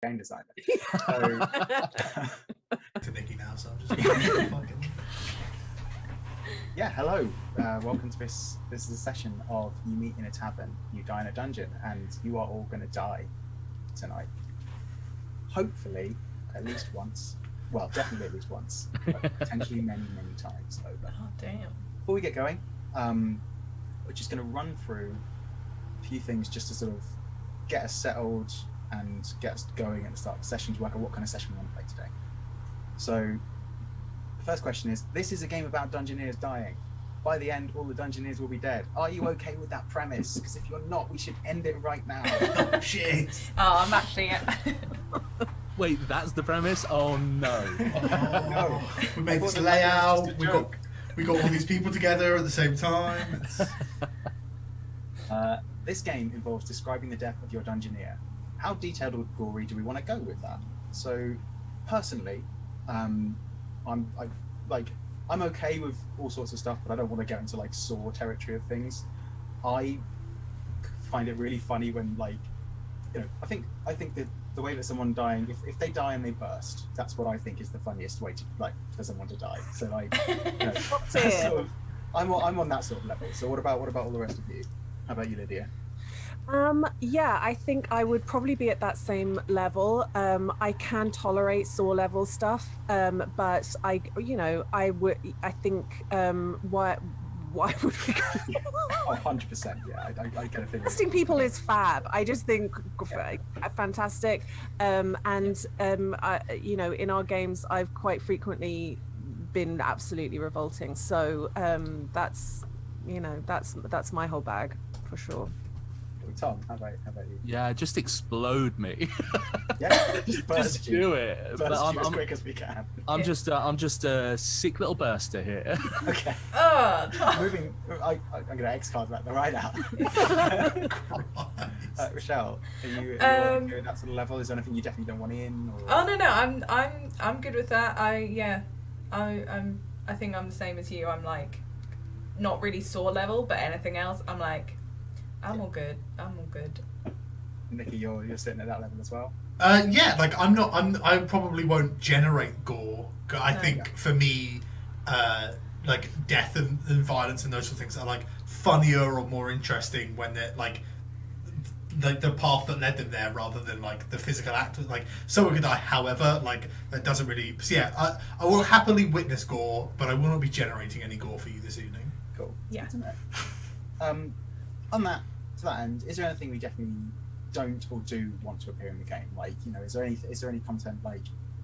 game designer. So, to Nikki now, so I'm just fucking... Yeah, hello. Welcome to this. This is a session of You Meet in a Tavern, You Die in a Dungeon, and you are all going to die tonight. Hopefully, at least once. Well, definitely at least once, but potentially many, many times over. Oh, damn. Before we get going, we're just going to run through a few things just to sort of get us settled and get us going at the start of the session to work out what kind of session we want to play today. So, the first question is, this is a game about Dungeoneers dying. By the end, all the Dungeoneers will be dead. Are you okay with that premise? Because if you're not, we should end it right now. Oh, shit. Oh, I'm actually... Wait, that's the premise? Oh, no. Oh, No. We made this I thought layout, that was we just a got all these people together at the same time. This game involves describing the death of your Dungeoneer. How detailed or gory do we want to go with that? So, personally, I'm okay with all sorts of stuff, but I don't want to get into like Saw territory of things. I find it really funny when I think that the way that someone dying, if they die and they burst, that's what I think is the funniest way to for someone to die. So that's sort of, I'm on that sort of level. So what about all the rest of you? How about you, Lydia? Yeah, I think I would probably be at that same level. I can tolerate Saw level stuff, but I think why would we go? Oh, 100%. Yeah, I get a feeling. Casting people is fab. I just think fantastic. In our games, I've quite frequently been absolutely revolting. So that's my whole bag for sure. Tom, how about you? Yeah, just explode me. Yeah, just burst Just you. do it. Burst But you as quick as we can. I'm just a sick little burster here. Okay. Oh, Moving, I'm going to X card that right out. Rochelle, are you at that sort of level? Is there anything you definitely don't want in? Or? Oh no, I'm good with that. I think I'm the same as you. I'm like, not really Saw level, but anything else, I'm like, I'm all good. Nikki, you're sitting at that level as well. Yeah, I probably won't generate gore. I think for me, death and violence and those sort of things are like funnier or more interesting when they're like the path that led them there rather than like the physical act. Like someone could die, however, that doesn't really. So yeah, I will happily witness gore, but I will not be generating any gore for you this evening. Cool. Yeah. To that end, is there anything we definitely don't or do want to appear in the game? Is there any content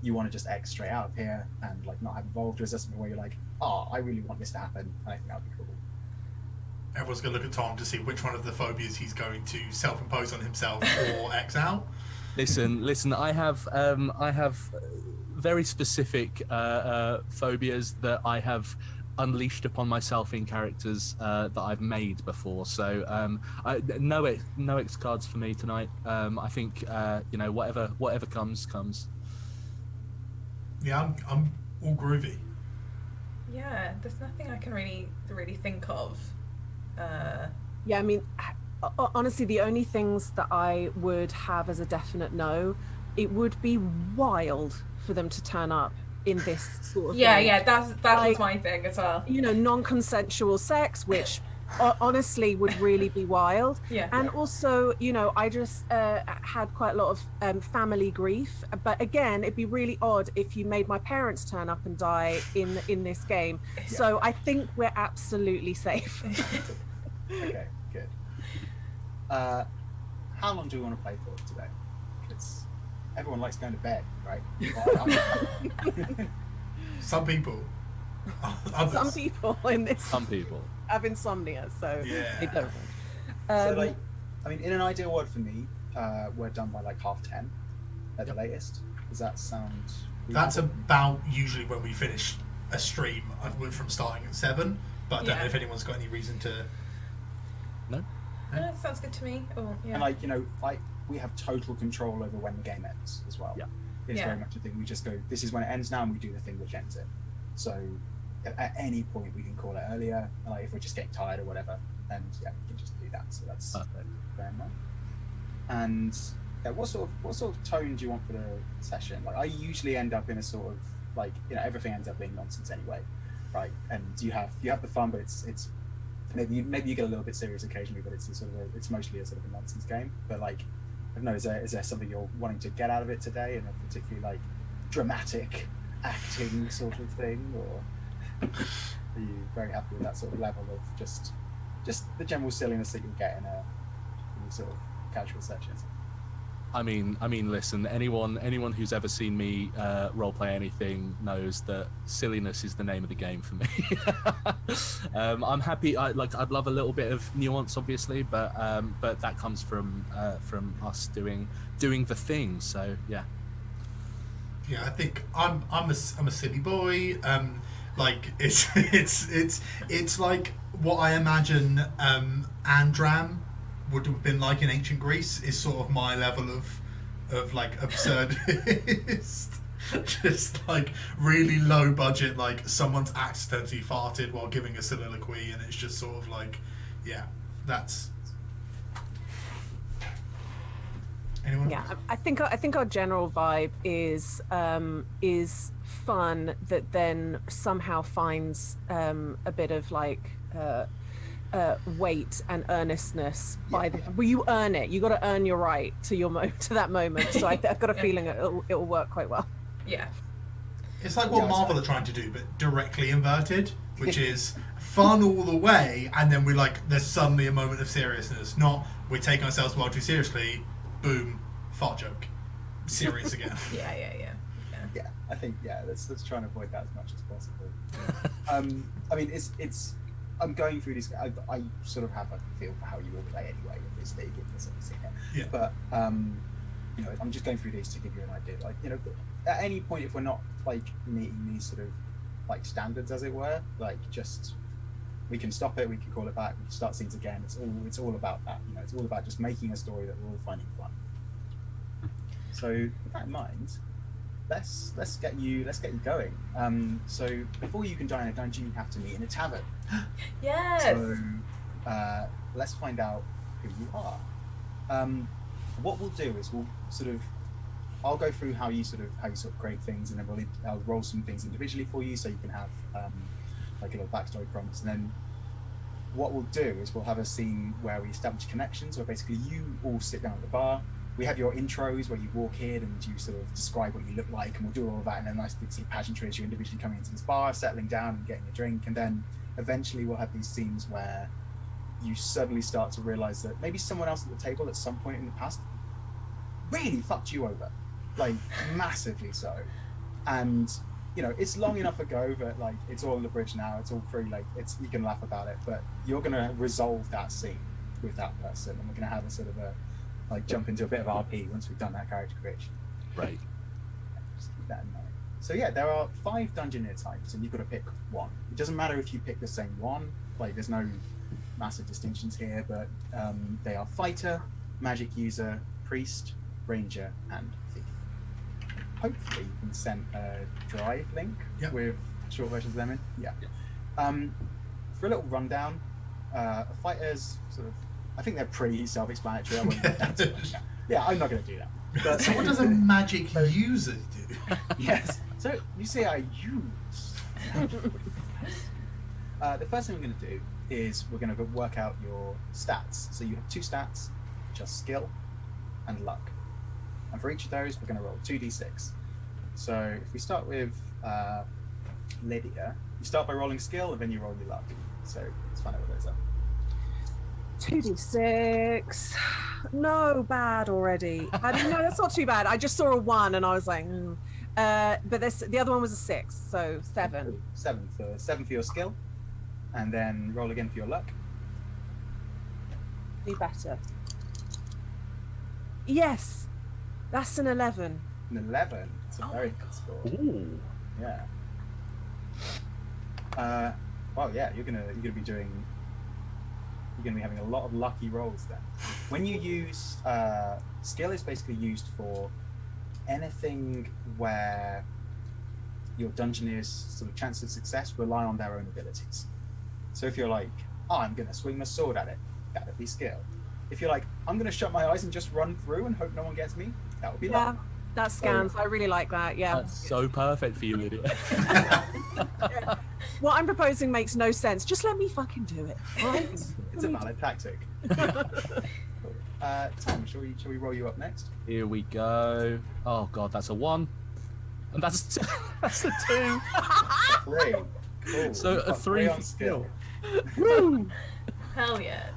you want to just X straight out of here and not have involved, or is there something where you're like, oh, I really want this to happen, and I think that would be cool? Everyone's going to look at Tom to see which one of the phobias he's going to self-impose on himself or X out. Listen. I have very specific phobias that I have unleashed upon myself in characters that I've made before. So no X cards for me tonight. I think whatever comes. Yeah, I'm all groovy. Yeah, there's nothing I can really think of. Yeah, I mean, honestly, the only things that I would have as a definite no, it would be wild for them to turn up in this sort of Yeah, that was my thing as well. Non-consensual sex, which honestly would really be wild. Yeah. And also, I just had quite a lot of family grief. But again, it'd be really odd if you made my parents turn up and die in this game. Yeah. So I think we're absolutely safe. Okay, good. How long do we want to play for today? Because everyone likes going to bed, right? Some people. Others. Some people in this. Some people have insomnia, so yeah. they don't. In an ideal world for me, we're done by 10:30 at the latest. Does that sound reasonable? That's about usually when we finish a stream. I went from starting at 7, but I don't know if anyone's got any reason to. No. No, sounds good to me. Oh, yeah. And we have total control over when the game ends as well. Yeah. It's very much a thing. We just go, this is when it ends now, and we do the thing which ends it. So at any point we can call it earlier. If we're just getting tired or whatever, then we can just do that. So that's perfect. Fair enough. And yeah, what sort of tone do you want for the session? Like, I usually end up in a sort of like, everything ends up being nonsense anyway, right? And you have the fun, but it's maybe you get a little bit serious occasionally, but it's it's mostly a sort of a nonsense game. But like, I don't know, is there something you're wanting to get out of it today, and a particularly like dramatic acting sort of thing, or are you very happy with that sort of level of just the general silliness that you'll get in a sort of casual session? I mean, listen. Anyone who's ever seen me roleplay anything knows that silliness is the name of the game for me. I'm happy. I'd love a little bit of nuance, obviously, but that comes from us doing the thing. So yeah. Yeah, I think I'm a silly boy. Like it's like what I imagine Andram would have been like in ancient Greece is sort of my level of like absurdist. Just like really low budget, like someone's accidentally farted while giving a soliloquy, and it's just sort of like, yeah, that's. Anyone? Yeah, I think our general vibe is fun that then somehow finds a bit of like weight and earnestness by the. Well, you earn it. You got to earn your right to that moment. So I've got a feeling it'll work quite well. Yeah. It's like what Marvel are trying to do, but directly inverted, which is fun all the way, and then there's suddenly a moment of seriousness. Not we're taking ourselves well too seriously. Boom, fart joke. Serious again. Yeah, I think let's try and avoid that as much as possible. I mean, it's I'm going through these. I sort of have a feel for how you will play anyway at this stage, given this obviously. Yeah. But I'm just going through these to give you an idea. Like, at any point, if we're not like meeting these sort of like standards, as it were, like just we can stop it, we can call it back, we can start scenes again. It's all about that. It's all about just making a story that we're all finding fun. So with that in mind, let's get you going. So before you can join a dungeon, you have to meet in a tavern. Yes. So let's find out who you are. What we'll do is I'll go through how you sort of create things, and then I'll roll some things individually for you, so you can have like a little backstory prompts. And then what we'll do is we'll have a scene where we establish connections, where basically you all sit down at the bar. We have your intros where you walk in and you sort of describe what you look like, and we'll do all of that, and then nice big sort of pageantry as you're individually coming into this bar, settling down and getting a drink. And then eventually we'll have these scenes where you suddenly start to realize that maybe someone else at the table at some point in the past really fucked you over, like massively so. And it's long enough ago that like it's all on the bridge now, it's all free, like you can laugh about it, but you're gonna resolve that scene with that person, and we're gonna have a sort of a jump into a bit of RP once we've done that character creation. Right. Just keep that in mind. So yeah, there are 5 Dungeoneer types, and you've got to pick one. It doesn't matter if you pick the same one, like there's no massive distinctions here, but they are Fighter, Magic User, Priest, Ranger, and Thief. Hopefully you can send a Drive link with short versions of them in. Yeah. For a little rundown, a Fighter's sort of, I think they're pretty self-explanatory. I won't go down too much. Yeah, I'm not going to do that. But so what does a magic user do? Yes. So you say I use. The first thing we're going to do is we're going to work out your stats. So you have 2 stats, which are skill and luck. And for each of those, we're going to roll 2d6. So if we start with Lydia, you start by rolling skill, and then you roll your luck. So let's find out what those are. 2d6. No, bad already. No, that's not too bad. I just saw a 1 and I was like, but the other one was a 6, so 7. 7 for your skill, and then roll again for your luck. Be better. Yes, that's an 11. An 11. It's a very good score. Ooh. Yeah. Well, yeah, you're gonna be having a lot of lucky rolls then. When you use skill, is basically used for anything where your Dungeoneer's sort of chances of success rely on their own abilities. So if you're like, I'm gonna swing my sword at it, that'd be skill. If you're like, I'm going to shut my eyes and just run through and hope no one gets me. That would be Yeah, luck. that scans. I really like that. Yeah. That's so perfect for you, Lydia. What I'm proposing makes no sense. Just let me fucking do it. All right? It's a valid tactic. Tom, shall we roll you up next? Here we go. Oh god, that's a 1. And that's that's a 2. 3. Cool. So You've a got 3 on for skill. Woo! Hell yeah.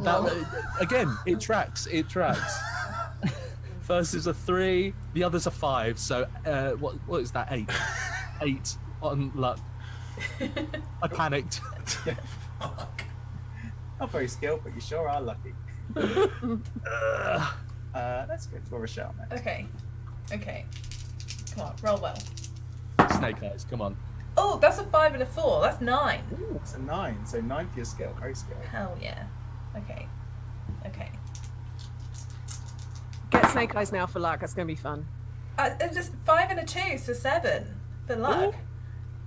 That, again, it tracks. It tracks. First is a 3, the other's a 5. So what is that? 8. 8 on luck. I panicked. Fuck. Not very skilled, but you sure are lucky. Let's go for Rochelle next. Okay. Come on, roll well. Snake eyes, come on. Oh, that's a 5 and a 4. That's 9. Ooh, it's a 9. So 9 for your skill. Very skilled. Hell yeah. Okay. Get snake eyes now for luck. That's going to be fun. Just 5 and a 2, so 7 for luck.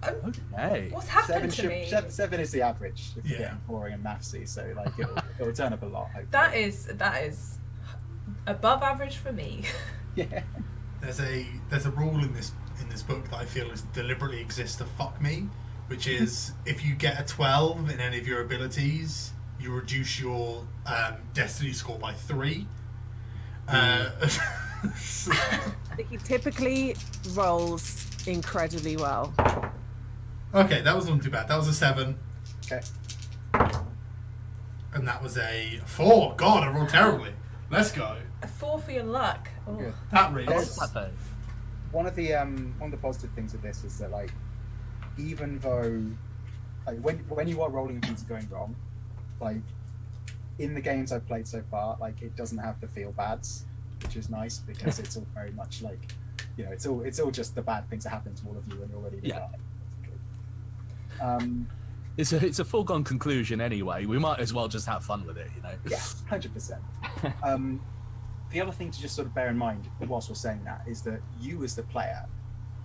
Okay. What's happened to me? 7 is the average if you're Yeah. getting boring and mathsy, so like it'll turn up a lot. Hopefully. That is above average for me. Yeah. There's a rule in this book that I feel is deliberately exists to fuck me, which is if you get a 12 in any of your abilities, you reduce your destiny score by 3. He typically rolls incredibly well. Okay, that wasn't too bad. That was a 7, Okay. and that was a 4. God, I rolled terribly. Let's go. A 4 for your luck. Oh. Good. That reads. Yes. What's that One of the positive things of this is that like even though like when you are rolling things going wrong, like in the games I've played so far, like it doesn't have the feel bads, which is nice because it's all very much like, you know, it's all just the bad things that happen to all of you when you're ready to Yeah. die. It's a foregone conclusion anyway. We might as well just have fun with it, you know. Yeah, 100%. The other thing to just sort of bear in mind whilst we're saying that is that you as the player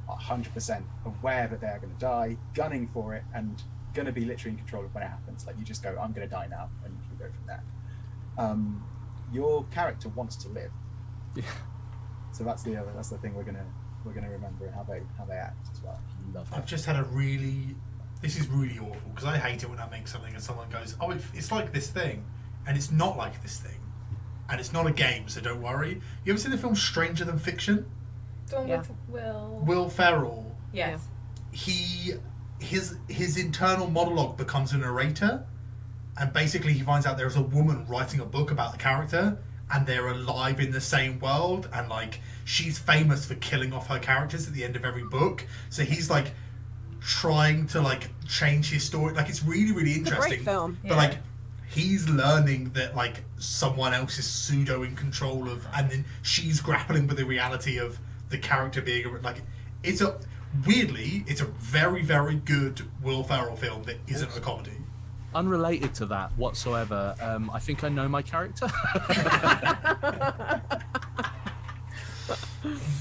are 100% aware that they're going to die, gunning for it, and going to be literally in control of when it happens. Like you just go, I'm going to die now, and you go from there. Your character wants to live, Yeah. so that's the thing we're gonna remember and how they act as well. Love I've that. just had a really. This is really awful because I hate it when I make something and someone goes, "Oh, it's like this thing," and it's not like this thing, and it's not a game, so don't worry. You ever seen the film Stranger Than Fiction? The one Yeah. with Will. Will Ferrell. Yes. His internal monologue becomes a narrator, and basically he finds out there's a woman writing a book about the character, and they're alive in the same world, and like she's famous for killing off her characters at the end of every book. So he's like trying to like change his story. Like it's really, really It's a interesting. great film. But Yeah. like he's learning that like someone else is pseudo in control of, and then she's grappling with the reality of the character being like it's a very, very good Will Ferrell film that isn't a comedy. Unrelated to that whatsoever, I think I know my character.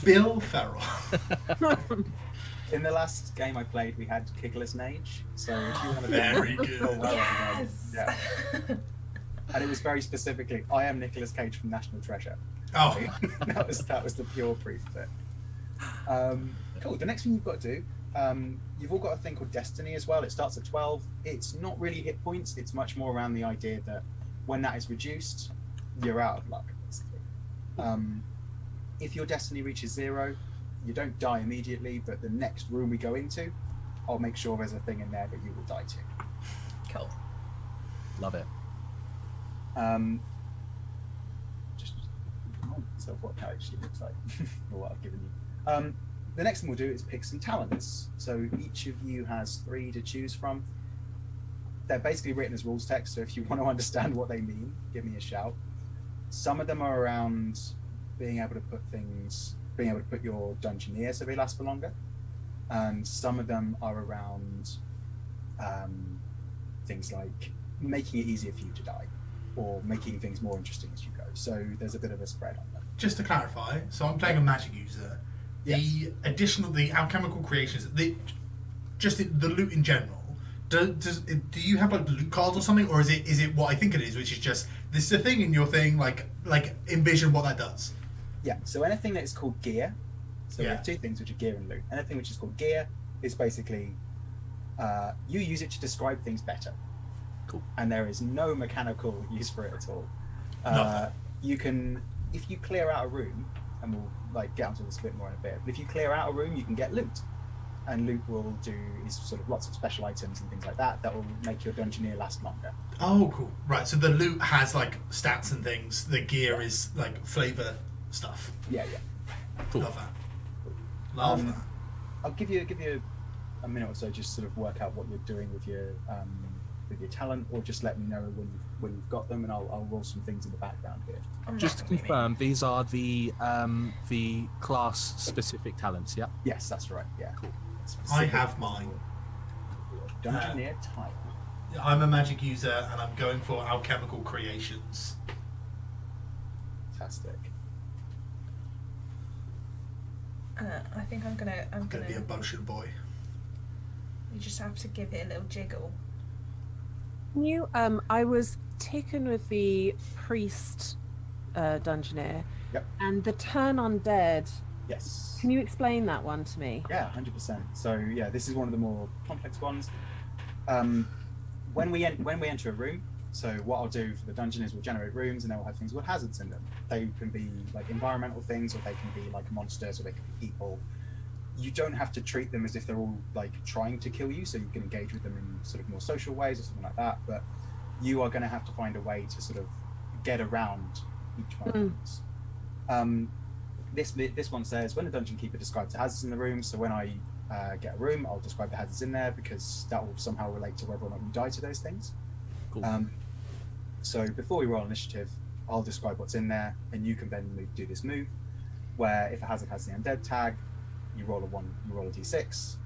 Bill Ferrell. In the last game I played, we had Kiggler's Nage, so if you want to Very good. Yes. Yeah. And it was very specifically, I am Nicolas Cage from National Treasure. Oh, that was the pure proof of it. Cool. The next thing you've got to do, you've all got a thing called Destiny as well. It starts at 12. It's not really hit points. It's much more around the idea that when that is reduced, you're out of luck, basically. If your Destiny reaches 0, you don't die immediately, but the next room we go into, I'll make sure there's a thing in there that you will die to. Cool. Love it. Just remind myself what that actually looks like, or what I've given you. The next thing we'll do is pick some talents. So each of you has 3 to choose from. They're basically written as rules text, so if you want to understand what they mean, give me a shout. Some of them are around being able to put your Dungeoneer so they last for longer, and some of them are around things like making it easier for you to die, or making things more interesting as you go. So there's a bit of a spread on them. just to clarify, so I'm playing a magic user. The alchemical creations, the loot in general. Do you have like loot cards or something, or is it what I think it is, which is just this is a thing in your thing, like like envision what that does. Yeah, so anything that is called gear, so we Yeah. have two things which are gear and loot. Anything which is called gear is basically you use it to describe things better. Cool. And there is no mechanical use for it at all. Nothing. You can, if you clear out a room, and we'll like get onto this a bit more in a bit, but if you clear out a room, you can get loot. And loot will do is sort of lots of special items and things like that that will make your dungeoneer last longer. Oh, cool. Right, so the loot has like stats and things. The gear is like flavor stuff. Yeah. Cool. Love that. Love that. I'll give you a minute or so just sort of work out what you're doing with your talent, or just let me know when you've got them, and I'll roll some things in the background here. Just to confirm, these are the class specific talents. Yeah. Yes, that's right. Yeah. Cool. I have mine. Dungeoneer type. I'm a magic user, and I'm going for alchemical creations. Fantastic. I think I'm gonna Be a potion boy. You just have to give it a little jiggle. Can you? I was taken with the priest dungeoneer. Yep. And the turn undead. Yes. Can you explain that one to me? Yeah, 100%. So yeah, this is one of the more complex ones. When we enter a room, so what I'll do for the dungeon is we'll generate rooms, and they'll have things with hazards in them. They can be like environmental things, or they can be like monsters, or they can be people. You don't have to treat them as if they're all like trying to kill you, so you can engage with them in sort of more social ways or something like that. But you are going to have to find a way to sort of get around each one of those. This one says, when the dungeon keeper describes the hazards in the room, so when I get a room, I'll describe the hazards in there, because that will somehow relate to whether or not you die to those things. Cool. So before we roll initiative, I'll describe what's in there, and you can then do this move, where if a hazard has the undead tag, you roll a d6,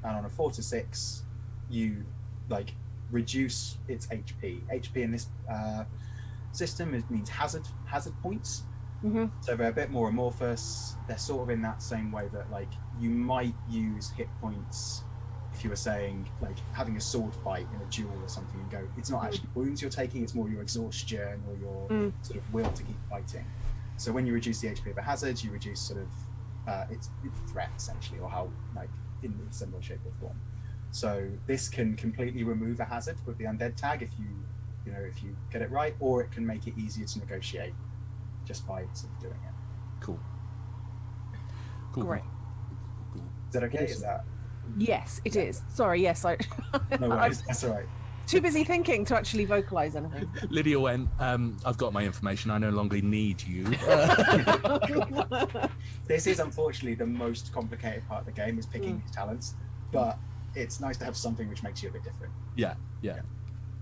and on a 4 to 6, you like reduce its HP. HP in this system means hazard points. Mm-hmm. So they're a bit more amorphous. They're sort of in that same way that like you might use hit points if you were saying like having a sword fight in a duel or something, and go, it's not actually wounds you're taking, it's more your exhaustion or your sort of will to keep fighting. So when you reduce the HP of a hazard, you reduce sort of its threat essentially, or how like in some way, shape or form. So this can completely remove a hazard with the undead tag if you get it right, or it can make it easier to negotiate just by sort of doing it. Cool. Great. Cool. Is that okay? Is that Yes, it is. Sorry, yes, I. no worries? That's all right. Too busy thinking to actually vocalize anything. Lydia went, I've got my information, I no longer need you. This is unfortunately the most complicated part of the game, is picking these talents, but it's nice to have something which makes you a bit different. Yeah.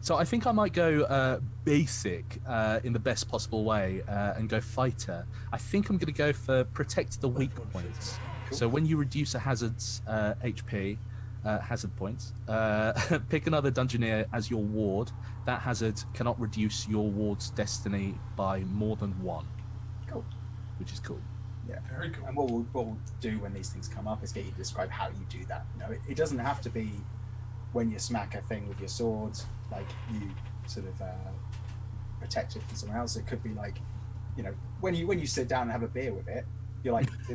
So I think I might go basic in the best possible way and go fighter. I think I'm going to go for protect the weak points. Cool. So when you reduce a hazard's HP, hazard points, pick another dungeoneer as your ward. That hazard cannot reduce your ward's destiny by more than 1. Cool. Which is cool. Yeah, Very cool. And what we'll do when these things come up is get you to describe how you do that. It doesn't have to be when you smack a thing with your sword, like you sort of protect it from someone else. It could be like, when you sit down and have a beer with it, you're like, see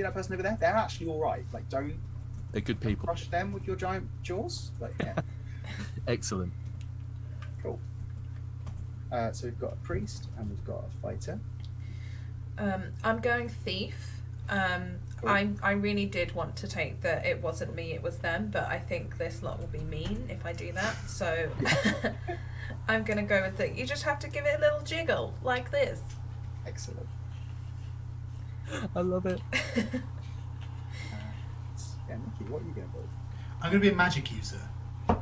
that person over there? They're actually all right. Like, don't They're good people. crush them with your giant jaws. Like, yeah. Excellent. Cool. So we've got a priest and we've got a fighter. I'm going thief. Cool. I really did want to take the it wasn't me, it was them, but I think this lot will be mean if I do that. So I'm gonna go with the. You just have to give it a little jiggle like this. Excellent. I love it. Yeah, Nikki, what are you going to do? I'm going to be a magic user, Ah,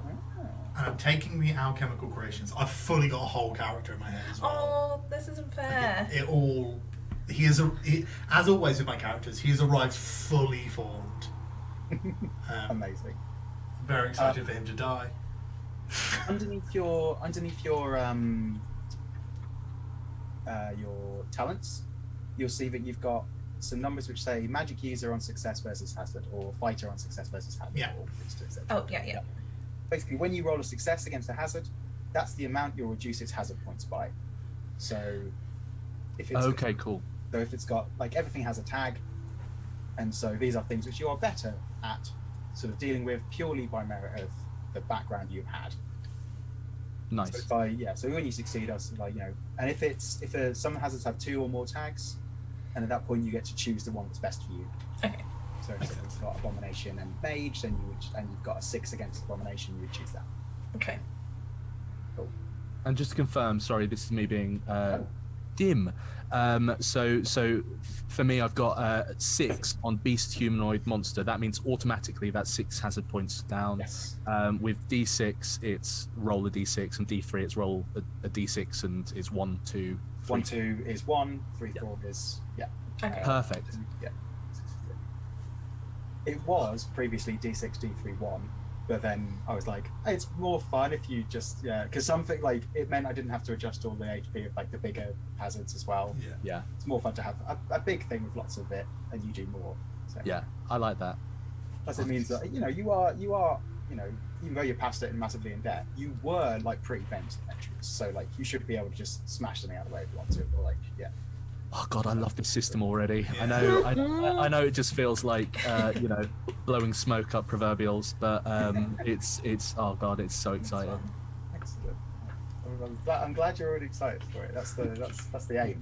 and I'm taking the alchemical creations. I've fully got a whole character in my head as well. Oh, this isn't fair. As always with my characters, he has arrived fully formed. amazing. Very excited for him to die. Underneath your talents, you'll see that you've got some numbers which say magic user on success versus hazard, or fighter on success versus hazard. Yeah. Or etc. Oh, yeah. Basically, when you roll a success against a hazard, that's the amount you'll reduce its hazard points by. So If it's Okay, cool. So if it's got like everything has a tag, and so these are things which you are better at sort of dealing with purely by merit of the background you've had. Nice. So when you succeed, us like and if some hazards have 2 or more tags, and at that point you get to choose the one that's best for you. Okay. So if it's got abomination and mage, then you've got a 6 against abomination, you would choose that. Okay. Cool. And just to confirm, sorry, this is me being dim. So for me, I've got 6 on beast, humanoid, monster. That means automatically that's 6 hazard points down. Yes. With D6, it's roll a D6, and D3, it's roll a D6, and it's 1, 2, 3. 1, 2 is 1, 3, 4 is Okay. Perfect. Yeah. It was previously D6, D3, 1, but then I was like, hey, it's more fun if you just because something like it meant I didn't have to adjust all the HP of like the bigger hazards as well. Yeah. It's more fun to have a big thing with lots of it, and you do more. So. Yeah, I like that. Plus, it means that you are even though you're past it and massively in debt, you were like pretty bent to the entries. So like you should be able to just smash something out of the way if you want to, or like Oh God, I love this system already. Yeah. I know it just feels like blowing smoke up proverbials, but it's oh God, it's so exciting. Excellent. I'm glad you're already excited for it. That's the aim.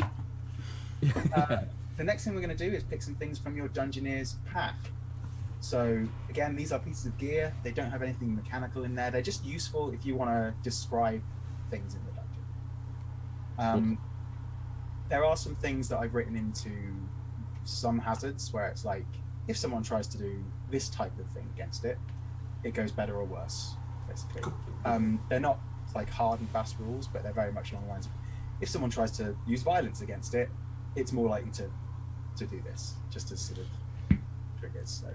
The next thing we're going to do is pick some things from your Dungeoneer's pack. So again, these are pieces of gear. They don't have anything mechanical in there. They're just useful if you want to describe things in the dungeon. There are some things that I've written into some hazards where it's like, if someone tries to do this type of thing against it, it goes better or worse, basically. They're not like hard and fast rules, but they're very much along the lines of, if someone tries to use violence against it, it's more likely to do this, just as sort of triggers. So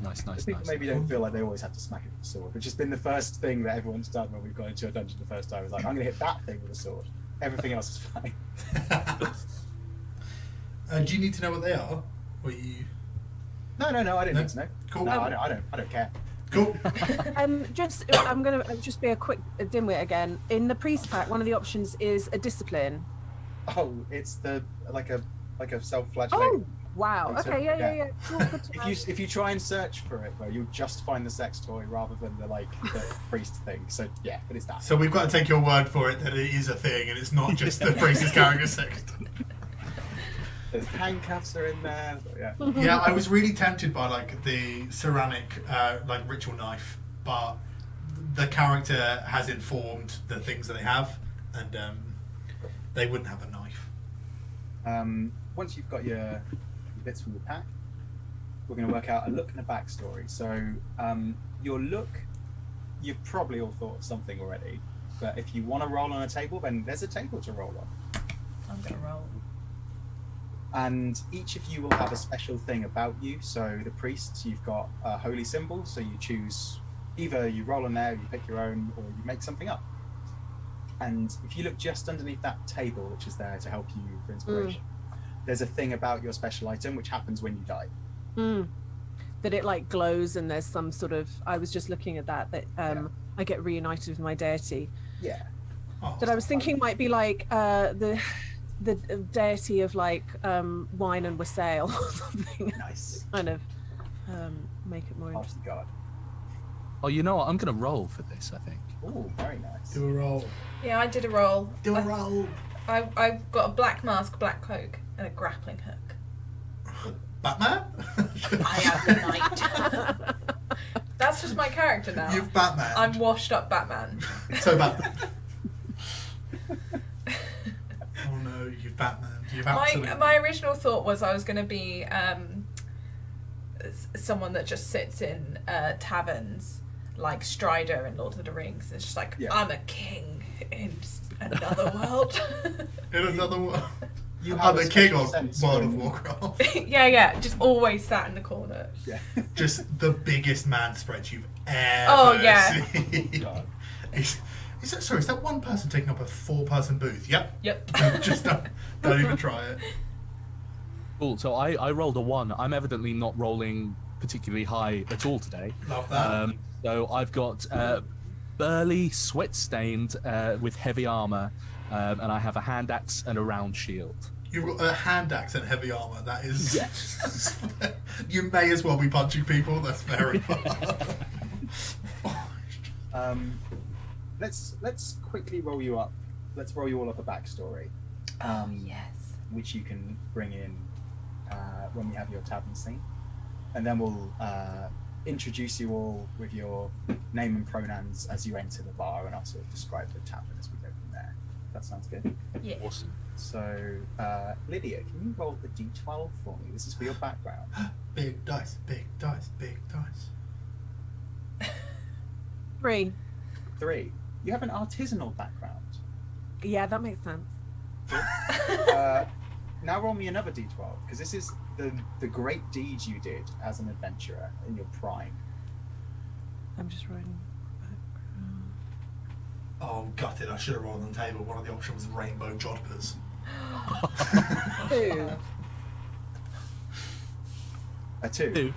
Nice. people maybe don't feel like they always have to smack it with a sword, which has been the first thing that everyone's done when we've gone into a dungeon the first time. It's like, I'm going to hit that thing with a sword. Everything else is fine. Do you need to know what they are? Or you? No, I don't need to know. Cool. No, I don't care. Cool. I'm gonna just be a quick dimwit again. In the priest pack, one of the options is a discipline. Oh, it's like a self-flagellating. Oh, wow. So, Okay, yeah. Cool, good to know. If you try and search for it, though, you'll just find the sex toy rather than the priest thing. So yeah, but it's that. So we've got to take your word for it that it is a thing, and it's not just the priest is carrying a sex. There's handcuffs are in there. So, yeah. Yeah, I was really tempted by like the ceramic ritual knife, but the character has informed the things that they have, and they wouldn't have a knife. Once you've got your bits from the pack, we're going to work out a look and a backstory. So your look, you've probably all thought of something already, but if you want to roll on a table, then there's a table to roll on. I'm gonna roll. And each of you will have a special thing about you. So the priests, you've got a holy symbol, so you choose either you roll on there, you pick your own, or you make something up. And if you look just underneath that table, which is there to help you for inspiration, there's a thing about your special item which happens when you die. That it like glows, and there's some sort of, I was just looking at that I get reunited with my deity. Yeah. Oh, That I was thinking might be like the deity of like wine and wassail or something. Nice. Kind of make it more interesting. God. Oh, you know what? I'm gonna roll for this, I think. Oh, very nice. do a roll. Yeah, I did a roll. Do a roll. I've got a black mask, black cloak, and a grappling hook. Batman? I am the knight. That's just my character now. You've Batman. I'm washed up Batman. So Batman. Oh no, you've Batman. You've absolutely. My original thought was I was going to be someone that just sits in taverns like Strider in Lord of the Rings. It's just like, I'm a king in another world. In another world. You I'm the king of sense World of when- yeah, Warcraft. just always sat in the corner. Yeah. Just the biggest man spread you've ever Oh, yeah. seen. God. Is that one person taking up a 4-person booth? Yep. Yep. Just don't even try it. Cool. So I rolled a 1. I'm evidently not rolling particularly high at all today. Love that. So I've got burly, sweat-stained, with heavy armor, and I have a hand axe and a round shield. You've got a hand axe and heavy armor. That is. Yes. You may as well be punching people. That's very fun. Let's quickly roll you up. Let's roll you all up a backstory. Yes. Which you can bring in when we have your tavern scene, and then we'll introduce you all with your name and pronouns as you enter the bar, and I'll sort of describe the tavern as we go from there. That sounds good. Yeah. Awesome. So, Lydia, can you roll the d12 for me? This is for your background. Big dice, big dice, big dice. 3. 3. You have an artisanal background. Yeah, that makes sense. Now roll me another d12, because this is the great deed you did as an adventurer in your prime. I'm just writing. Oh, gutted. I should have rolled on the table. One of the options was rainbow jodhpurs. 2. A 2. 2.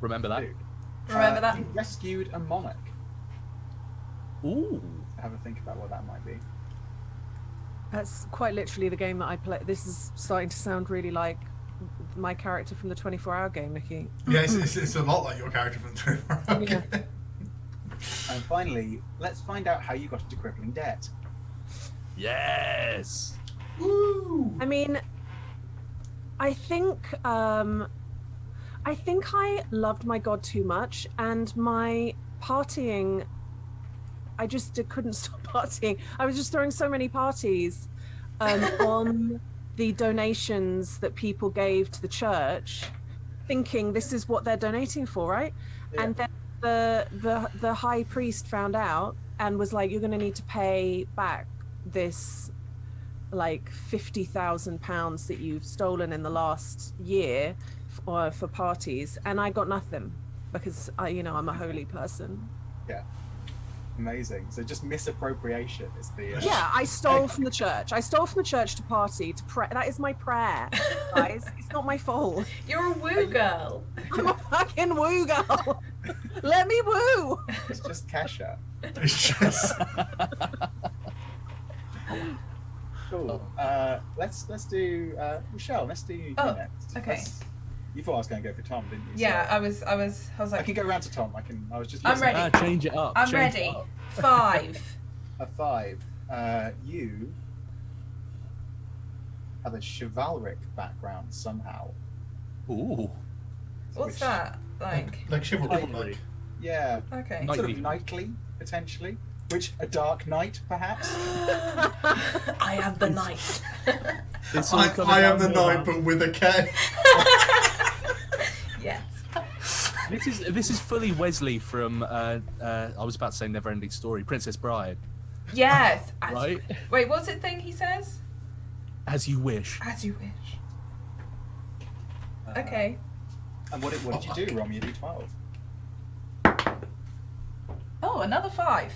Remember that. 2. Remember that? You rescued a monarch. Ooh. Have a think about what that might be. That's quite literally the game that I play. This is starting to sound really like my character from the 24-hour game, Nikki. Yeah, it's a lot like your character from 24 Hours. Yeah. And finally, let's find out how you got into crippling debt. Yes. Woo! I mean, I think I loved my god too much, and my partying. I just couldn't stop partying. I was just throwing so many parties on the donations that people gave to the church, thinking this is what they're donating for, right? Yeah. And then the high priest found out and was like, "You're going to need to pay back this like £50,000 that you've stolen in the last year for parties," and I got nothing because I'm a holy person. Yeah. Amazing. So just misappropriation is the... Yeah, I stole from the church. I stole from the church to party, to pray. That is my prayer, guys. It's not my fault. You're a woo girl. I'm a fucking woo girl. Let me woo. It's just Kesha. It's just. Cool. Let's do Michelle. Let's do you next. okay. You thought I was going to go for Tom, didn't you? Yeah, So I was I like, can go round to Tom. I was just. I'm listening. ready. Change it up. I'm change it ready. up. 5. A 5. You have a chivalric background somehow. Ooh. What's Which- that? Like, Like chivalry. Chivalry. Like. Yeah. okay. Nice. Sort Knightly. of knightly, potentially. Which, a dark knight, perhaps? I am the knight. It's all coming I am down the more knight, now. but with a K. Yes. This is fully Wesley from I was about to say Neverending Story, Princess Bride, Yes. right? Wait, what's the thing he says? As you wish. As you wish. Uh, Okay. And what did you do, Romy, D12? Oh, another 5.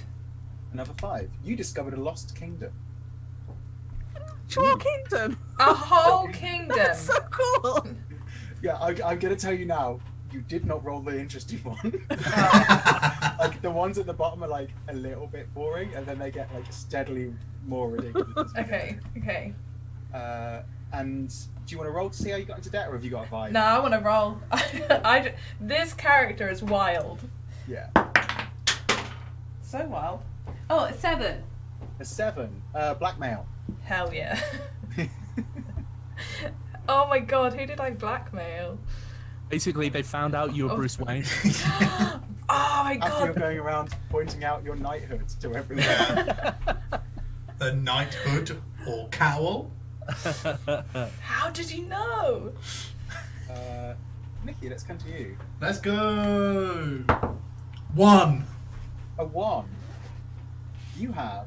Another 5. You discovered a lost kingdom. Troll Kingdom. A whole kingdom. That's so cool. Yeah, I'm going to tell you now, you did not roll the interesting one. Like, the ones at the bottom are, like, a little bit boring, and then they get, like, steadily more ridiculous. as we Okay. Okay. go. And do you want to roll to see how you got into debt, or have you got a vibe? No, I want to roll. This character is wild. Yeah. So wild. Oh, a 7. A 7. Blackmail. Hell yeah. Oh my god, who did I blackmail? Basically, they found out you were Oh. Bruce Wayne. Oh my After you're god. going around pointing out your knighthood to everyone. The knighthood or cowl. How did you know? Nikki, let's come to you. Let's go. 1. A 1. You have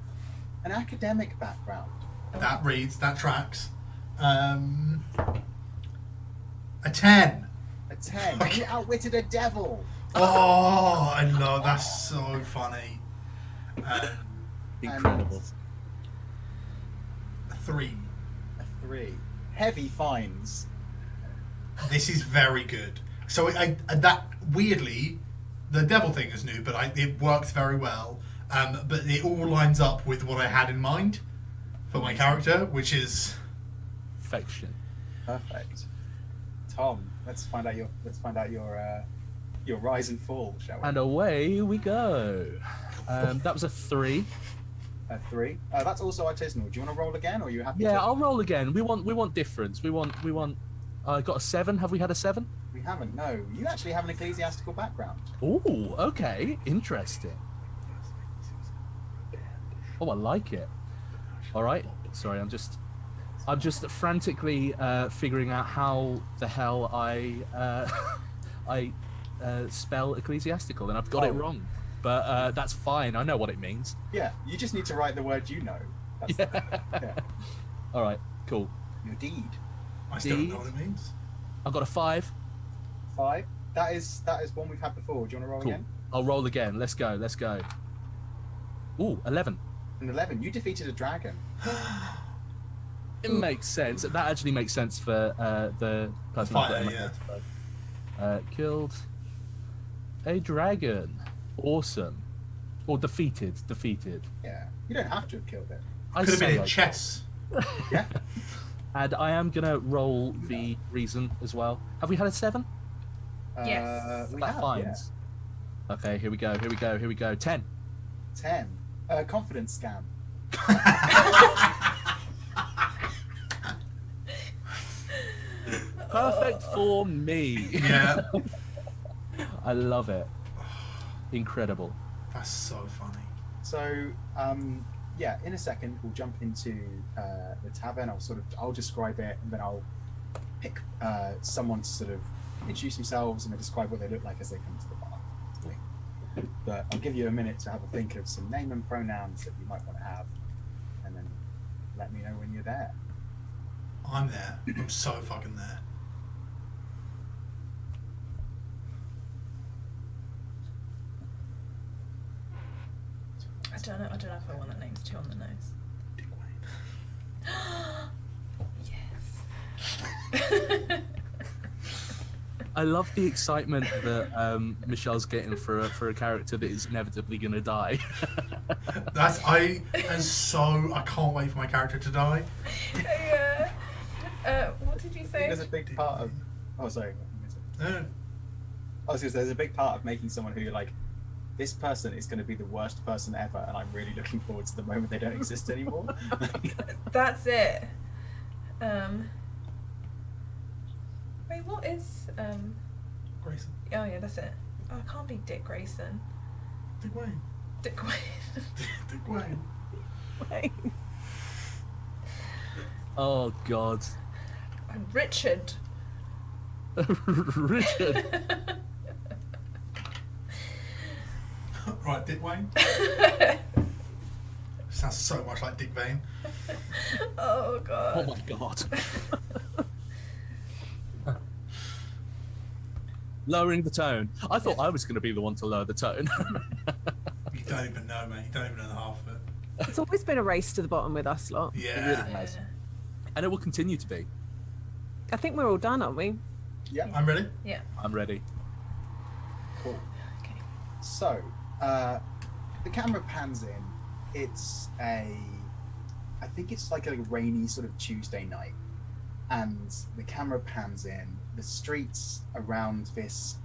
an academic background. That reads. That tracks. A 10. A 10. You outwitted a devil. Oh, I love. That's so funny. Incredible. A 3. A 3. Heavy fines. This is very good. So that weirdly, the devil thing is new, but it works very well. but it all lines up with what I had in mind for my character, which is Perfection. Perfect. Tom, let's find out your rise and fall, shall we? And away we go. That was a 3. A 3. That's also artisanal. Do you want to roll again, or are you happy? Yeah, to... I'll roll again. We want difference. We want. I got a 7. Have we had a 7? We haven't. No, you actually have an ecclesiastical background. Ooh, okay, interesting. Oh, I like it. All right. Sorry, I'm just frantically figuring out how the hell I spell ecclesiastical, and I've got it wrong. But that's fine. I know what it means. Yeah, you just need to write the word you know. That's yeah. All right. Cool. Your deed. I still don't know what it means. I've got a 5. 5. That is one we've had before. Do you want to roll Cool. again? I'll roll again. Let's go. Ooh, 11. An 11. You defeated a dragon. It makes sense. That actually makes sense for the person I've got in my head. Killed a dragon. Awesome. Or defeated. Yeah. You don't have to have killed it. Could have been in chess. Yeah. And I am gonna roll the reason as well. Have we had a 7? Yes. We That have, fines. Okay, here we go. 10. 10. Confidence scam. Perfect for me. Yeah. I love it. Incredible. That's so funny. So, yeah, in a second we'll jump into the tavern. I'll describe it, and then I'll pick someone to sort of introduce themselves and then describe what they look like as they come to the bar. But I'll give you a minute to have a think of some name and pronouns that you might want to have, and then let me know when you're there. I'm there. I'm so fucking there. I don't know if I want that name's too on the nose. Dick Wayne. Yes. I love the excitement that Michelle's getting for a character that is inevitably going to die. I can't wait for my character to die. Yeah. What did you say? There's a big part of. Oh, sorry. No. There's a big part of making someone who you're like, this person is going to be the worst person ever, and I'm really looking forward to the moment they don't exist anymore. That's it. Wait, what is Grayson. Oh yeah, that's it. Oh, it can't be Dick Grayson. Dick Wayne. Dick Wayne. Dick Wayne. Wayne. Oh God. And Richard. Richard. Right, Dick Wayne. Sounds so much like Dick Vane. Oh god. Oh my God. Lowering the tone. I thought I was going to be the one to lower the tone. You don't even know, mate. You don't even know the half of it. It's always been a race to the bottom with us lot. Yeah. It really has. And it will continue to be. I think we're all done, aren't we? Yeah. I'm ready. Yeah. I'm ready. Cool. Okay. So, the camera pans in. I think it's like a rainy sort of Tuesday night, and the camera pans in. The streets around this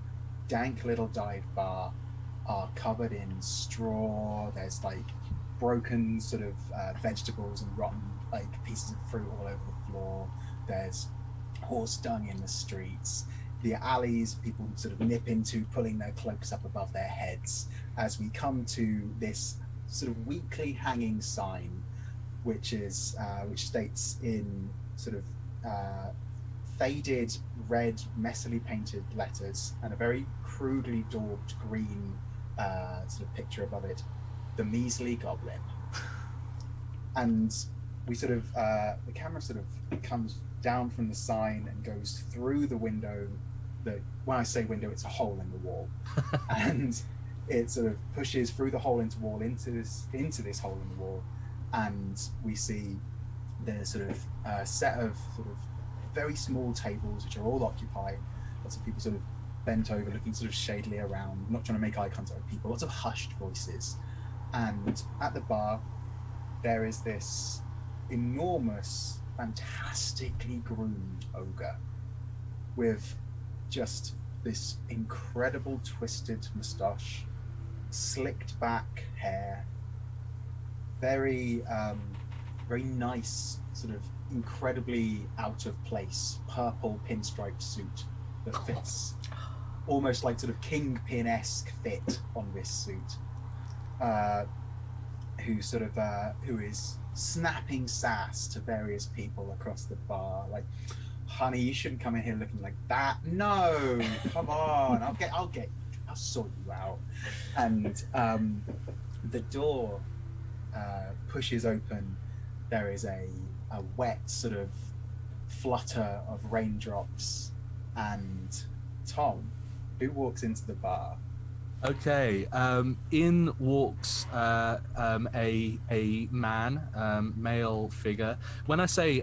dank little dive bar are covered in straw. There's like broken sort of vegetables and rotten like pieces of fruit all over the floor. There's horse dung in the streets. The alleys people sort of nip into, pulling their cloaks up above their heads, as we come to this sort of weekly hanging sign, which states in sort of faded red, messily painted letters and a very crudely daubed green sort of picture above it, the Measly Goblin. And we sort of the camera sort of comes down from the sign and goes through the window. When I say window, it's a hole in the wall, and it sort of pushes through the hole into wall into this hole in the wall, and we see the sort of set of sort of very small tables which are all occupied. Lots of people sort of bent over, looking sort of shadily around, not trying to make eye contact with people. Lots of hushed voices, And at the bar, there is this enormous, fantastically groomed ogre with just this incredible twisted moustache, slicked back hair, very very nice, sort of incredibly out of place purple pinstripe suit that fits almost like sort of kingpin-esque fit on this suit. Who is snapping sass to various people across the bar, like, honey, you shouldn't come in here looking like that. No, come on, I'll sort you out. And the door pushes open. There is a wet sort of flutter of raindrops, and Tom, who walks into the bar. Okay, in walks a man, male figure. When I say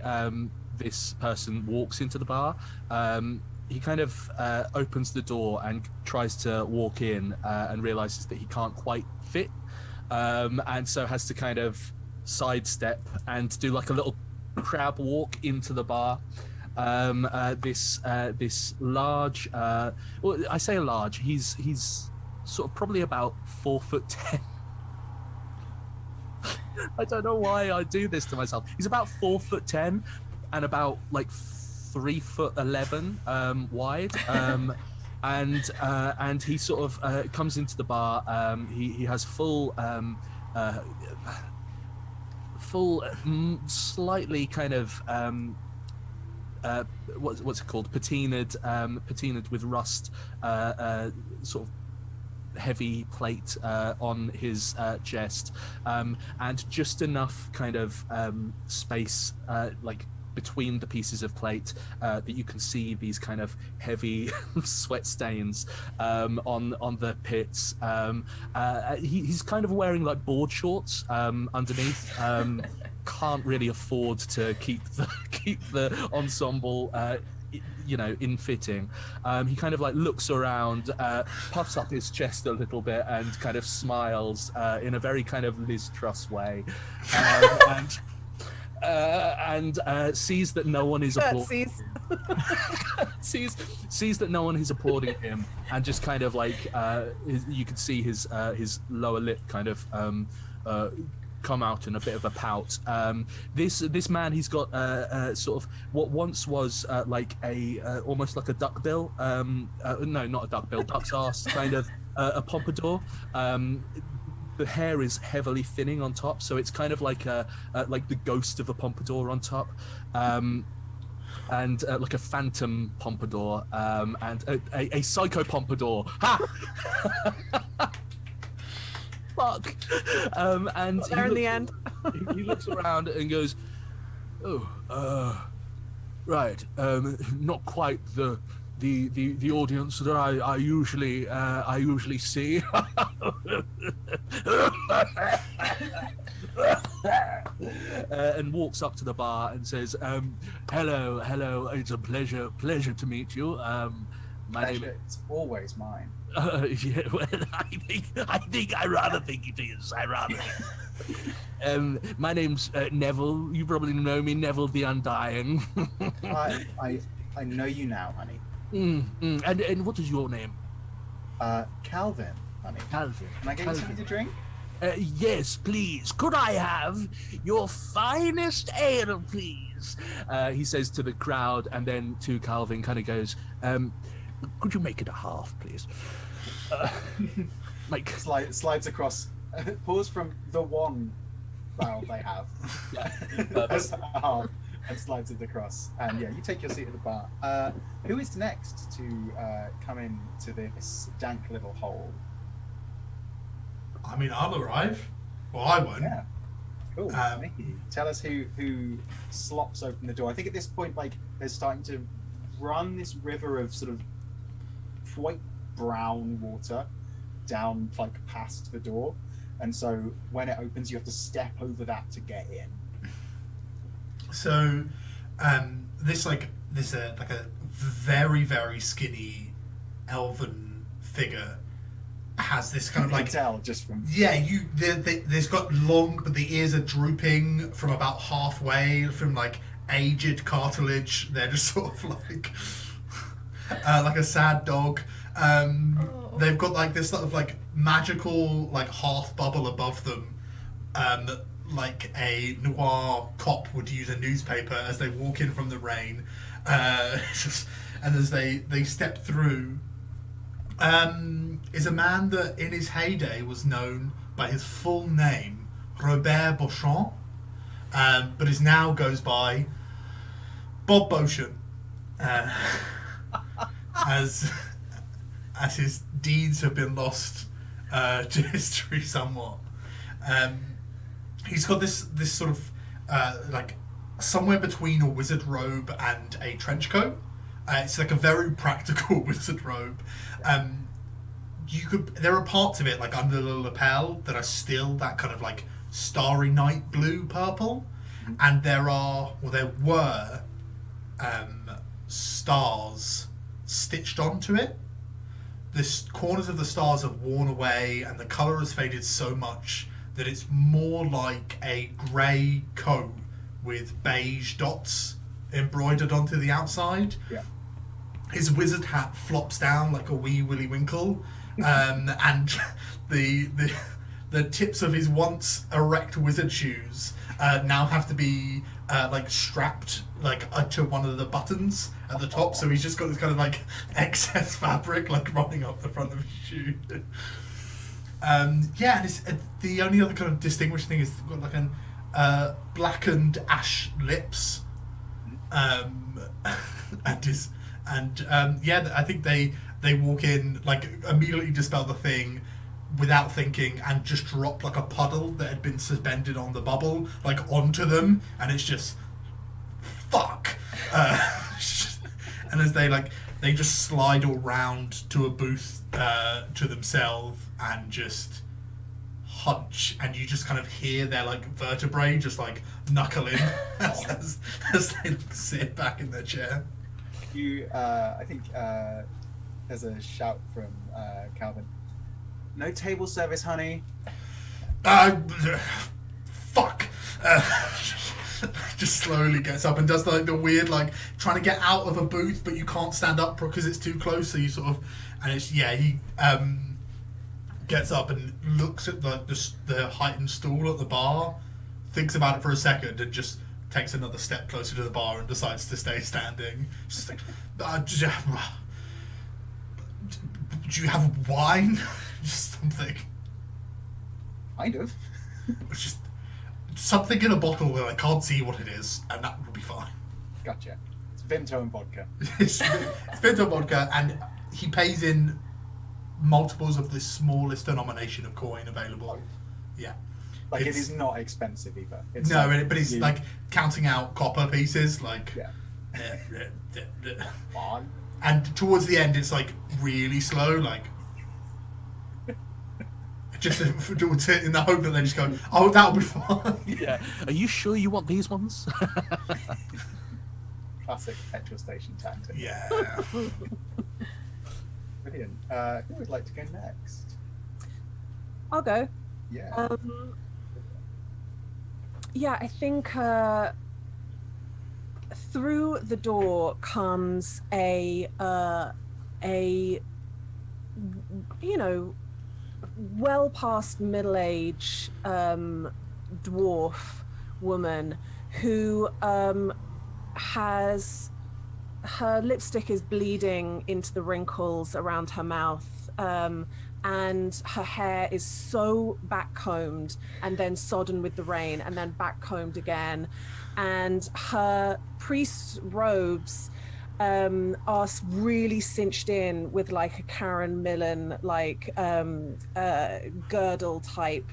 this person walks into the bar, he kind of opens the door and tries to walk in and realizes that he can't quite fit, and so has to kind of sidestep and do like a little crab walk into the bar. This large, well, I say large, he's sort of probably about 4'10". I don't know why I do this to myself. He's about 4'10" and about like 3'11" wide. And he sort of comes into the bar. He has full slightly kind of what's it called, patinaed with rust, sort of heavy plate on his chest, and just enough kind of space like between the pieces of plate that you can see these kind of heavy sweat stains on the pits. He's kind of wearing like board shorts underneath. Can't really afford to keep the ensemble in fitting. He kind of like looks around, puffs up his chest a little bit, and kind of smiles in a very kind of Liz Truss way, and sees that no one is applauding him. sees that no one is applauding him, and just kind of like you can see his lower lip kind of come out in a bit of a pout. This man, he's got sort of what once was like a almost like a duckbill, no, not a duckbill, duck's ass kind of a pompadour. The hair is heavily thinning on top, so it's kind of like like the ghost of a pompadour on top, and like a phantom pompadour, and a psycho pompadour. Ha! Fuck. And there in the end. He looks around and goes, "Oh, right. Not quite the audience that I usually see." And walks up to the bar and says, "Hello. It's a pleasure to meet you. My name." It's always mine. Yeah, well, I think I rather think it is. My name's Neville. You probably know me, Neville the Undying. I know you now, honey. And what is your name? Calvin, honey. Calvin. Can I get you something to drink? Yes, please. Could I have your finest ale, please? He says to the crowd, and then to Calvin, kind of goes, could you make it a half, please? Like slides across. Pause from the one barrel they have. And slides it across. And yeah, you take your seat at the bar. Who is next to come into this dank little hole? I mean, I'll arrive. Well, I won't. Yeah. Cool. Mickey, tell us who slops open the door. I think at this point, like, they're starting to run this river of sort of white brown water down like past the door, and so when it opens you have to step over that to get in. So this like a very, very skinny elven figure has this kind of I can like tell just from there's got long, but the ears are drooping from about halfway from like aged cartilage. They're just sort of like a sad dog. They've got like this sort of like magical like hearth bubble above them, like a noir cop would use a newspaper as they walk in from the rain, and as they step through. Is a man that in his heyday was known by his full name, Robert Beauchamp, but is now goes by Bob Beauchamp, as his deeds have been lost to history somewhat. He's got this sort of like somewhere between a wizard robe and a trench coat. It's like a very practical wizard robe. There are parts of it like under the lapel that are still that kind of like starry night blue purple, and there were stars stitched onto it. The corners of the stars have worn away and the colour has faded so much that it's more like a grey coat with beige dots embroidered onto the outside. Yeah. His wizard hat flops down like a wee Willy Winkle, and the tips of his once erect wizard shoes now have to be like strapped like to one of the buttons at the top. So he's just got this kind of like excess fabric like running up the front of his shoe. And it's, the only other kind of distinguishing thing is it's got like an blackened ash lips, and I think they walk in like immediately dispel the thing without thinking and just drop like a puddle that had been suspended on the bubble like onto them, and it's just fuck. And as they just slide all round to a booth to themselves and just hunch, and you just kind of hear their like vertebrae just like knuckle in as they like, sit back in their chair. I think there's a shout from Calvin. No table service, honey. Fuck. Just slowly gets up and does like the weird like trying to get out of a booth, but you can't stand up because it's too close. So you sort of, and it's he gets up and looks at the heightened stool at the bar, thinks about it for a second, and just takes another step closer to the bar and decides to stay standing. Just like, do you have wine? Just something. Kind of. Just something in a bottle that I can't see what it is, and that will be fine. Gotcha. It's Vimto and vodka. It's Vimto and vodka, and he pays in multiples of the smallest denomination of coin available. Yeah. Like it is not expensive either. It's no, like, but he's like counting out copper pieces, like. Yeah. On. And towards the end, it's like really slow, like. Just in the hope that they just go, oh, that'll be fine. Yeah. Are you sure you want these ones? Classic petrol station tactic. Yeah. Brilliant. Who would like to go next? I'll go. Yeah. I think through the door comes a well past middle age dwarf woman who has her lipstick is bleeding into the wrinkles around her mouth, and her hair is so backcombed and then sodden with the rain and then backcombed again, and her priest's robes are really cinched in with like a Karen Millen like girdle type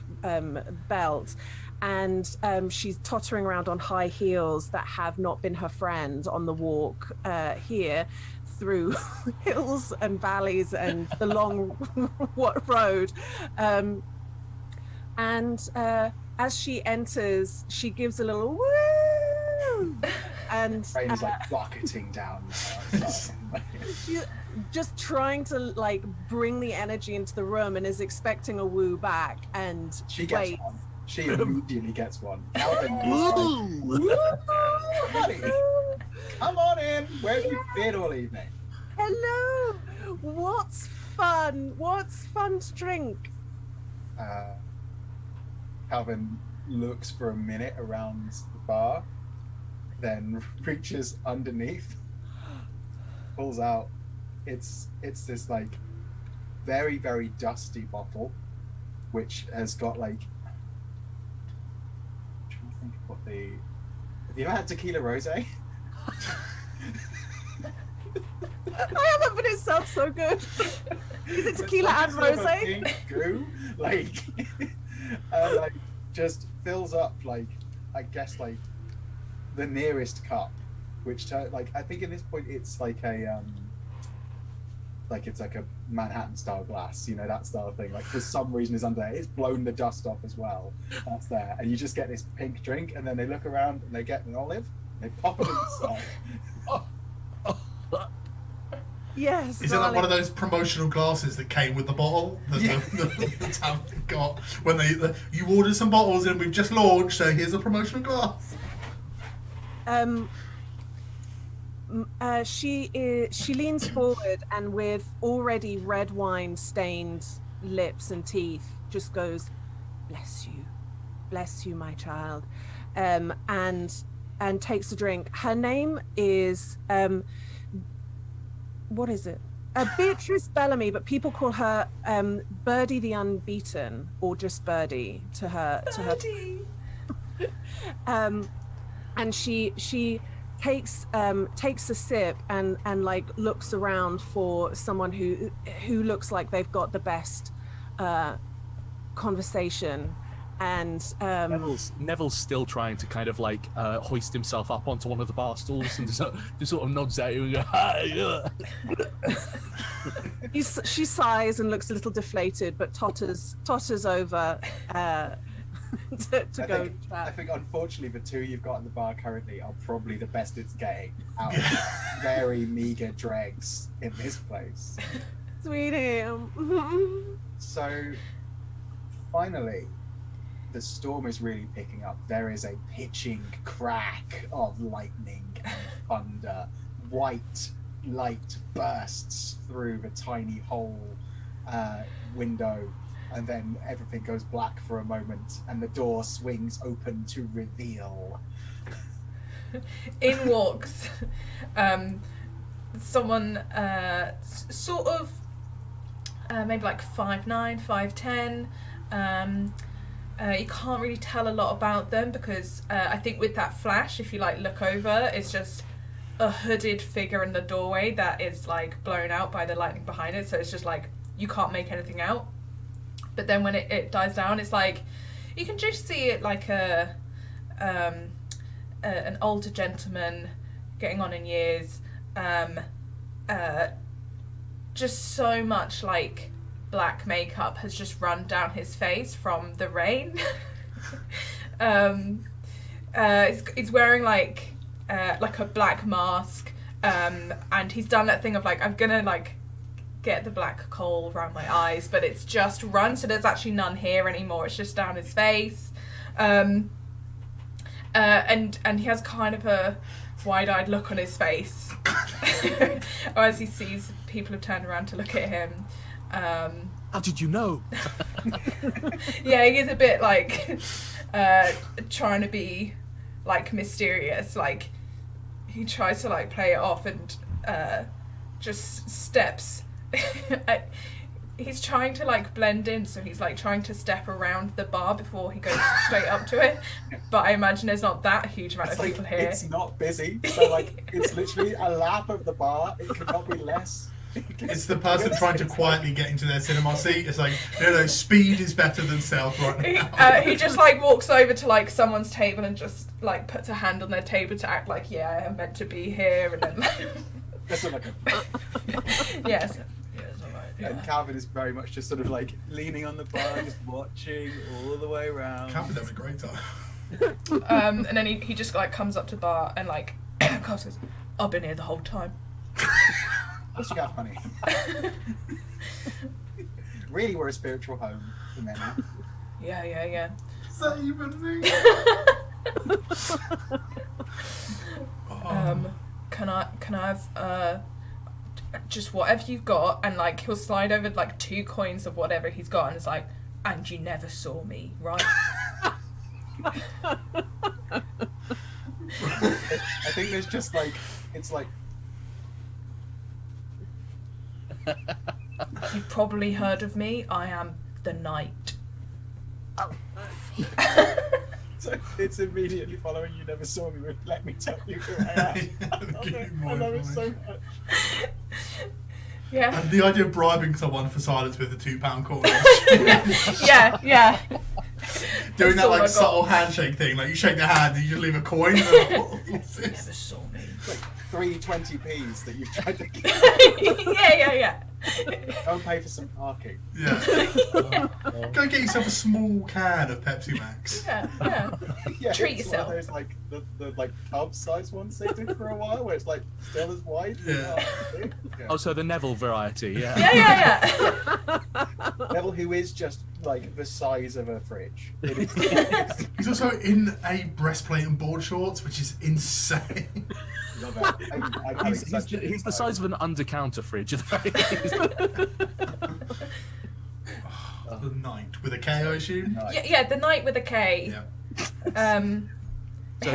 belt, and she's tottering around on high heels that have not been her friend on the walk here through hills and valleys and the long road, and as she enters she gives a little woo and Rain is like rocketing down. she's just trying to like bring the energy into the room and is expecting a woo back, and She gets waits. one. She immediately gets one. Calvin is like, "Woo, honey, come on in. Where have you been all evening?" Hello. What's fun? What's fun to drink? Calvin looks for a minute around the bar, then reaches underneath, pulls out. It's this like very, very dusty bottle, which has got like. I'm trying to think of what the. Have you ever had tequila rosé? I haven't, but it sounds so good. Is it tequila and Sort of a rosé? pink goo, like, like just fills up like I guess like the nearest cup, which like I think at this point it's like a like it's like a Manhattan style glass, you know, that style thing. Like for some reason is under there. It's blown the dust off as well. That's there, and you just get this pink drink, and then they look around and they get an olive, and they pop it inside. Yes. Is it like one of those promotional glasses that came with the bottle that the tavern got when you ordered some bottles and we've just launched, so here's a promotional glass? She leans forward and with already red wine stained lips and teeth just goes, bless you, my child, and takes a drink. Her name is what is it? Beatrice Bellamy, but people call her Birdie the Unbeaten, or just Birdie to her. Birdie. And she takes a sip and like looks around for someone who looks like they've got the best conversation. And Neville's still trying to kind of like hoist himself up onto one of the bar stools and just sort of nods at you and go, "Hi." She sighs and looks a little deflated, but totters over to go. I think unfortunately the two you've got in the bar currently are probably the best it's getting out of very meager dregs in this place. Sweetie. So finally, the storm is really picking up. There is a pitching crack of lightning and thunder. White light bursts through the tiny hole window, and then everything goes black for a moment, and the door swings open to reveal. In walks someone sort of maybe like 5'9", 5'10". You can't really tell a lot about them because I think with that flash, if you like look over, it's just a hooded figure in the doorway that is like blown out by the lightning behind it. So it's just like you can't make anything out. But then when it dies down, it's like you can just see it like an older gentleman getting on in years, just so much like black makeup has just run down his face from the rain. He's wearing like a black mask, and he's done that thing of like, I'm gonna like get the black coal around my eyes, but it's just run, so there's actually none here anymore. It's just down his face, and he has kind of a wide-eyed look on his face as he sees people have turned around to look at him. How did you know? Yeah, he is a bit like trying to be like mysterious. Like he tries to like play it off and just steps. He's trying to like blend in, so he's like trying to step around the bar before he goes straight up to it. But I imagine there's not that huge amount of people here. It's not busy, so like it's literally a lap of the bar. It could not be less. It's the person trying to quietly get into their cinema seat. It's like, no, speed is better than stealth right now. He just like walks over to like someone's table and just like puts a hand on their table to act like, yeah, I'm meant to be here, and then That's like yes. And Calvin is very much just sort of like leaning on the bar, just watching all the way around. Calvin's having a great time. And then he just like comes up to the bar and like And Carl says, I've been here the whole time. What's you got, honey? Really, we're a spiritual home for many. Yeah. Saving me. Can I have just whatever you've got? And like he'll slide over like 2 coins of whatever he's got, and it's like, and you never saw me, right? I think there's just like, it's like, You've probably heard of me. I am the Knight. so it's immediately following you never saw me with let me tell you who I am. I love it so much. Yeah. And the idea of bribing someone for silence with a £2 coin. yeah. Doing That's that all I like got. subtle handshake thing, like you shake the hand and you just leave a coin. And like, what's Never this? saw me. Like 3 20p's that you've tried to get. yeah. Go and pay for some parking. Yeah. Go get yourself a small can of Pepsi Max. Yeah. Yeah, Treat it's yourself. One of those like the like pub size ones they did for a while, where it's like still as wide. Yeah. Oh, so the Neville variety, yeah. Yeah. Neville, who is just like the size of a fridge. It is, He's also in a breastplate and board shorts, which is insane. love it. I'm having He's such a good the time. size of an under-counter fridge. At the very least. The Knight with a K, I assume. Yeah, the Knight with a K. Yeah.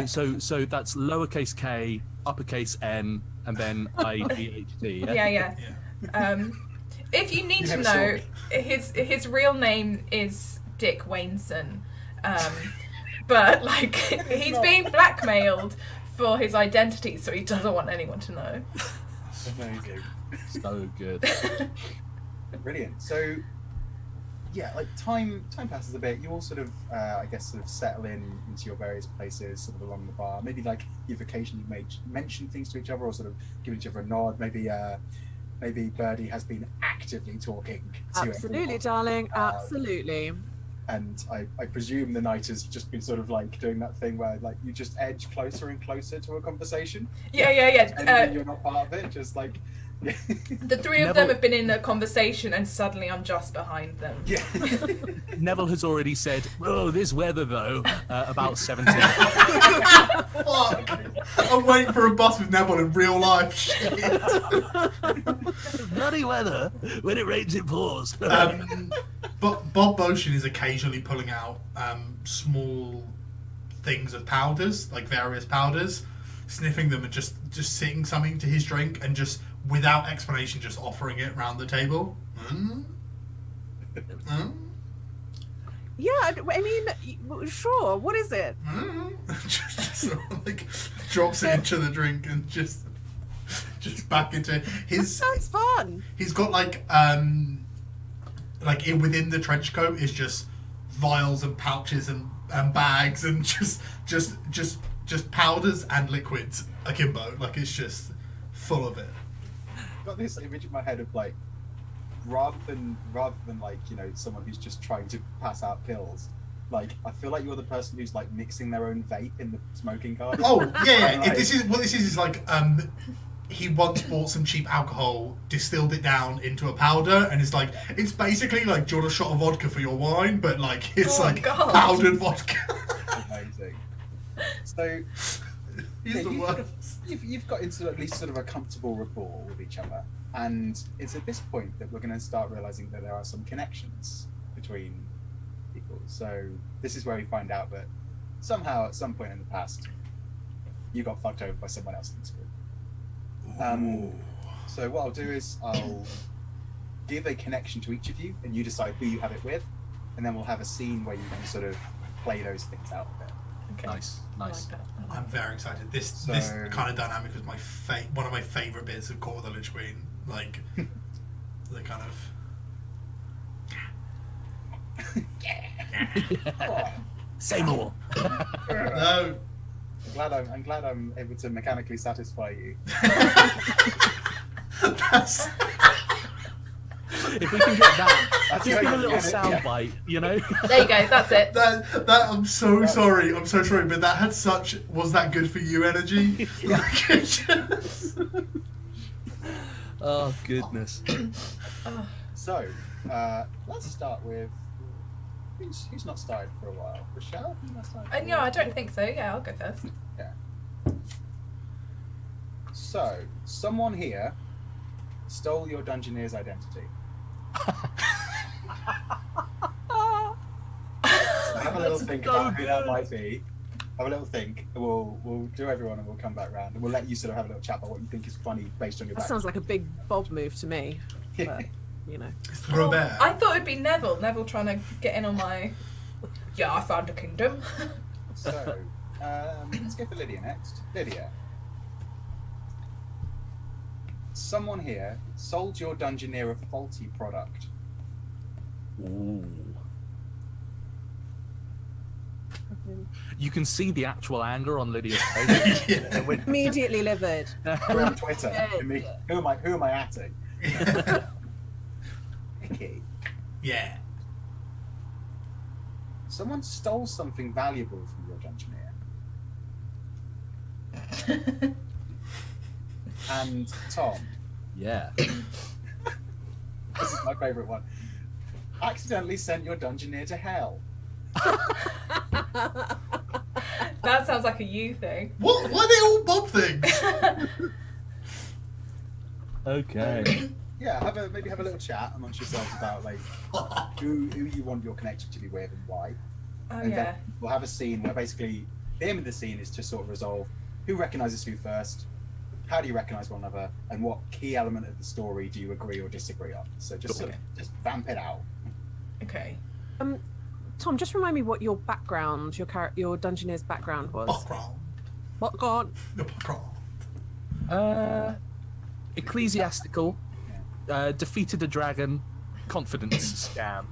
So that's lowercase k, uppercase N, and then IGHT. Yeah. Yeah. If you need You to never saw know, me. his real name is Dick Wainson, but like he's being blackmailed for his identity, so he doesn't want anyone to know. Amazing. So good. Brilliant. So, yeah, like time passes a bit. You all sort of, I guess, sort of settle into your various places, sort of along the bar. Maybe like you've occasionally mentioned things to each other, or sort of given each other a nod. Maybe Birdie has been actively talking to Absolutely, everyone. darling. Absolutely. And I presume the night has just been sort of like doing that thing where like you just edge closer and closer to a conversation. Yeah. And you're not part of it, just like. The 3 of them have been in a conversation, and suddenly I'm just behind them. Yeah. Neville has already said, "Oh, this weather though," about 17. Fuck! I'm waiting for a bus with Neville in real life. Shit. Bloody weather. When it rains, it pours. But Bob Motion is occasionally pulling out small things of powders, like various powders, sniffing them and just sitting something to his drink and just without explanation just offering it round the table. Yeah, I mean, sure. What is it? Just sort of like drops it into the drink and just back into his. Sounds fun. He's got like within the trench coat is just vials and pouches and bags and just powders and liquids akimbo. Like it's just full of it. Got this image in my head of like rather than like, you know, someone who's just trying to pass out pills, like I feel like you're the person who's like mixing their own vape in the smoking car. Oh yeah. Like, This is like he once bought some cheap alcohol, distilled it down into a powder, and it's like it's basically like, do you want a shot of vodka for your wine, but like it's Oh, like God. powdered vodka. amazing. So He's the worst. you've got into at least sort of a comfortable rapport with each other, and it's at this point that we're going to start realizing that there are some connections between people. So this is where we find out that somehow at some point in the past you got fucked over by someone else in the school. So what I'll do is I'll give a connection to each of you, and you decide who you have it with, and then we'll have a scene where you can sort of play those things out a bit. Okay. Nice. I like that. I'm very excited. This So- kind of dynamic was one of my favourite bits of Court of the Lich Queen. Like the kind of Say more. no. I'm glad I'm able to mechanically satisfy you. That's If we can get that, That's just good, give a little yeah. soundbite, you know. There you go. That's it. That I'm so sorry, but that had such was that good for you energy. Like, it just- Oh goodness. So, let's start with who's not started for a while. Rochelle, you not started. For a No, while? I don't think so. Yeah, I'll go first. Yeah. So, someone here stole your Dungeoneer's identity. Have a little think about who that might be. Have a little think. We'll do everyone and we'll come back round and we'll let you sort of have a little chat about what you think is funny based on your That background. sounds like a big Bob move to me. But, you know. It's Robert. I thought it'd be Neville. Neville trying to get in on my. Yeah, I found a kingdom. So, let's go for Lydia next. Lydia. Someone here sold your Dungeoneer a faulty product. Ooh. You can see the actual anger on Lydia's face. Yeah. Immediately livid. We're on Twitter. Yeah. Who am I atting? Okay. Yeah. Someone stole something valuable from your Dungeoneer. And Tom, Yeah. this is my favourite one. Accidentally sent your Dungeoneer to hell. That sounds like a you thing. What? Why are they all Bob things? Okay. Yeah, maybe have a little chat amongst yourselves about like who you want your connection to be with and why. Oh And yeah. then we'll have a scene where basically the aim of the scene is to sort of resolve who recognises who first, how do you recognise one another, and what key element of the story do you agree or disagree on. So just sort of, just vamp it out. Okay. Tom, just remind me what your background, your Dungeoneer's background was. Background. Background. The background. Ecclesiastical, defeated a dragon, confidence scam.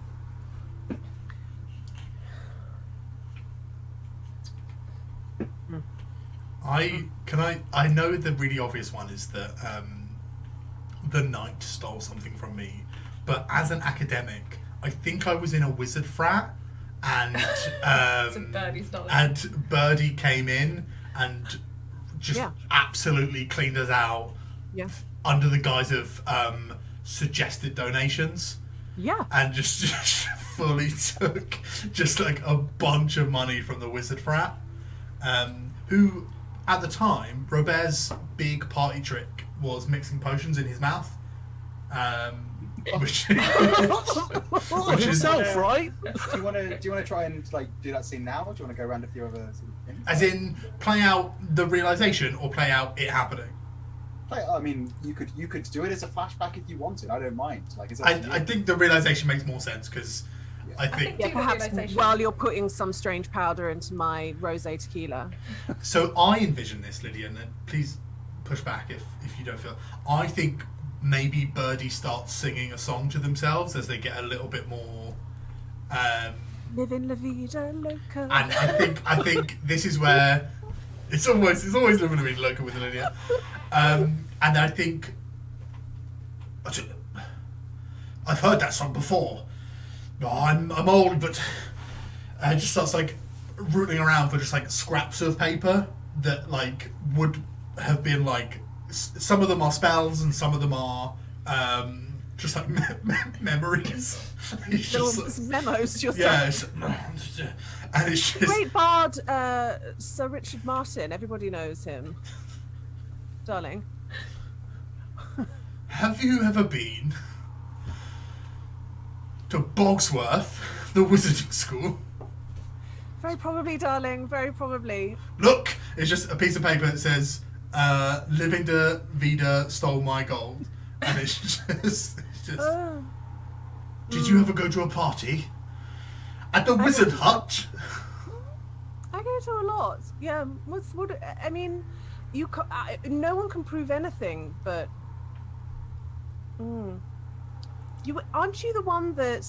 I know the really obvious one is that the knight stole something from me, but as an academic, I think I was in a wizard frat, and So Birdie stole it. and Birdie came in and just Yeah. absolutely cleaned us out Yeah. under the guise of suggested donations, Yeah. and just fully took just like a bunch of money from the wizard frat, who at the time Robert's big party trick was mixing potions in his mouth, which is Himself, right? Do you want to try and like do that scene now, or do you want to go around a few other sort of things? as in play out the realization or play out it happening. I mean, you could do it as a flashback if you wanted. I don't mind. Like, it's up to you. I think the realization makes more sense because I think think Yeah, Do the perhaps realisation. while you're putting some strange powder into my rosé tequila. so. I envision this, Lydia, and then please push back if you don't feel. I think maybe Birdie starts singing a song to themselves as they get a little bit more. Living la vida loca. And I think this is where it's always living a bit local with Lydia, and I think I've heard that song before. No, I'm old, but it just starts like rooting around for just like scraps of paper that like would have been like some of them are spells and some of them are just like memories. It's Little just, memos to yourself. yeah, and it's just Great bard, Sir Richard Martin. Everybody knows him. Darling. Have you ever been to Bogsworth, the wizarding school? Very probably, darling. Very probably. Look, it's just a piece of paper that says, "Living de Vida stole my gold," and it's just. Oh. Did you ever go to a party at the Wizard Hut? I go to a lot. Yeah. I mean, no one can prove anything, but. Aren't you the one that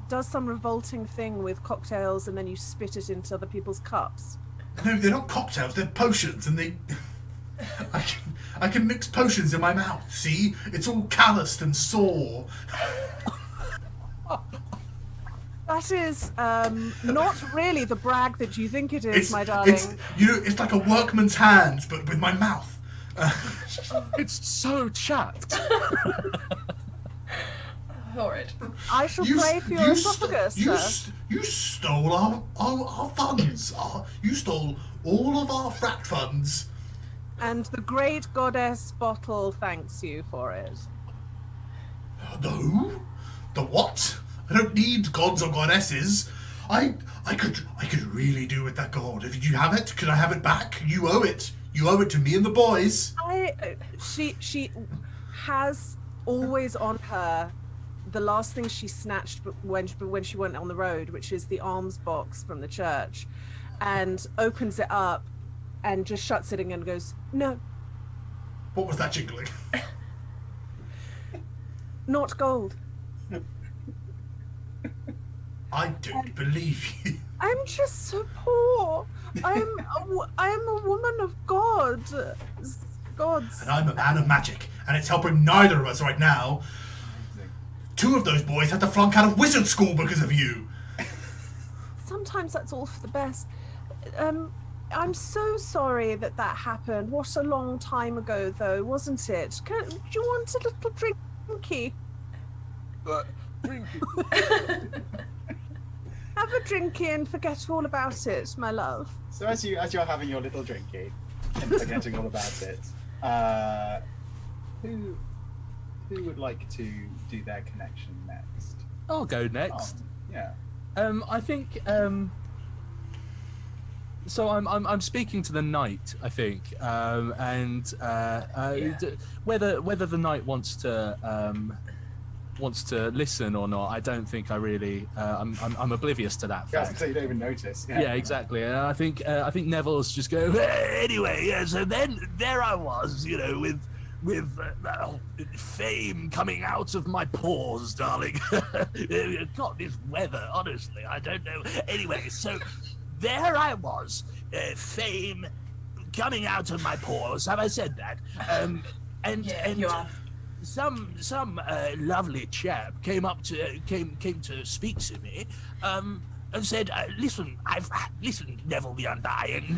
does some revolting thing with cocktails and then you spit it into other people's cups? No, they're not cocktails. They're potions, and they. I can mix potions in my mouth. See, it's all calloused and sore. That is not really the brag that you think it is, my darling. It's like a workman's hands, but with my mouth. It's so chapped. Horrid. I shall pray for your esophagus, sir. You stole our funds. You stole all of our frat funds. And the great goddess Bottle thanks you for it. No? The what? I don't need gods or goddesses. I could really do with that gold. Did you have it? Could I have it back? You owe it. You owe it to me and the boys. She has always on her the last thing she snatched when she went on the road, which is the alms box from the church, and opens it up and just shuts it again and goes, no. What was that jingling? Not gold. I don't believe you. I'm just so poor. I'm a woman of gods. And I'm a man of magic, and it's helping neither of us right now. 2 of those boys had to flunk out of wizard school because of you. Sometimes that's all for the best. I'm so sorry that happened. What a long time ago, though, wasn't it? Do you want a little drinky? Have a drinky and forget all about it, my love. So as you're having your little drinky and forgetting all about it, who would like to do their connection next? I'll go next. Yeah. I think. So I'm speaking to the knight, I think, and whether the knight wants to listen or not, I don't think I really. I'm oblivious to that fact. So you don't even notice. Yeah, exactly. And I think Neville's just go. Anyway, yeah. So then there I was, with fame coming out of my pores, darling. God, this weather, honestly, I don't know. Anyway, so there I was, fame coming out of my pores. Have I said that? And you have. Some lovely chap came to speak to me, and said, "Listen, Neville the Undying.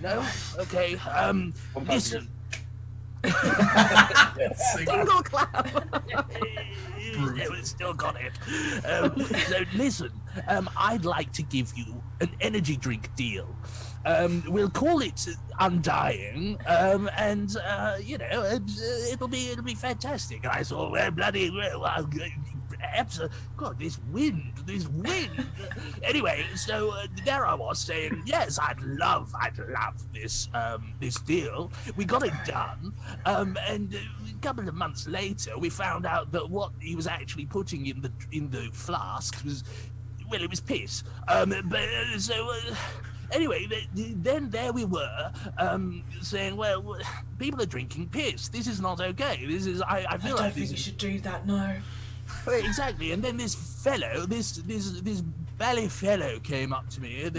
No, okay. Listen." Single clap. Still got it. So listen, I'd like to give you an energy drink deal. We'll call it Undying, and it'll be fantastic. And I thought, well, bloody well, God, this wind. Anyway, so there I was saying, yes, I'd love this deal. We got it done, and a couple of months later, we found out that what he was actually putting in the flask was, well, it was piss. Anyway, then there we were, saying, well, people are drinking piss. This is not okay. This is, I feel like think you should do that, no. Well, exactly. And then this fellow, this bally fellow came up to me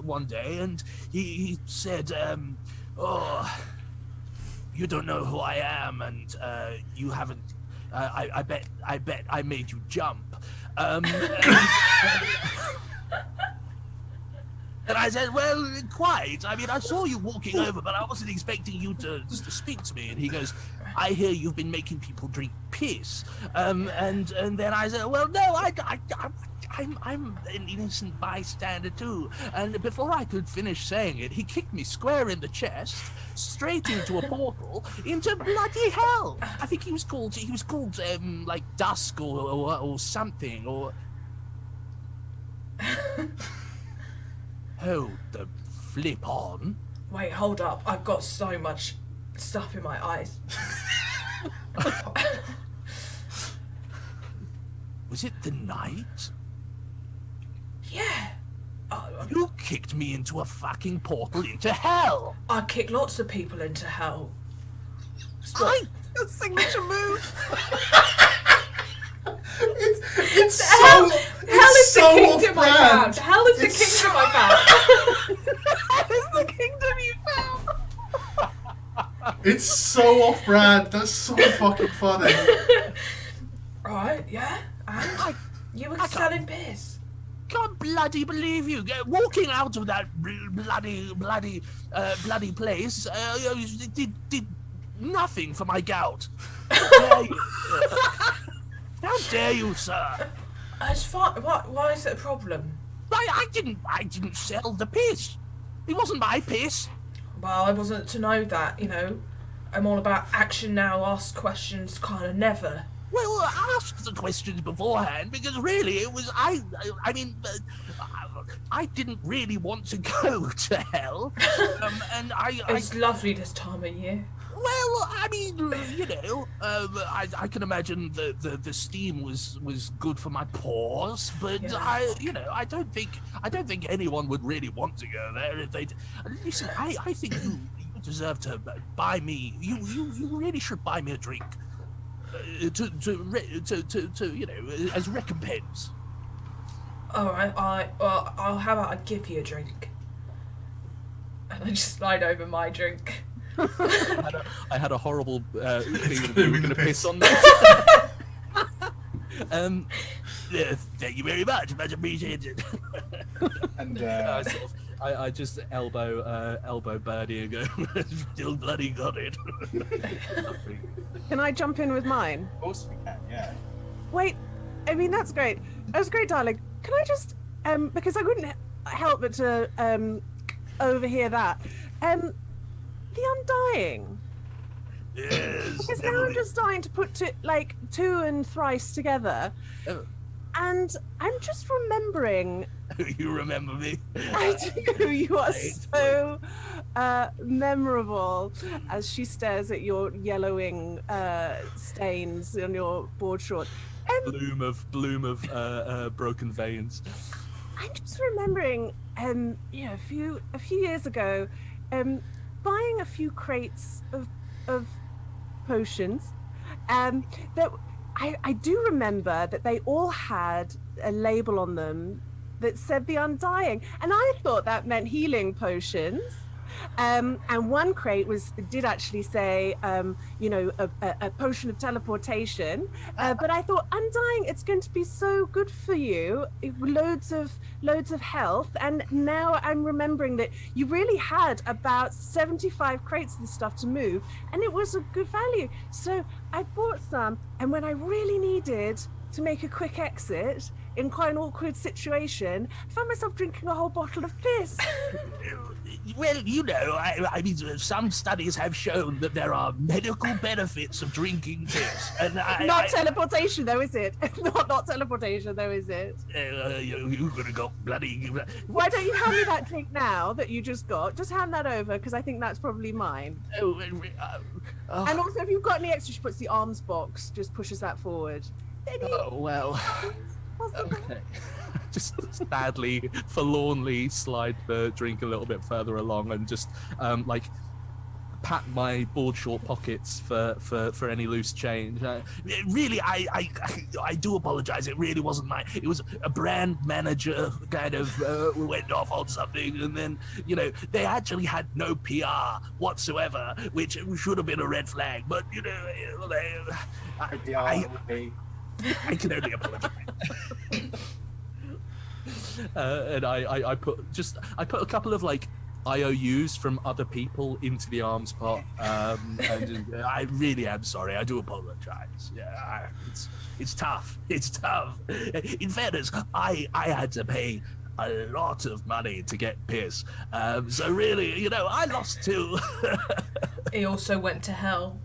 one day, and he said, oh, you don't know who I am, and you haven't, I bet I made you jump. And I said, well, quite. I mean, I saw you walking over, but I wasn't expecting you to speak to me. And he goes, I hear you've been making people drink piss. And then I said, well, no, I'm an innocent bystander too. And before I could finish saying it, he kicked me square in the chest, straight into a portal, into bloody hell. I think he was called like Dusk or something, or... Hold the flip on. Wait, hold up. I've got so much stuff in my eyes. Was it the night? Yeah. You kicked me into a fucking portal into hell. I kick lots of people into hell. Your signature move. It's Hell so is the kingdom I off-brand. found. Hell is the kingdom I found. That is the kingdom you found. It's so off-brand. That's so fucking funny. Right, yeah. And you were selling piss. Can't bloody believe you walking out of that bloody place. Did nothing for my gout. How dare you? How dare you, sir? It's fine. Why is it a problem? I didn't sell the piss. It wasn't my piss. Well, I wasn't to know that. I'm all about action now. Ask questions, kind of never. Well, ask the questions beforehand because really it was I mean I didn't really want to go to hell, and It's lovely this time of year. Well, I mean, I can imagine the steam was good for my pores, but Yeah. I don't think anyone would really want to go there if they. Listen, I think you deserve to buy me. You really should buy me a drink. To as recompense. All right. I'll how about I give you a drink? And I just slide over my drink. I had a horrible feeling gonna you were be going the to piss on me. Thank you very much appreciated. And I just elbow Birdie and go, still bloody got it. Can I jump in with mine? of course we can, yeah. Wait, I mean, that's great. That's great, darling. Can I just, because I couldn't help but to overhear that. The Undying. Yes. Because now I'm just starting to put two and thrice together. Oh. And I'm just remembering. You remember me? I do. You are so memorable as she stares at your yellowing stains on your board short. Bloom of broken veins. I'm just remembering, a few years ago, buying a few crates of potions. That I do remember that they all had a label on them that said the Undying, and I thought that meant healing potions. And one crate did actually say, a potion of teleportation. But I thought, Undying, it's going to be so good for you, loads of health. And now I'm remembering that you really had about 75 crates of this stuff to move, and it was a good value. So I bought some, and when I really needed to make a quick exit in quite an awkward situation, I found myself drinking a whole bottle of piss. Well, I mean, some studies have shown that there are medical benefits of drinking piss, and Not teleportation, though, is it? Not teleportation, though, is it? You're gonna go bloody. Why don't you hand me that drink now that you just got? Just hand that over, because I think that's probably mine. And also, if you've got any extra, she puts the arms box, just pushes that forward. Oh well. Okay. Just sadly, forlornly slide the drink a little bit further along and just pat my board short pockets for any loose change. Really, I do apologize. It really wasn't mine. It was a brand manager kind of went off on something, and then they actually had no PR whatsoever, which should have been a red flag. But I can only apologize. And I put a couple of IOUs from other people into the arms pot, and I really am sorry. I do apologize. Yeah, it's tough. It's tough. In fairness, I had to pay a lot of money to get piss. So really, I lost too. He also went to hell.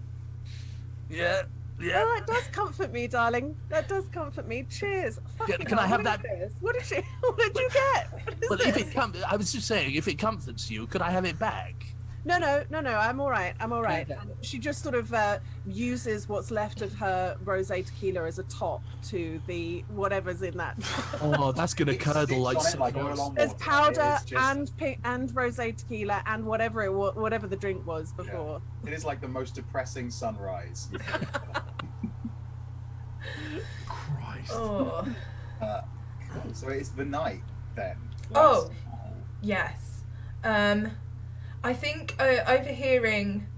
Yeah. Yeah. Oh, that does comfort me, darling. That does comfort me. Cheers. Can I have that? What did you get? Well, I was just saying, if it comforts you, could I have it back? No. I'm all right. Okay. And she just sort of uses what's left of her rosé tequila as a top to the whatever's in that. Oh, that's gonna curdle like oil on There's water. powder It is just- and rosé tequila and whatever the drink was before. It is like the most depressing sunrise. Christ. Oh. Cool. So it's the night then. Oh. Yes. I think overhearing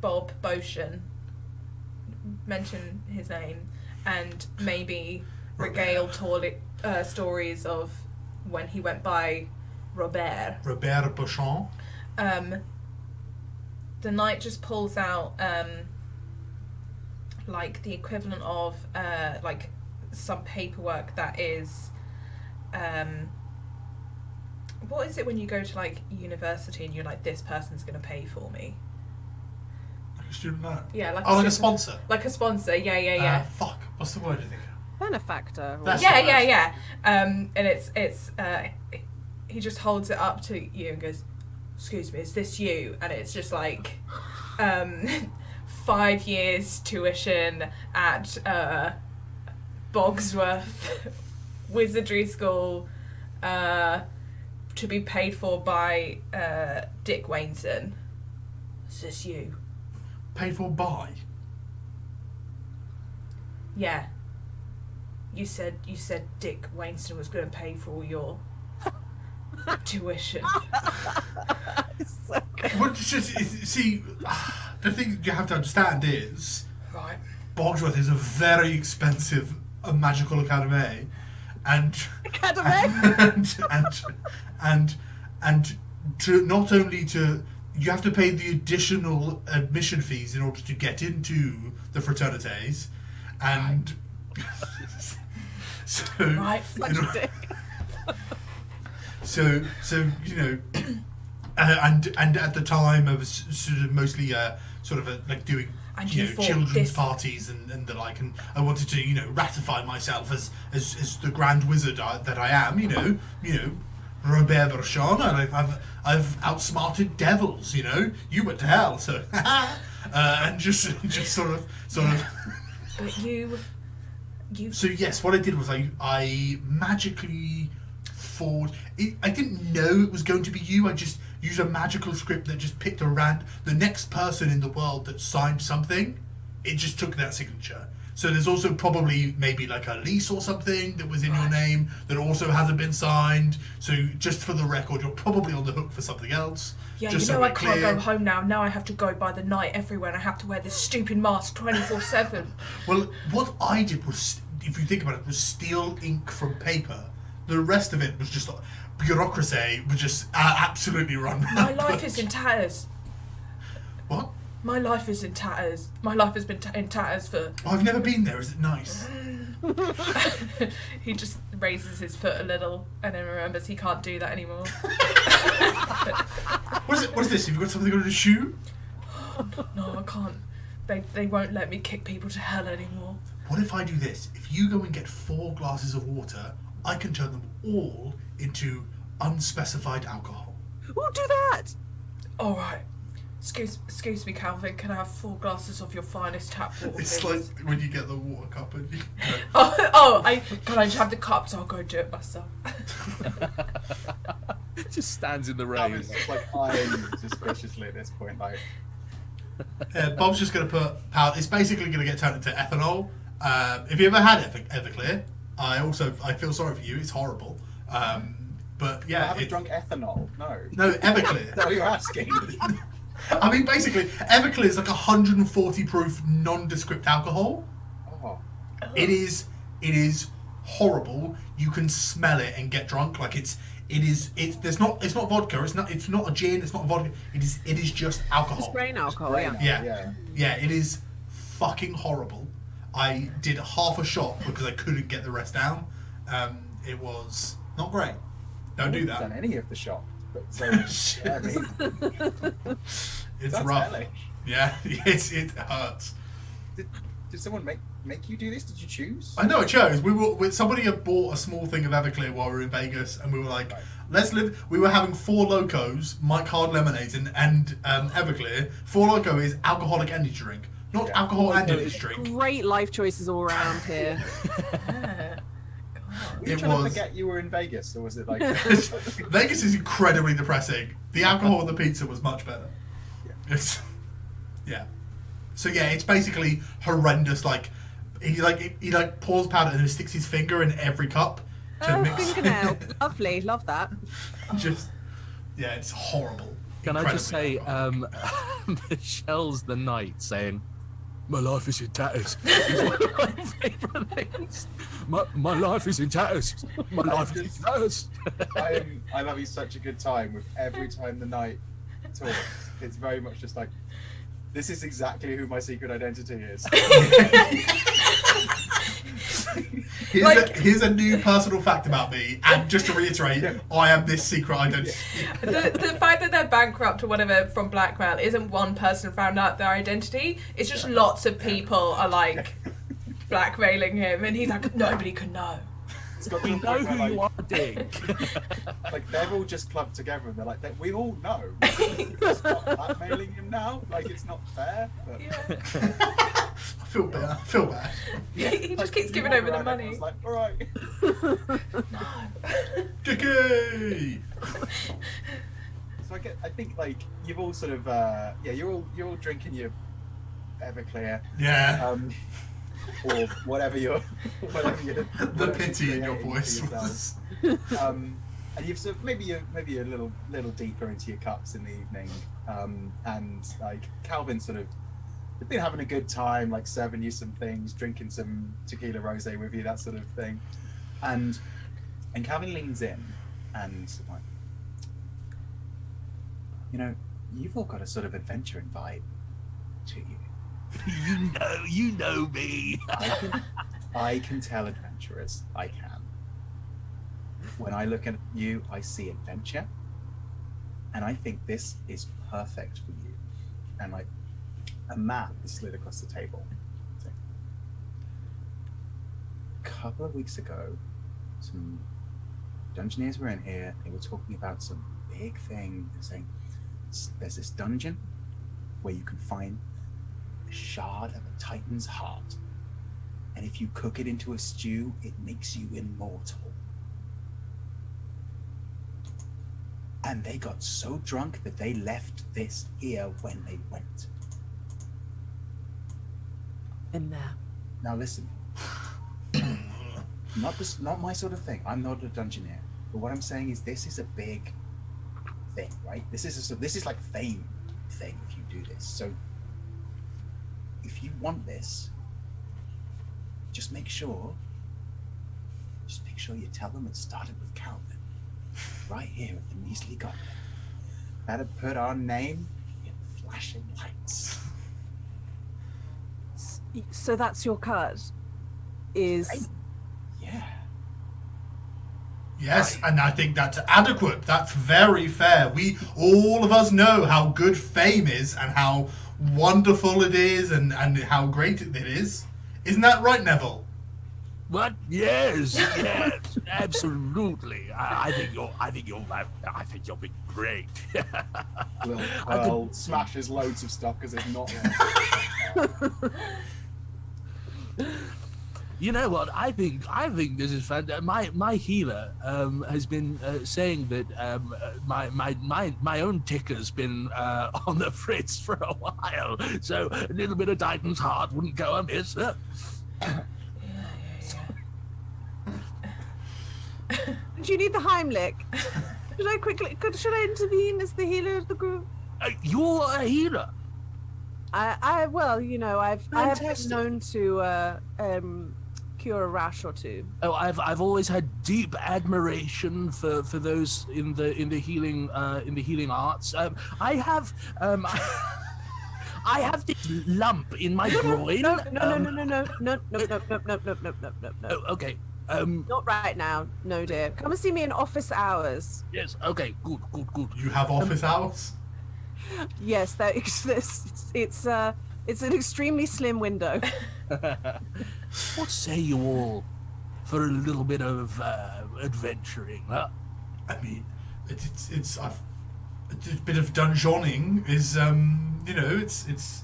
Bob Boshan, mention his name, and maybe regale stories of when he went by Robert. Robert Bouchon. The knight just pulls out like the equivalent of like some paperwork that is what is it when you go to like university and you're like, this person's going to pay for me? Like a student loan. Yeah, like like a sponsor. Like a sponsor, yeah. Fuck. What's the word you think? Benefactor. That's Yeah. And it's he just holds it up to you and goes, "Excuse me, is this you?" And it's just like 5 years tuition at Bogsworth Wizardry School, to be paid for by Dick Wainson. Is this you? Paid for by? Yeah. You said Dick Wainson was going to pay for all your tuition. So good. Well, see, the thing you have to understand is Right. Bogsworth is a very expensive magical academy, and and to not only to you have to pay the additional admission fees in order to get into the fraternities, and so Right. Such a dick. so you know, and at the time I was sort of mostly like doing And you you know thought children's this- parties and the like, and I wanted to ratify myself as the grand wizard that I am. You know, Robert Berchon, and I've outsmarted devils. You went to hell, so and just sort of. But you. So yes, what I did was I magically forward. I didn't know it was going to be you. I just used a magical script that just picked the next person in the world that signed something. It just took that signature. So there's also probably maybe like a lease or something that was in your name that also hasn't been signed. So just for the record, you're probably on the hook for something else. Yeah, just I we're can't clear. go home now. Now I have to go by the night everywhere and I have to wear this stupid mask 24/7. Well, what I did was, if you think about it, was steal ink from paper. The rest of it was just bureaucracy, was just absolutely run. My life is in tatters. What? My life is in tatters. My life has been in tatters for... Oh, I've never been there. Is it nice? He just raises his foot a little and then remembers he can't do that anymore. What is this? Have you got something on your shoe? No, I can't. They won't let me kick people to hell anymore. What if I do this? If you go and get 4 glasses of water, I can turn them all into unspecified alcohol. Ooh, do that! All right. Excuse me, Calvin. Can I have 4 glasses of your finest tap water? It's please? like when you get the water cup and you Can I just have the cups? I'll go do it myself. Just stands in the rain. Calvin's just like eyeing you suspiciously at this point. Like, Bob's just going to put powder. It's basically going to get turned into ethanol. If you ever had Everclear, I feel sorry for you. It's horrible. But I yeah, haven't drunk ethanol. no Everclear. Is that what you're asking? I mean, basically, Everclear is like 140 proof nondescript alcohol. Oh, It is horrible. You can smell it and get drunk. Like it's not vodka. It's not a gin. It's not vodka. It is just alcohol. It's grain alcohol, Grain yeah. Yeah. It is fucking horrible. I did half a shot because I couldn't get the rest down. It was not great. Don't do I haven't done that. any of the shot. But so, yeah, I mean, It's that's rough. hellish. Yeah, it hurts. Did someone make you do this? Did you choose? I know I chose. Somebody had bought a small thing of Everclear while we were in Vegas, and we were like, Right. let's live. We were having 4 Locos, Mike Hard lemonades, and Everclear. 4 Loco is alcoholic energy drink, not Yeah. alcohol and No, energy drink. Great life choices all around here. Yeah. Were you It trying to was- forget you were in Vegas, or was it like? Vegas is incredibly depressing. The alcohol and the pizza was much better. Yeah. Yeah. So yeah, it's basically horrendous. Like he pours powder and then sticks his finger in every cup to Oh, mix. fingernail. Lovely, love that. Just yeah, it's horrible. Can I just say, Michelle's the knight saying, "My life is in tatters." It's one of my favourite things. My life is in tatters. My life is in tatters. I'm having such a good time with every time the knight talks. It's very much just like, this is exactly who my secret identity is. Here's a new personal fact about me, and just to reiterate, I am this secret identity. The fact that they're bankrupt or whatever from blackmail isn't one person found out their identity. It's just lots of people are like blackmailing him, and he's like, nobody can know. It's got to We the know point where, who you like, are, Dick. like they've all just clubbed together and they're like, we all know. Stop blackmailing him now. Like, it's not fair. But... Yeah. I feel bad. He just keeps giving over the money. It's like, all right. Dickie! So I think like you've all sort of you're all drinking your Everclear. Yeah. Or whatever you're The pity in your creating for voice yourselves. was. And you've sort of maybe a little deeper into your cups in the evening, and like Calvin sort of has been having a good time, like serving you some things, drinking some tequila rosé with you, that sort of thing, and Calvin leans in and like, you've all got a sort of adventuring vibe to you. You know me. I can tell adventurers. I can. When I look at you, I see adventure, and I think this is perfect for you. And like a map is slid across the table. So, a couple of weeks ago, some dungeoneers were in here. They were talking about some big thing. They're saying there's this dungeon where you can find a shard of a titan's heart, and if you cook it into a stew, it makes you immortal. And they got so drunk that they left this here when they went. In there. Now listen, not my sort of thing. I'm not a dungeoneer, but what I'm saying is this is a big thing, right? This is like fame thing if you do this. So if you want this, just make sure you tell them it started with Calvin, right here at the Measly Goblin. That'd put our name in flashing lights. So that's your cut. Is Yeah. Yes, and I think that's adequate. That's very fair. All of us know how good fame is and how wonderful it is and how great it is. Isn't that right, Neville? What? Yes, absolutely. I think you'll be great. Well, smashes loads of stuff because it's not. You know what? I think this is fantastic. My healer has been saying that my own ticker's been on the fritz for a while, so a little bit of Titan's heart wouldn't go amiss. do you need the Heimlich? Should I intervene as the healer of the group? You're a healer. I well, I've been Fantastic. known to cure a rash or two. Oh, I've always had deep admiration for those in the healing arts. I have I have this lump in my groin. No. Oh, okay. Not right now, no dear. Come and see me in office hours. Yes. Okay. Good. You have office hours? Yes, that it's an extremely slim window. What say you all for a little bit of adventuring? Huh? I mean, it's a bit of dungeoning is it's.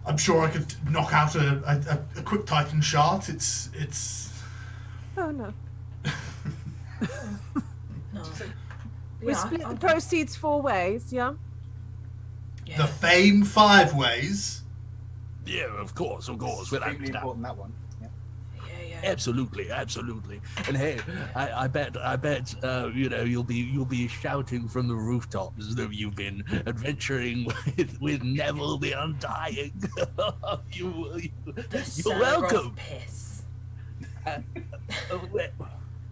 I'm sure I could knock out a quick Titan shard. It's. Oh no. No. We split the proceeds 4 ways, yeah? Yeah. The fame 5 ways. Yeah, of course, without Extremely doubt. important, that one. Yeah. Absolutely. And hey, I bet you'll be shouting from the rooftops that you've been adventuring with Neville the Undying. You're welcome. Piss.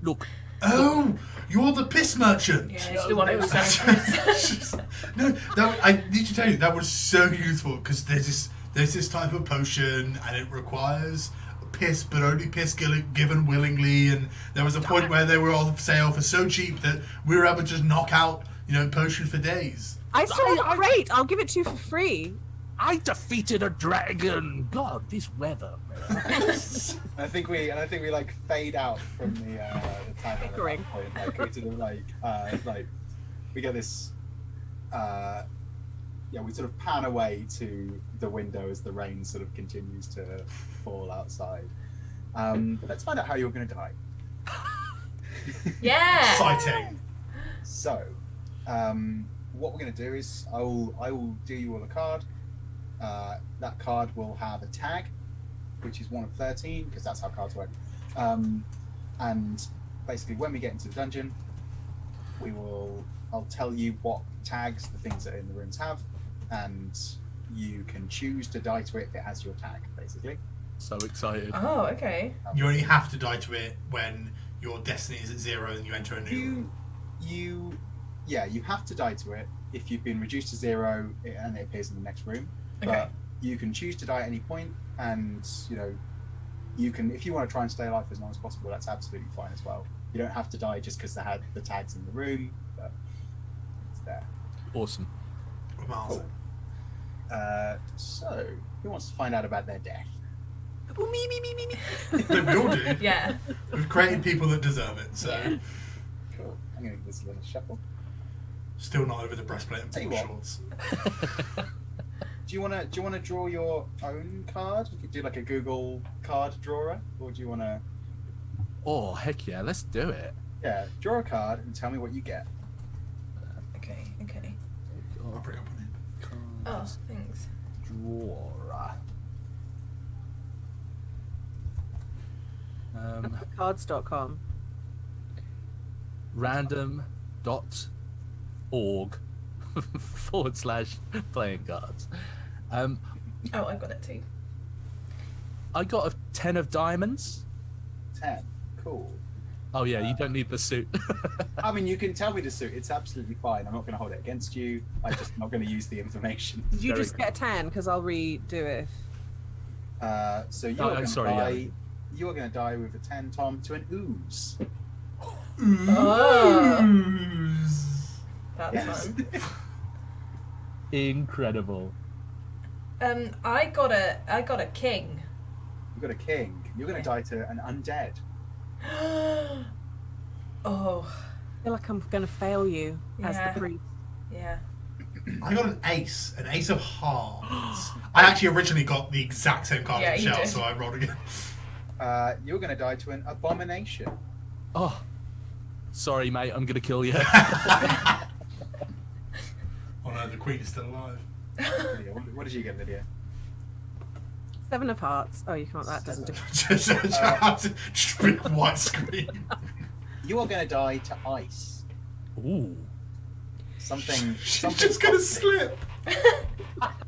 Look. Oh, you're the piss merchant. Yeah, it's the one who was selling piss. No, I need to tell you that was so useful because there's this type of potion and it requires piss, but only piss given willingly. And there was a point where they were on sale for so cheap that we were able to just knock out potion for days. I still have a crate. I'll give it to you for free. I defeated a dragon. God, this weather. I think we like fade out from the time at that point. Like we sort of like we get this we sort of pan away to the window as the rain sort of continues to fall outside. Let's find out how you're going to die. Yeah. Exciting. So, what we're going to do is I will do you all a card. That card will have a tag, which is 1 of 13, because that's how cards work. And basically, when we get into the dungeon, I'll tell you what tags the things that are in the rooms have, and you can choose to die to it if it has your tag, basically. So excited. Oh, okay. You only have to die to it when your destiny is at 0 and you enter a new room. You have to die to it if you've been reduced to 0 and it appears in the next room. Okay. But you can choose to die at any point, and you can, if you want to try and stay alive for as long as possible, that's absolutely fine as well. You don't have to die just because they had the tags in the room, but it's there. Awesome. Cool. So, who wants to find out about their death? Oh, me. We all do. Yeah. We've created people that deserve it, so Cool. I'm going to give this a little shuffle. still not over the breastplate and Tell you polo what. shorts. Do you want to draw your own card? You could do like a Google card drawer, or do you want to? Oh, heck yeah, let's do it. Yeah, draw a card and tell me what you get. Okay. I'll bring up on it. Oh, thanks. Drawer. Cards.com. Random.org / playing cards. Oh, I got it too. I got a 10 of diamonds. 10. Cool. Oh yeah, you don't need the suit. I mean, you can tell me the suit. It's absolutely fine. I'm not going to hold it against you. I'm just not going to use the information. Did you Very just get a 10? Because I'll redo it. So you Oh, are going to sorry, die. yeah. You are going to die with a 10, Tom, to an ooze. Oh. That's Yes. fun. Incredible. I got a king. You've got a king. You're going to die to an undead. Oh, I feel like I'm going to fail you as Yeah. the priest. yeah. I got an ace of hearts. I actually originally got the exact same card Yeah, as you Michelle, did. so I rolled again. You're going to die to an abomination. Oh, sorry, mate. I'm gonna kill you. Oh no, the queen is still alive. Lydia, what did you get, Lydia? 7 of hearts. Oh, you can't. That doesn't do Just big white screen. You are going to die to ice. Ooh. Something. She's something just gonna toxic. slip.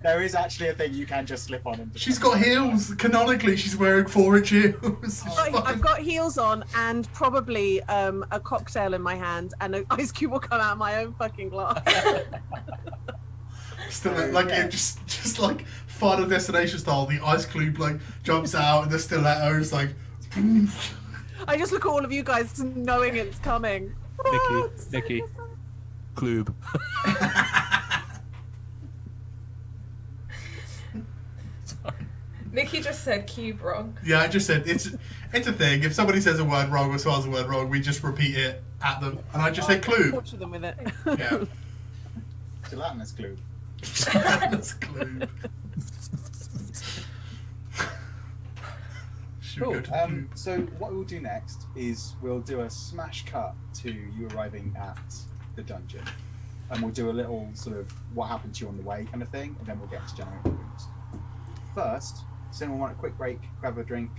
There is actually a thing you can just slip on. And She's got heels. Canonically, she's wearing 4-inch heels. I've got heels on and probably a cocktail in my hand, and an ice cube will come out of my own fucking glass. Still, like Yeah. it just like Final Destination style. The ice cube like jumps out, and the stiletto is like. I just look at all of you guys knowing it's coming. Nikki. Klube. Nikki just said cube wrong. Yeah, I just said it's a thing. If somebody says a word wrong or spells a word wrong, we just repeat it at them, and I just say clue. Torture them with it. Yeah, Gelatinous glue. that's clue. Should we Cool. go to the clue? So what we'll do next is we'll do a smash cut to you arriving at the dungeon, and we'll do a little sort of what happened to you on the way kind of thing, and then we'll get to generating rooms. First, does anyone want a quick break, grab a drink,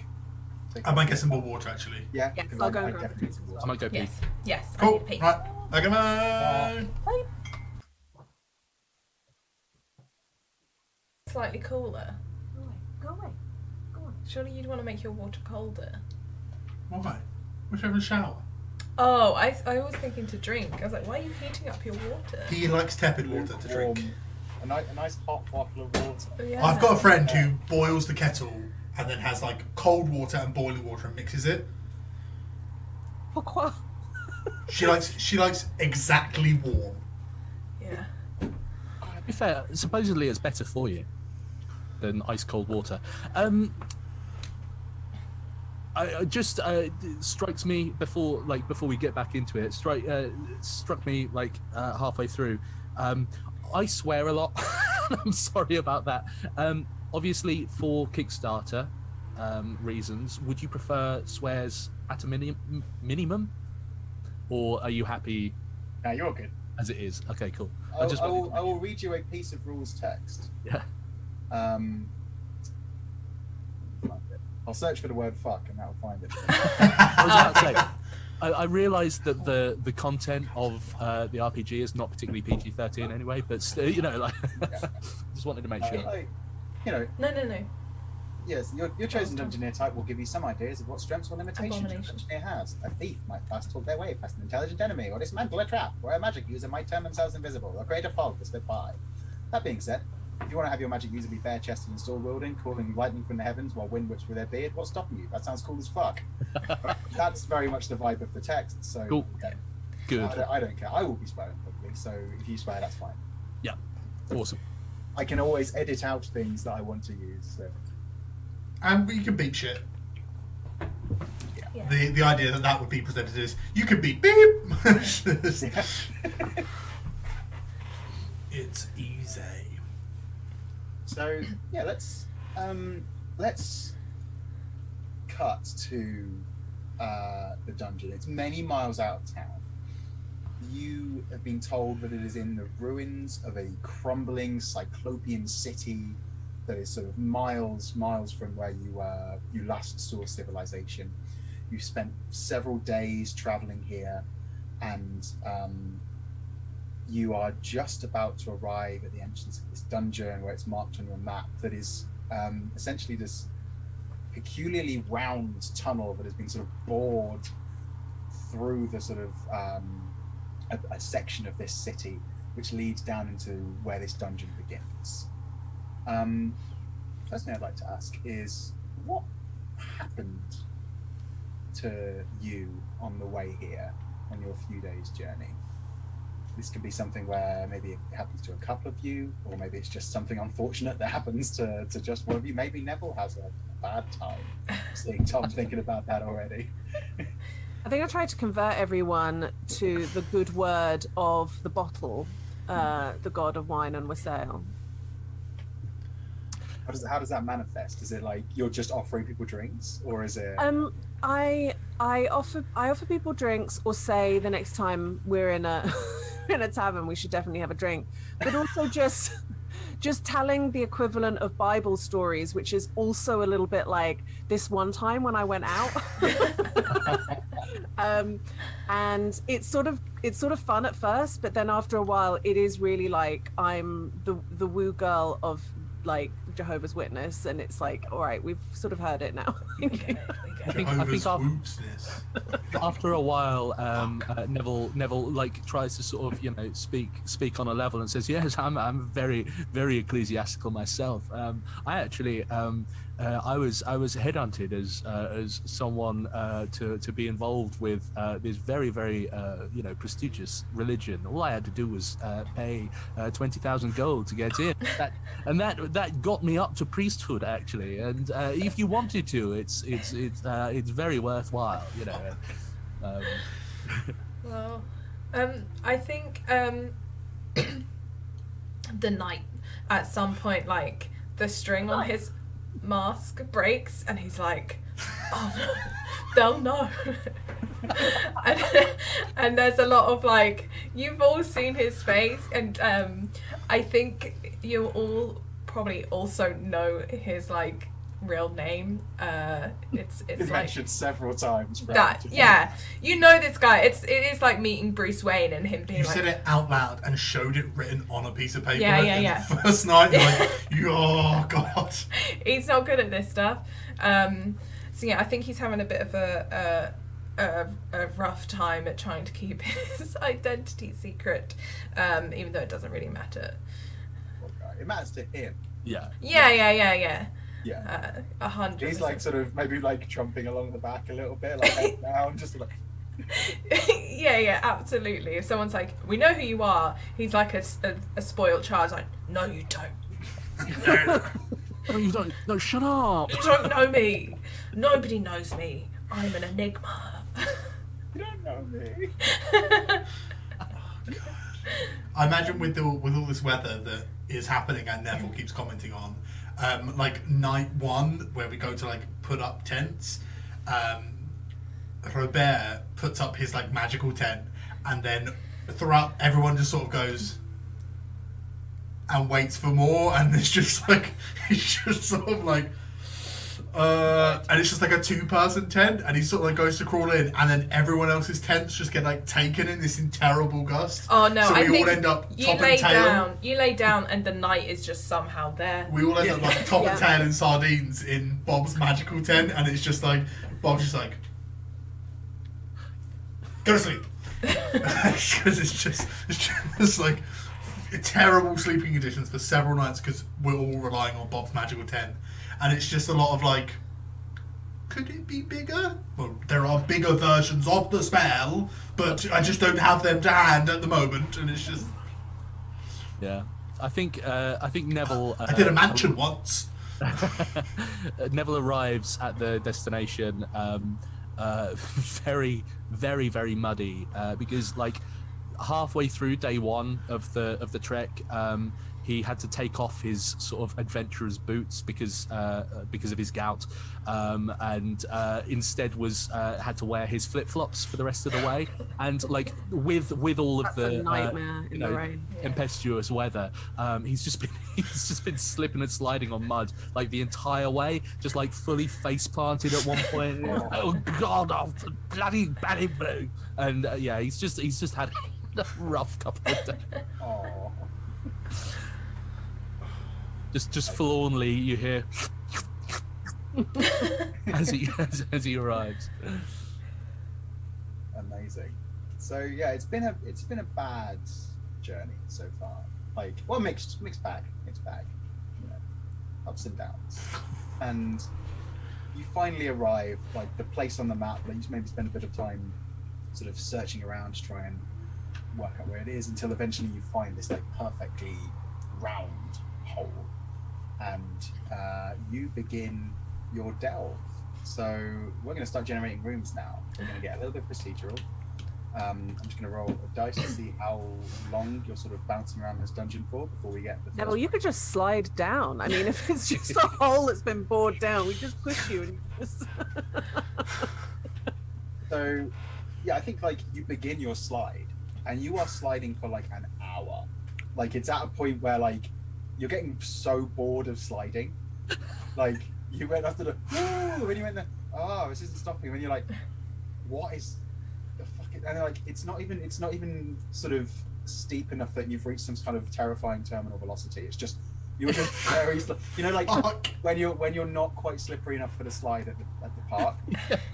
take I it. might get some more water actually. Yeah, Yes, 'cause I'll go I and grab definitely it as need some well. water. I might go pee. Yes. I Cool. need to pee. Right. Okay, bye. Bye. Slightly cooler. Go away. Go away. Go on. Surely you'd want to make your water colder. Why? We're having a shower. Oh, I was thinking to drink. I was like, why are you heating up your water? He likes tepid water to drink. Warm, a nice hot bottle of water. Oh, yeah. I've got a friend who boils the kettle and then has like cold water and boiling water and mixes it. Pourquoi? She likes exactly warm. Yeah. To be fair, supposedly it's better for you than ice cold water. I just strikes me before we get back into it. Struck me like halfway through. I swear a lot. I'm sorry about that. Obviously, for Kickstarter reasons, would you prefer swears at a minimum, or are you happy Now you're good. as it is? Okay, cool. I will read you a piece of rules text. Yeah. I'll search for the word fuck and that'll find it. I was about to say, I realised that the content of the RPG is not particularly PG-13 anyway, but still, just wanted to make sure. No. Yes, your chosen dungeoneer type will give you some ideas of what strengths or limitations your Abomination. dungeoneer has. A thief might fast talk their way past an intelligent enemy, or dismantle a trap, or a magic user might turn themselves invisible, or create a fog to slip by. That being said, if you want to have your magic user be bare-chested and sword-wielding, calling lightning from the heavens while wind whips with their beard, what's stopping you? That sounds cool as fuck. That's very much the vibe of the text, so Cool. yeah. Good. I don't care. I will be swearing probably, so if you swear, that's fine. Yeah. Awesome. I can always edit out things that I want to use, so... And you can beep shit. Yeah. The idea that would be presented is you can beep beep. It's easy. So yeah, let's cut to the dungeon. It's many miles out of town. You have been told that it is in the ruins of a crumbling cyclopean city that is sort of miles from where you last saw civilization. You've spent several days traveling here, and you are just about to arrive at the entrance of this dungeon where it's marked on your map that is essentially this peculiarly wound tunnel that has been sort of bored through the sort of a section of this city which leads down into where this dungeon begins. First thing I'd like to ask is, what happened to you on the way here on your few days journey? This could be something where maybe it happens to a couple of you, or maybe it's just something unfortunate that happens to just one of you. Maybe Neville has a bad time. Seeing Tom thinking about that already. I think I tried to convert everyone to the good word of the bottle, the god of wine and wassail. How does that manifest? Is it like you're just offering people drinks, or is it? I offer people drinks, or say the next time we're in a in a tavern we should definitely have a drink, but also just telling the equivalent of Bible stories, which is also a little bit like this one time when I went out. And it's sort of fun at first, but then after a while it is really like I'm the woo girl of like Jehovah's Witness, and it's like, all right, we've sort of heard it now. I think after a while, Neville like tries to sort of speak on a level and says, yes, I'm very very ecclesiastical myself. I actually I was headhunted as someone to be involved with this very very prestigious religion. All I had to do was pay 20,000 gold to get in. That got me up to priesthood actually. And if you wanted to, it's very worthwhile, Well, I think the knight at some point, like the string on his mask breaks, and he's like, "Oh no, they'll know." and there's a lot of like, you've all seen his face, and I think you all probably also know his like real name. It's Been like mentioned several times. that. Yeah, you know this guy. It is like meeting Bruce Wayne and him being You like, said it out loud and showed it written on a piece of paper. Yeah, and yeah. the first night, you're like, oh god. he's not good at this stuff. So yeah, I think he's having a bit of a rough time at trying to keep his identity secret, even though it doesn't really matter. It matters to him. Yeah. Yeah. Yeah. 100%. He's like sort of maybe like jumping along the back a little bit, like head down, just like. yeah, absolutely. If someone's like, we know who you are, he's like a spoiled child. Like, no, you don't. No, you don't. No, shut up. You don't know me. Nobody knows me. I'm an enigma. You don't know me. I imagine with all this weather that is happening and Neville keeps commenting on, like night one where we go to like put up tents, Robert puts up his like magical tent, and then throughout everyone just sort of goes and waits for more, and it's just like he's just sort of like and it's just like a 2-person tent, and he sort of like goes to crawl in, and then everyone else's tents just get like taken in this terrible gust. Oh no! So I we think all end up you top lay and tail. down. You lay down, and the night is just somehow there. We all end up like top and Yeah. tail and sardines in Bob's magical tent, and it's just like Bob's just like, go to sleep, because it's just like terrible sleeping conditions for several nights because we're all relying on Bob's magical tent, and it's just a lot of like, could it be bigger? Well, there are bigger versions of the spell, but I just don't have them to hand at the moment, and it's just. Yeah. I think Neville. I did a mansion once. Neville arrives at the destination very, very, very muddy because like halfway through day one of the trek, he had to take off his sort of adventurer's boots because of his gout, and instead had to wear his flip flops for the rest of the way. And like with all of That's the a nightmare in the rain. tempestuous weather, he's just been slipping and sliding on mud like the entire way, just like fully face planted at one point. Oh God, oh, bloody blue! And yeah, he's just had a rough couple of days. Oh. Just forlornly, you hear as he arrives. Amazing. So yeah, it's been a bad journey so far. Like, well, mixed bag. You know, ups and downs. And you finally arrive, like the place on the map. Like you maybe spend a bit of time, sort of searching around to try and work out where it is, until eventually you find this like perfectly round hole. And you begin your delve. So we're going to start generating rooms now. We're going to get a little bit procedural. I'm just going to roll a dice to see how long you're sort of bouncing around this dungeon for before we get the first Neville, you could just slide down. I mean, if it's just a hole that's been bored down, we just push you and you just. So yeah, I think like you begin your slide and you are sliding for like an hour. Like it's at a point where like you're getting so bored of sliding. Like you went after the when you went the this isn't stopping. When you're like, what is the fucking? And like it's not even sort of steep enough that you've reached some kind of terrifying terminal velocity. It's just you're just very like when you're not quite slippery enough for the slide at the park,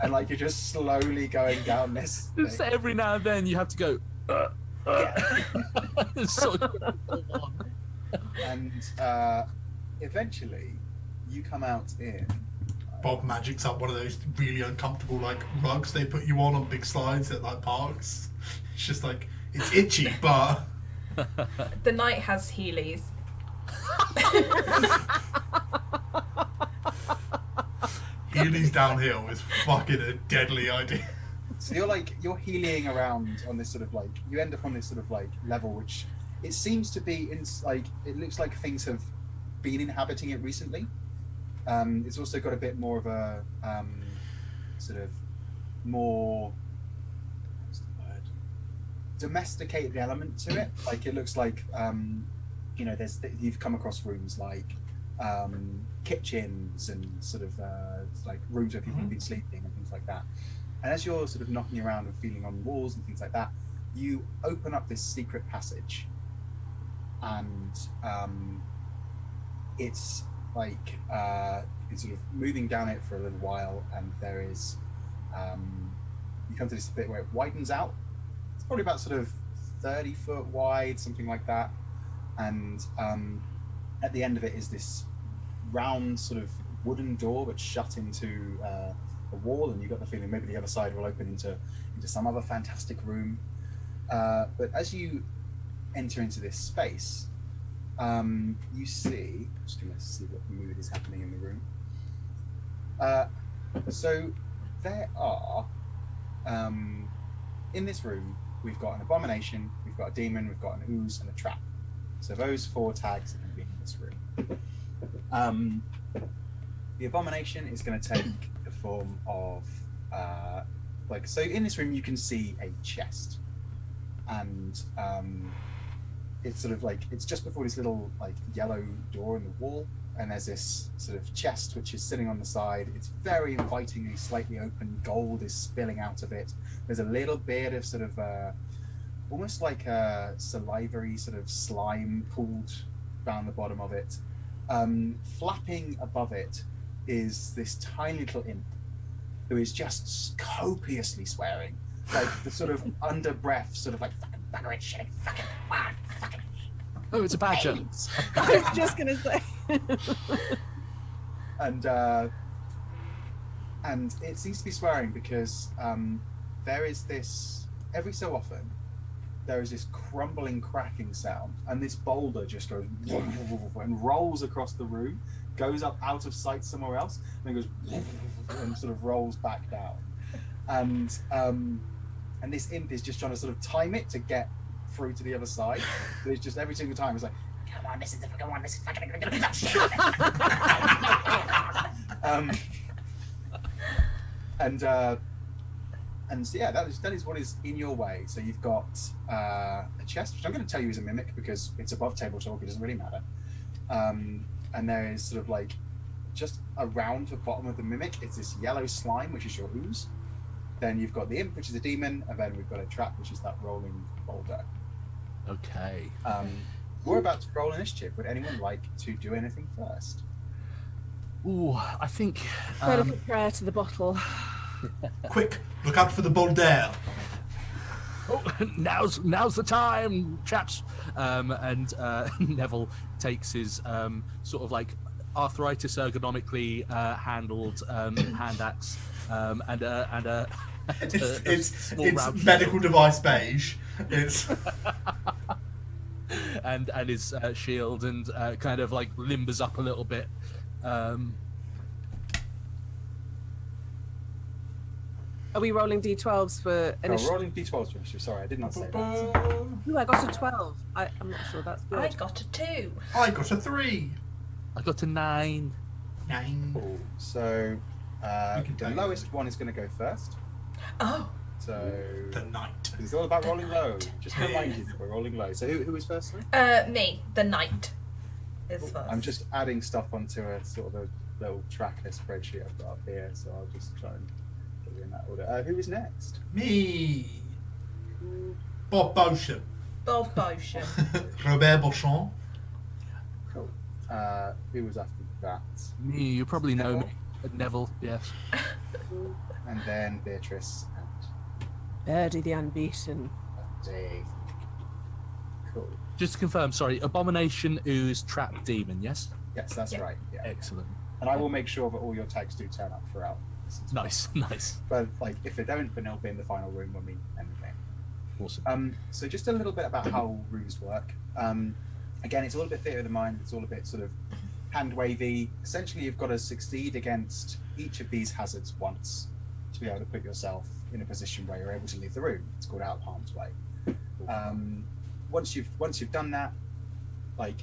and like you're just slowly going down this. Just every now and then you have to go. Yeah. It's so And eventually you come out in Bob magics up one of those really uncomfortable like rugs they put you on big slides at like parks. It's just like it's itchy, but The knight has Heelys. Heelys downhill is fucking a deadly idea. so you're healing around on this sort of like you end up on this sort of like level which it seems to be in like it looks like things have been inhabiting it recently. It's also got a bit more of a sort of more what's the word? Domesticated element to it. Like it looks like you know you've come across rooms like kitchens and sort of like rooms where people have been sleeping and things like that. And as you're sort of knocking around and feeling on walls and things like that, you open up this secret passage, and it's like you've been sort of moving down it for a little while, and there is you come to this bit where it widens out. It's probably about sort of 30 foot wide, something like that, and at the end of it is this round sort of wooden door that's shut into a wall, and you've got the feeling maybe the other side will open into some other fantastic room. But as you enter into this space, you see, I'm just going to see what mood is happening in the room. So there are, in this room, we've got an abomination, we've got a demon, we've got an ooze, and a trap. So those 4 tags are going to be in this room. The abomination is going to take the form of, so in this room you can see a chest, and it's sort of like, it's just before this little like yellow door in the wall, and there's this sort of chest which is sitting on the side. It's very invitingly slightly open, gold is spilling out of it. There's a little bit of sort of almost like a salivary sort of slime pooled down the bottom of it. Flapping above it is this tiny little imp who is just copiously swearing, like the sort of under breath, sort of like fucking bugger it, shit, fucking what, fucking. Oh, it's a badger. I was just gonna say. And it seems to be swearing because there is this, every so often there is this crumbling, cracking sound, and this boulder just goes and rolls across the room, goes up out of sight somewhere else, and then goes and sort of rolls back down. And this imp is just trying to sort of time it to get through to the other side. But it's just every single time it's like, come on, this is fucking and so yeah, that is what is in your way. So you've got a chest, which I'm going to tell you is a mimic because it's above table talk, it doesn't really matter. And there is sort of like just around the bottom of the mimic is this yellow slime, which is your ooze. Then you've got the imp, which is a demon, and then we've got a trap, which is that rolling boulder. Okay. We're about to roll initiative. Would anyone like to do anything first? Ooh, I think. Better put prayer to the bottle. Quick, look out for the boulder. Oh, now's the time, chaps. And Neville takes his sort of like arthritis ergonomically handled hand axe and it's medical device beige. It's and his shield, and kind of like limbers up a little bit. Are we rolling d12s for initiative? Rolling d12s for initiative. Sorry, I did not say that. Ooh, I got a 12. I'm not sure that's good. I got a 2. I got a 3. I got a 9. 9. Cool. So the take lowest one is going to go first. Oh. So The knight. it's all about rolling low. Just to remind you that we're rolling low. So who is first? Sorry? Me, the knight, is first. I'm just adding stuff onto a sort of a little tracker spreadsheet I've got up here, so I'll just try and put it in that order. Who is next? Me. Bob Beauchamp. Bob Beauchamp. Robert Beauchamp. Cool. Who was after that? Me, you probably know me. Neville, yes. And then Beatrice Birdie the Unbeaten. and Dave. Cool. Just to confirm, sorry, Abomination, Ooze, Trap, Demon, yes? Yes, that's Yeah. right. Yeah. Excellent. And I will make sure that all your tags do turn up throughout. Nice, nice. But like, if they don't, then they'll be in the final room when we end the game. Awesome. So just a little bit about how rooms work. Again, it's all a bit theatre of the mind. It's all a bit sort of hand wavy. Essentially, you've got to succeed against each of these hazards once to be able to put yourself in a position where you're able to leave the room. It's called out of harm's way. Once you've done that, like,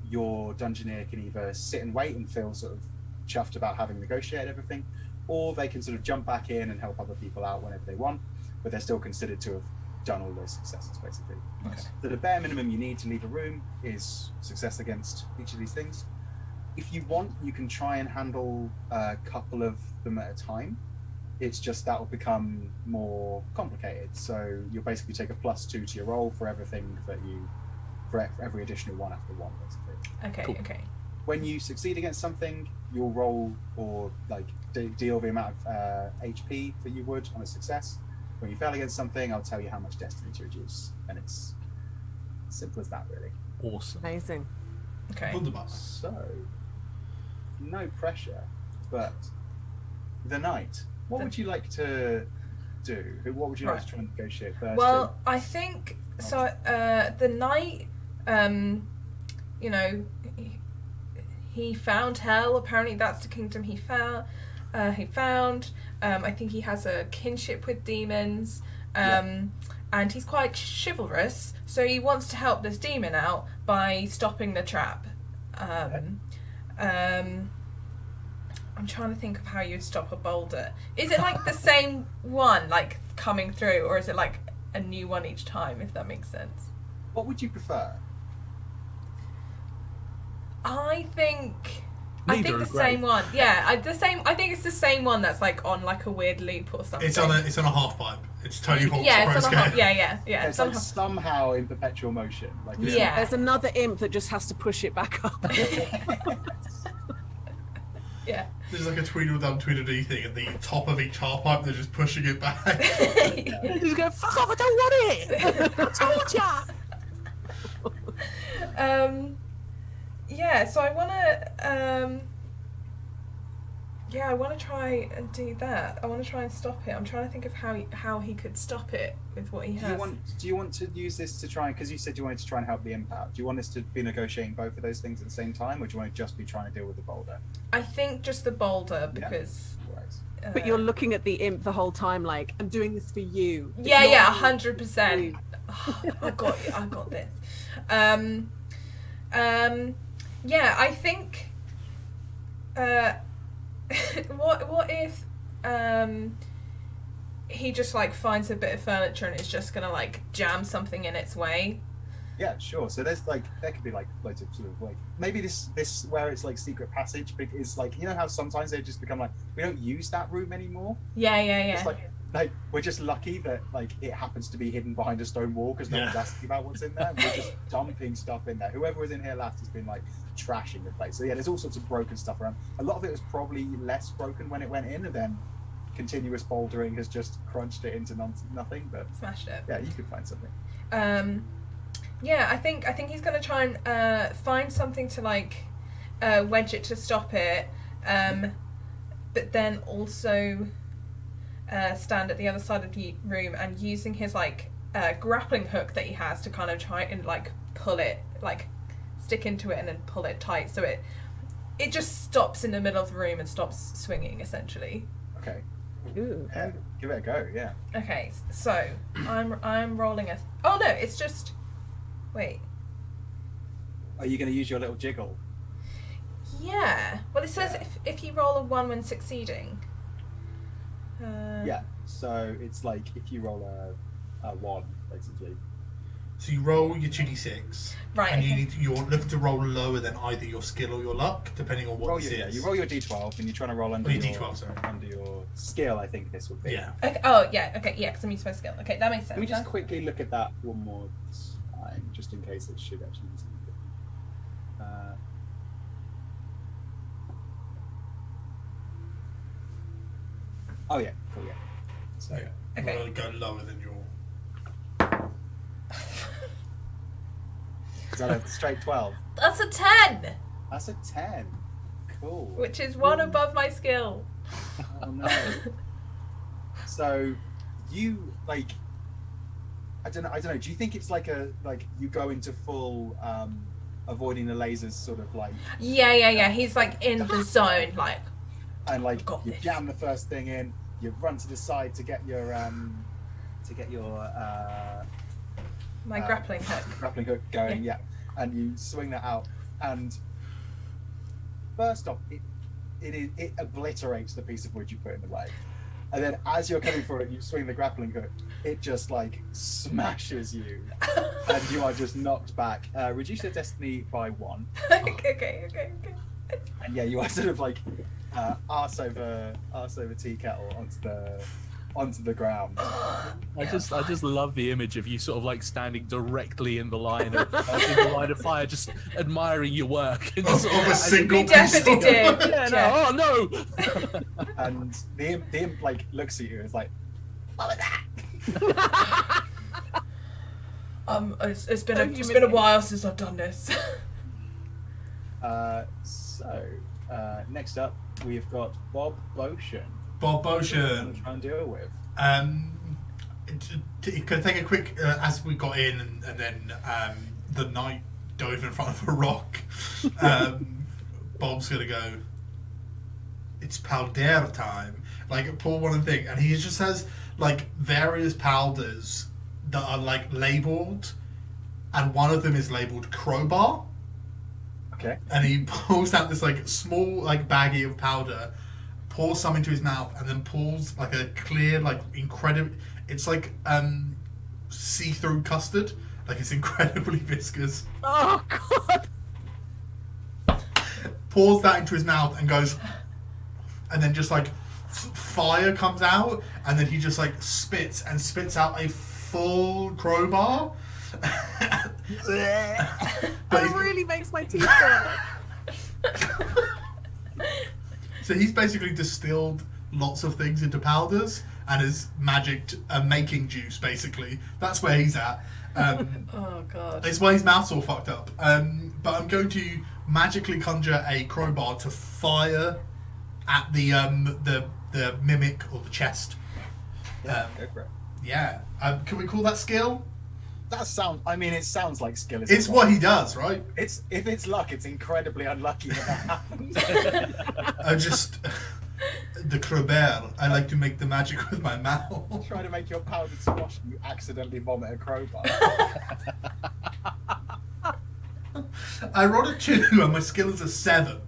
your dungeoneer can either sit and wait and feel sort of chuffed about having negotiated everything, or they can sort of jump back in and help other people out whenever they want, but they're still considered to have done all those successes, basically. Okay. So the bare minimum you need to leave a room is success against each of these things. If you want, you can try and handle a couple of them at a time. It's just that will become more complicated. So you'll basically take a +2 to your roll for everything that for every additional one after one, basically. Okay, Cool. okay. When you succeed against something, you'll roll or like deal the amount of HP that you would on a success. When you fail against something, I'll tell you how much destiny to reduce, and it's simple as that, really. Awesome. Amazing. Okay. Wunderbar. So, no pressure, but the knight. What would you like to do? What would you like to try and negotiate first? Well, I think so. The knight, you know, he found hell. Apparently, that's the kingdom he found. I think he has a kinship with demons, and he's quite chivalrous. So he wants to help this demon out by stopping the trap. I'm trying to think of how you'd stop a boulder. Is it like the same one, like coming through, or is it like a new one each time? If that makes sense. What would you prefer? I think Neither the are same great. one. Yeah, I think it's the same one that's like on like a weird loop or something. It's on a half pipe. It's Tony Hawk's yeah, Pro it's on a half. Skater. Yeah. It's like somehow in perpetual motion. Like Yeah. There's another imp that just has to push it back up. Yeah. There's like a Tweedledum Tweedledee thing at the top of each half pipe. They're just pushing it back. You just go, fuck off, I don't want it! I told ya! Yeah, so I want to try and do that. I want to try and stop it. I'm trying to think of how he could stop it with what he has. Do you want to use this to try, because you said you wanted to try and help the imp out, do you want us to be negotiating both of those things at the same time, or do you want to just be trying to deal with the boulder? I think just the boulder because. Right. But you're looking at the imp the whole time, like, I'm doing this for you. It's Yeah, not 100%. I got this. Yeah, I think. What if he just like finds a bit of furniture and is just gonna like jam something in its way? Yeah, sure. So there could be like loads of sort of like, maybe this where it's like secret passage is like, you know how sometimes they just become like, we don't use that room anymore. Yeah. It's like we're just lucky that like it happens to be hidden behind a stone wall because no one's asking about what's in there. We're just dumping stuff in there. Whoever was in here last has been like trashing the place. So yeah, there's all sorts of broken stuff around. A lot of it was probably less broken when it went in, and then continuous bouldering has just crunched it into nothing. But Smashed it. yeah, you could find something. Yeah, I think he's gonna try and find something to like wedge it to stop it, but then also stand at the other side of the room and using his like grappling hook that he has to kind of try and like pull it, like stick into it and then pull it tight so it just stops in the middle of the room and stops swinging essentially. Okay. Ooh. Yeah, give it a go. Yeah. Okay, so I'm rolling a. Oh no, it's just. Wait. Are you going to use your little jiggle? Yeah. Well, it says if you roll a 1 when succeeding. Yeah. So it's like if you roll a 1, basically. So you roll your 2d6, Right. and Okay. you're looking to roll lower than either your skill or your luck, depending on what this is. You roll your d12, and you're trying to roll under your your d12, sorry. under your skill. I think this would be. Yeah. Okay. Oh yeah. Okay. Yeah. Because I'm using my skill. Okay, that makes sense. Let me just quickly look at that one more time, just in case it should actually be something different. Oh yeah, cool, yeah. So Yeah. Okay. You want to go lower than your. is that a straight 12? That's a 10, That's a 10. Cool. which is one above my skill. Oh no. So you like, I don't know. Do you think it's like you go into full avoiding the lasers sort of like, Yeah. He's like in the zone, like. and like Got you this. jam the first thing in, you run to the side to get your My grappling hook. grappling hook going, yeah, and you swing that out, and first off, it obliterates the piece of wood you put in the way, and then as you're coming for it, you swing the grappling hook, it just like smashes you, and you are just knocked back. Reduce your destiny by 1. Okay. And yeah, you are sort of like arse over tea kettle onto the ground. I just love the image of you sort of like standing directly in the line of fire, just admiring your work. And just, Of a single We definitely piece. did. yeah, Yeah. no, oh no! And the imp like looks at you and is like, what was that? It's been a while since I've done this. Next up we've got Bob Boshin. Bob I'm Boshin. trying to deal with. Could take a quick as we got in, and then the knight dove in front of a rock. Bob's gonna go. It's powder time. Like pull one thing, and he just has like various powders that are like labeled, and one of them is labeled crowbar. Okay. And he pulls out this like small like baggie of powder, pours some into his mouth, and then pulls like a clear like incredible. It's like see-through custard. Like it's incredibly viscous. Oh God! Pours that into his mouth and goes, and then just like fire comes out, and then he just like spits out a full crowbar. But That really makes my teeth burn. So he's basically distilled lots of things into powders and has magicked a making juice, basically. That's where he's at. Oh god. It's why his mouth's all fucked up. But I'm going to magically conjure a crowbar to fire at the mimic or the chest. Yeah, go for it. Yeah. Can we call that skill? It sounds like skill. It's what he does, right? If it's luck, it's incredibly unlucky that happens. I just... The crowbar. I like to make the magic with my mouth. Try to make your powdered squash and you accidentally vomit a crowbar. I rolled a 2 and my skill is a 7.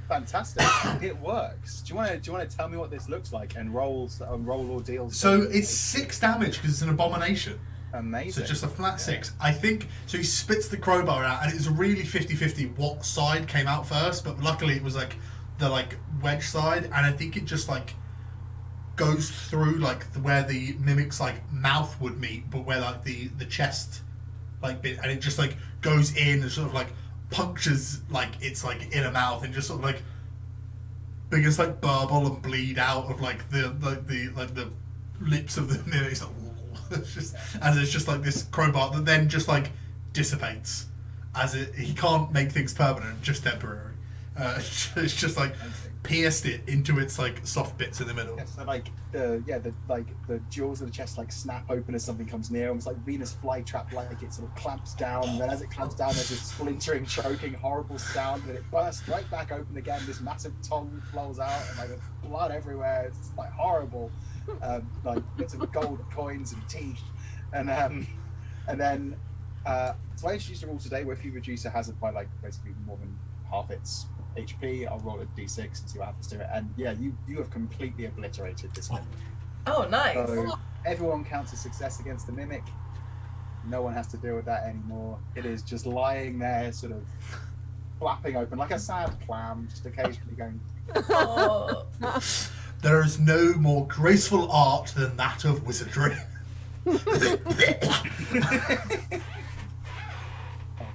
Fantastic. It works. Do you want to tell me what this looks like and roll ordeals? So it's 6 damage because it's an abomination. Amazing. So just a flat 6. I think, so he spits the crowbar out and it was really 50-50 what side came out first, but luckily it was like the like wedge side, and I think it just like goes through like where the mimic's like mouth would meet, but where like the chest like bit, and it just like goes in and sort of like punctures like its like inner mouth and just sort of like begins like burble and bleed out of like the lips of the mimic. It's like, it's just, and it's just like this crowbar that then just like dissipates as he can't make things permanent, just temporary. It's just like pierced it into its like soft bits in the middle. Yeah, so like the jaws of the chest like snap open as something comes near, almost like Venus flytrap, like it sort of clamps down, and then as it clamps down there's this splintering, choking, horrible sound, and it bursts right back open again. This massive tongue flows out and like there's blood everywhere. It's like horrible. Like bits of gold coins and teeth, and then so I introduced a rule today where if you reduce a hazard by like basically more than half its HP, I'll roll a d6 and see what happens to it. And yeah, you have completely obliterated this mimic. Oh, nice. So everyone counts a success against the mimic. No one has to deal with that anymore. It is just lying there, sort of flapping open like a sad clam, just occasionally going. Oh. There is no more graceful art than that of wizardry.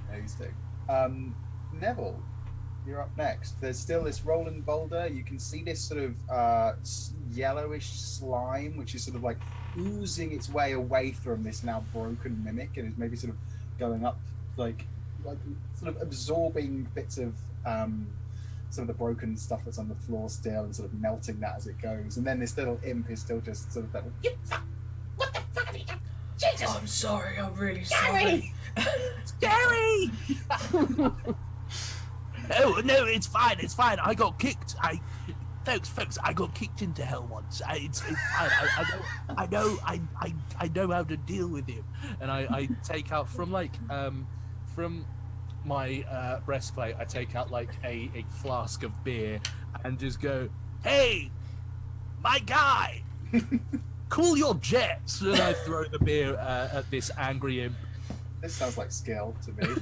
Amazing. Neville, you're up next. There's still this rolling boulder. You can see this sort of yellowish slime, which is sort of like oozing its way away from this now broken mimic, and is maybe sort of going up, like sort of absorbing bits of some of the broken stuff that's on the floor still, and sort of melting that as it goes. And then this little imp is still just sort of like, what the fuck have you done? Jesus! Oh, I'm sorry. I'm really sorry. Scary! Oh no, it's fine. It's fine. I got kicked. Folks, I got kicked into hell once. It's fine. I know how to deal with him. And I take out from my breastplate, I take out like a flask of beer and just go, "Hey, my guy, cool your jets!" And I throw the beer at this angry imp. This sounds like skill to me.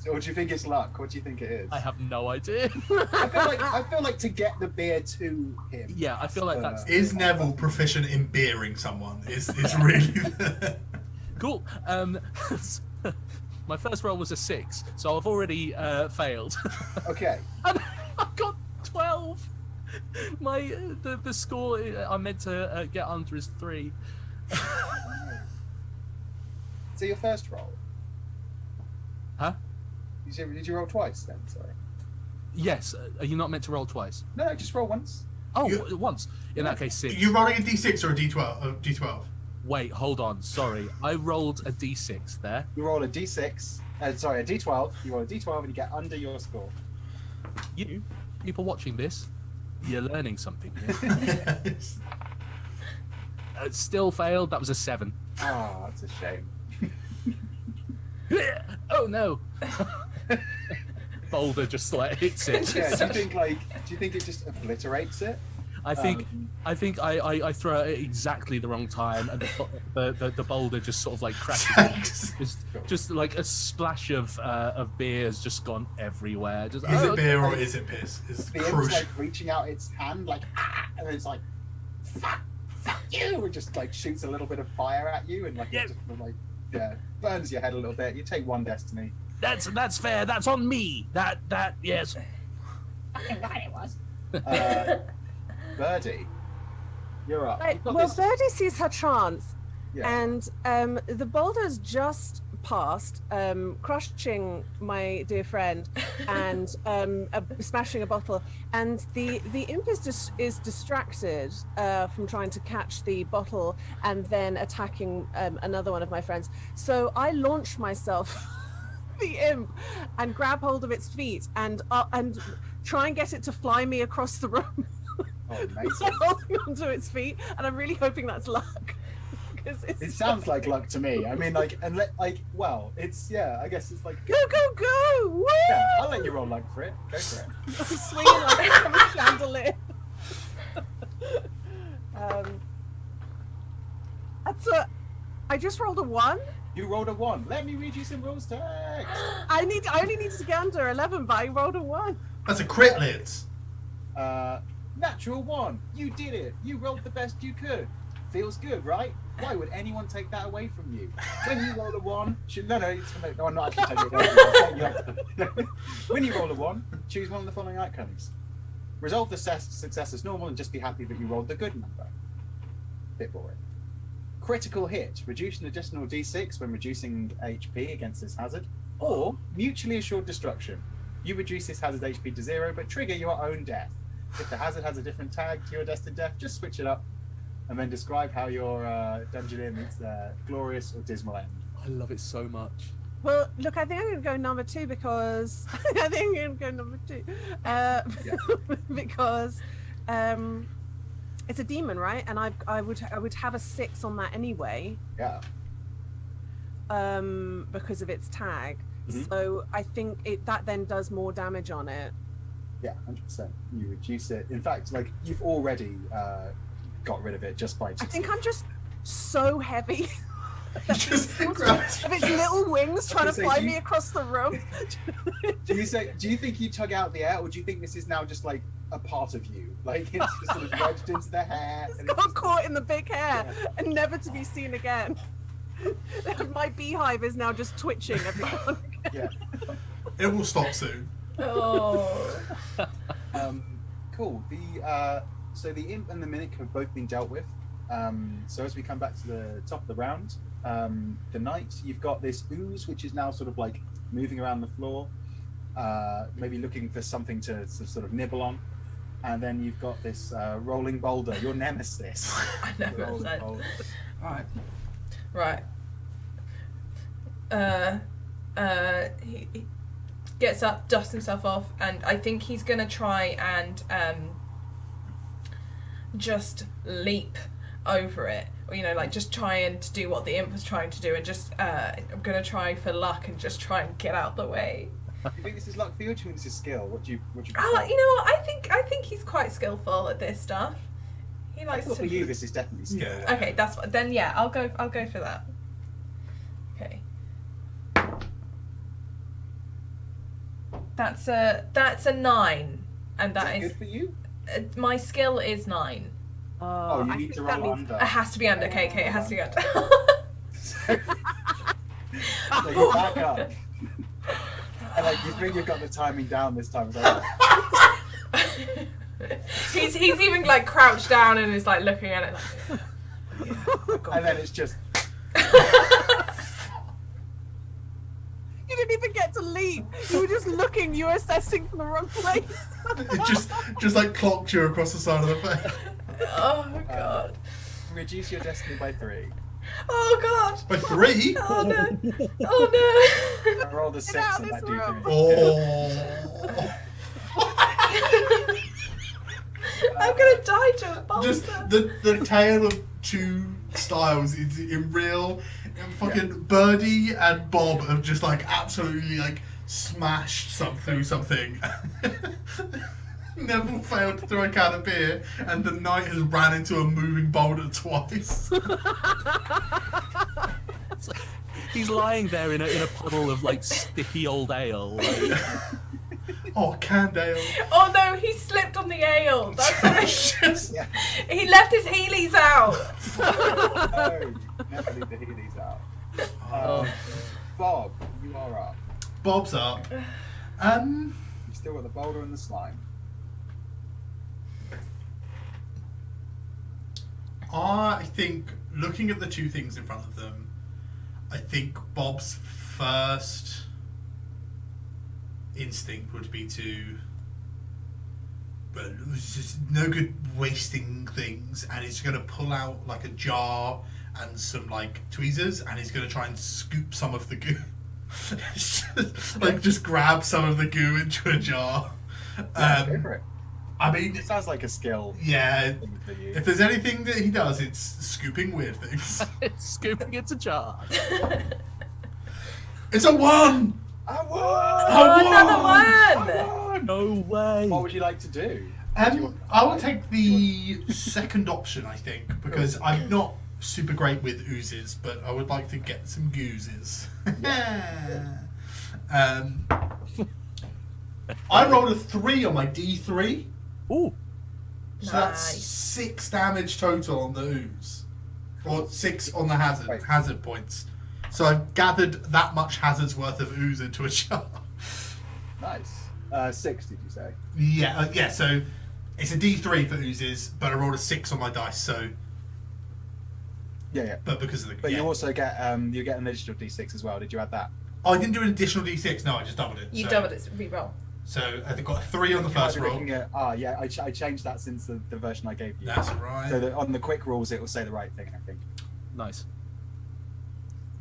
Or do you think it's luck? What do you think it is? I have no idea. I feel like to get the beer to him. Yeah, I feel like that's Is Neville proficient in beering someone? Is really cool. My first roll was a 6, so I've already failed. Okay. And I've got 12. The score I meant to get under is 3. So your first roll? Huh? Did you roll twice then? Sorry. Yes. Are you not meant to roll twice? No, just roll once. Oh, once. In that case, 6. You rolling a d6 or a d12? Wait, hold on. Sorry, I rolled a d6 there. You roll a d6. A d12. You roll a d12 and you get under your score. You, people watching this, you're learning something here. Still failed. That was a 7. Ah, that's a shame. Oh no! Boulder just like hits it. Yeah, do you think it just obliterates it? I think I throw it at exactly the wrong time, and the boulder just sort of like crashes. just like a splash of beer has just gone everywhere. Just, is it beer or is it piss? It's the crucial. imp's like reaching out its hand like and then it's like fuck you, and just like shoots a little bit of fire at you, and like it just like burns your head a little bit. You take 1 destiny. That's fair. That's on me. That yes. Fucking right it was. Birdie, you're up. Right, well, Birdie sees her chance, and the boulder's just passed, crushing my dear friend, and smashing a bottle. And the imp is distracted from trying to catch the bottle and then attacking another one of my friends. So I launch myself the imp and grab hold of its feet and try and get it to fly me across the room. Oh, amazing. Holding onto its feet, and I'm really hoping that's luck. It sounds like luck to me. I mean, well, it's I guess it's like go, woo! Yeah, I'll let you roll luck for it. Go for it. I'm swinging like a chandelier. I just rolled a 1. You rolled a 1. Let me read you some rules text. I only needed to get under 11, but I rolled a 1. That's a crit, Liz. Natural 1. You did it. You rolled the best you could. Feels good, right? Why would anyone take that away from you? When you roll a 1, no, I'm not actually taking it. When you roll a 1, choose one of the following outcomes. Resolve the success as normal and just be happy that you rolled the good number. Bit boring. Critical hit. Reduce an additional d6 when reducing HP against this hazard. Or mutually assured destruction. You reduce this hazard HP to 0, but trigger your own death. If the hazard has a different tag to your destined death, just switch it up and then describe how your dungeon ends glorious or dismal end. I love it so much. Well, look, I think I'm going to go number 2 because because it's a demon, right? And I would have a 6 on that anyway. Yeah. Because of its tag. Mm-hmm. So I think that then does more damage on it. Yeah, 100%. You reduce it. In fact, like you've already got rid of it just by. I think I'm just so heavy. Just of its little wings trying to fly me across the room. Do you think you tug out the air, or do you think this is now just like a part of you? Like it's just sort of wedged into the hair. It's got caught in the big hair and never to be seen again. My beehive is now just twitching every now and again. Yeah. It will stop soon. Oh. Cool. So the imp and the mimic have both been dealt with. So as we come back to the top of the round, the knight, you've got this ooze, which is now sort of like moving around the floor, maybe looking for something to sort of nibble on. And then you've got this rolling boulder, your nemesis. I never Rolling said. boulder. Right. He gets up, dusts himself off, and I think he's gonna try and just leap over it, or like just try and do what the imp was trying to do, and just I'm gonna try for luck and just try and get out the way. Do you think this is luck for you, or do you think this is skill? What do you? You know what? I think he's quite skillful at this stuff. He likes to. For you, this is definitely skill. Yeah. Okay, that's then. Yeah, I'll go for that. Okay. That's a 9, and that Is is good for you? my skill is 9. Oh, you I need think to that roll means under. It has to be under. Okay, it has to be under. So you back up. And like you think you've got the timing down this time. It's like, he's even like crouched down and is like looking at it like, yeah, I got and then it. it's just You didn't even get to leap. You were just looking. You were assessing from the wrong place. It just like clocked you across the side of the face. Oh god. reduce your destiny by 3. Oh god. By 3? Oh no. Oh no. I rolled a 6 out on of that this room. D3. Oh. I'm gonna die to a boulder. Just the tale of 2 styles is in real. Fucking Birdie and Bob have just like absolutely like smashed through something. Neville failed to throw a can of beer, and the knight has ran into a moving boulder twice. He's lying there in a puddle of like sticky old ale. Like, Oh, canned ale. Oh no, he slipped on the ale. That's what Just- Yeah. he left his Heelys out. No, never leave the Heelys out. Bob, you are up. Bob's up. You still got the boulder and the slime. I think, looking at the 2 things in front of them, I think Bob's first instinct would be to, but it's just no good wasting things, and he's going to pull out like a jar and some like tweezers, and he's going to try and scoop some of the goo. Just grab some of the goo into a jar. Go for it. I mean, It sounds like a skill yeah, thing for you. if there's anything that he does, it's scooping weird things. it's scooping into jar. It's a 1! I won! Oh, another one. I won! No way. What would you like to do? I will take the second option, I think, because I'm not super great with oozes, but I would like to get some goozes. I rolled a 3 on my D3, Ooh. so that's Nice. 6 damage total on the ooze, or 6 on the Wait. hazard points. So I've gathered that much hazard's worth of ooze into a jar. Nice. 6, did you say? Yeah. So it's a D3 for oozes, but I rolled a 6 on my dice. So, Yeah. but because of the But you also get an additional D6 as well. Did you add that? Oh, I didn't do an additional D6. No, I just doubled it. You so, doubled it, re-roll. So I've got a 3 on the You might first be roll. looking at- I changed that since the version I gave you. That's right. So that on the quick rules, it will say the right thing, I think. Nice.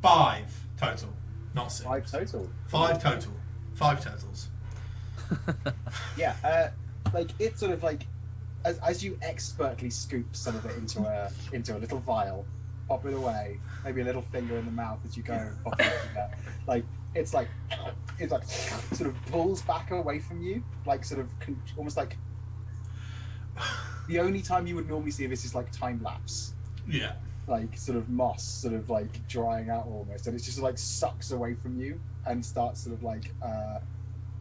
5 total, not 6. 5 total. 5 total. 5 totals. Yeah. Like it's sort of like as you expertly scoop some of it into a little vial, pop it away, maybe a little finger in the mouth as you go. Pop it in there. Like it's like sort of pulls back away from you, like sort of almost like the only time you would normally see this is like time lapse, Yeah. like sort of moss sort of like drying out almost, and it's just like sucks away from you and starts sort of like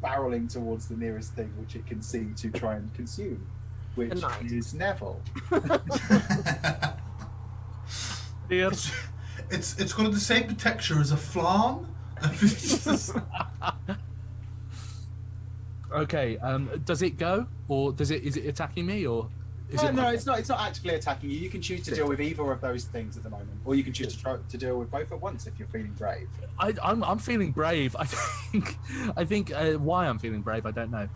barreling towards the nearest thing which it can see to try and consume, which knight. is Neville. Dear. It's got the same texture as a flan. Okay. Does it go, or is it attacking me, or is it? No, it's not. It's not actively attacking you. You can choose to deal with either of those things at the moment, or you can choose to try to deal with both at once if you're feeling brave. I'm feeling brave. I think why I'm feeling brave, I don't know.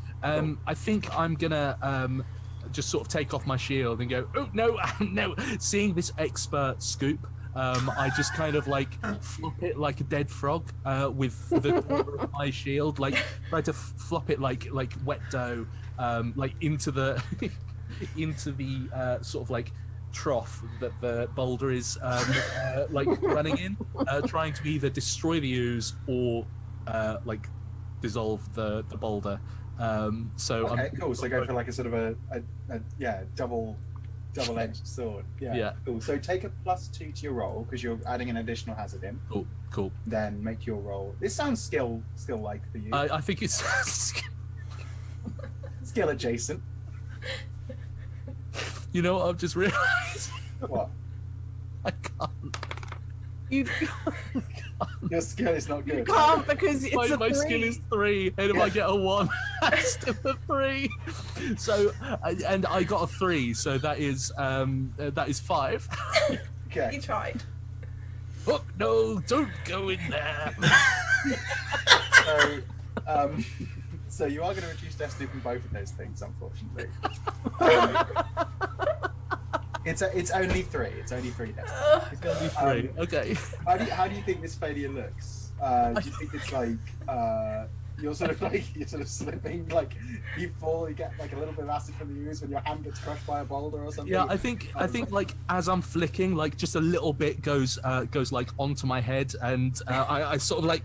I think I'm gonna just sort of take off my shield and go, oh no, no. Seeing this expert scoop, I just kind of like flop it like a dead frog with the corner of my shield, like try to flop it like wet dough, like into the into the sort of like trough that the boulder is like running in, trying to either destroy the ooze or like dissolve the boulder. So Okay, cool. So go for like a sort of a double-edged sword. Yeah. Cool. So take a +2 to your roll because you're adding an additional hazard in. cool. Then make your roll. This sounds skill-like for you. I think it's skill adjacent. You know what I've just realised? What? I can't. You Your skill is not good. can't because it's a My 3. skill is 3, and if I get a 1, that's still a 3. So, and I got a 3, so that is 5. Okay. You tried. Oh no! Don't go in there. So, so you are going to reduce destiny from both of those things, unfortunately. It's only 3. It's only 3 destiny. It's gonna be 3. Okay. How do you think this failure looks? Do you think it's like you're sort of slipping, like you fall, you get like a little bit of acid from the ooze when your hand gets crushed by a boulder or something? Yeah, I think like as I'm flicking, like just a little bit goes like onto my head, and I sort of like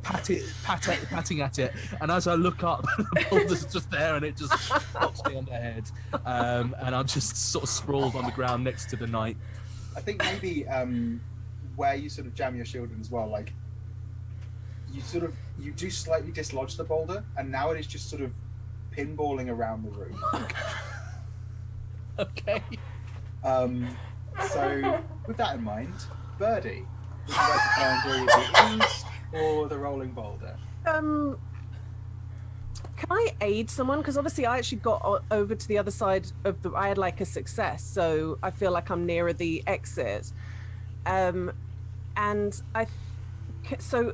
patting at it, and as I look up, the boulder's just there, and it just pops me on the head, and I'm just sort of sprawled on the ground next to the knight. I think maybe where you sort of jam your shield in as well, like you do slightly dislodge the boulder, and now it is just sort of pinballing around the room. Okay. So with that in mind, Birdie, would you like to try and do the ooze or the rolling boulder? Can I aid someone? Because obviously I actually got over to the other side of the. I had like a success, so I feel like I'm nearer the exit. And so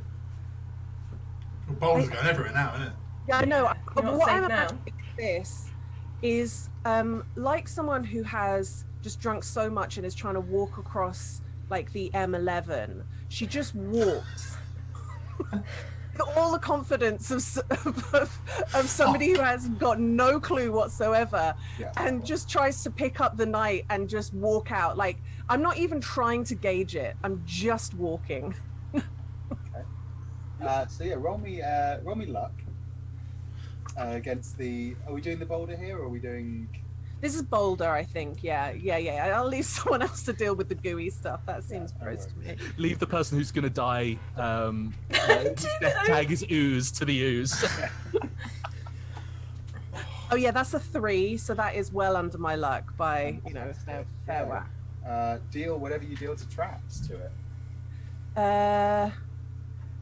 Well, boulders going everywhere now, isn't it? yeah, I know. You're not What safe I'm now. imagining this is like someone who has just drunk so much and is trying to walk across like the M11. She just walks. With all the confidence of somebody who has got no clue whatsoever, Yeah. and just tries to pick up the knight and just walk out. Like, I'm not even trying to gauge it. I'm just walking. So yeah, roll me luck against the. Are we doing the boulder here, or are we doing? This is Boulder, I think. Yeah. I'll leave someone else to deal with the gooey stuff. That seems Yeah, gross to me. Leave the person who's gonna die. Whose death tag is ooze to the ooze. Oh yeah, that's a 3, so that is well under my luck by fair Yeah. whack. Deal whatever you deal to traps to it.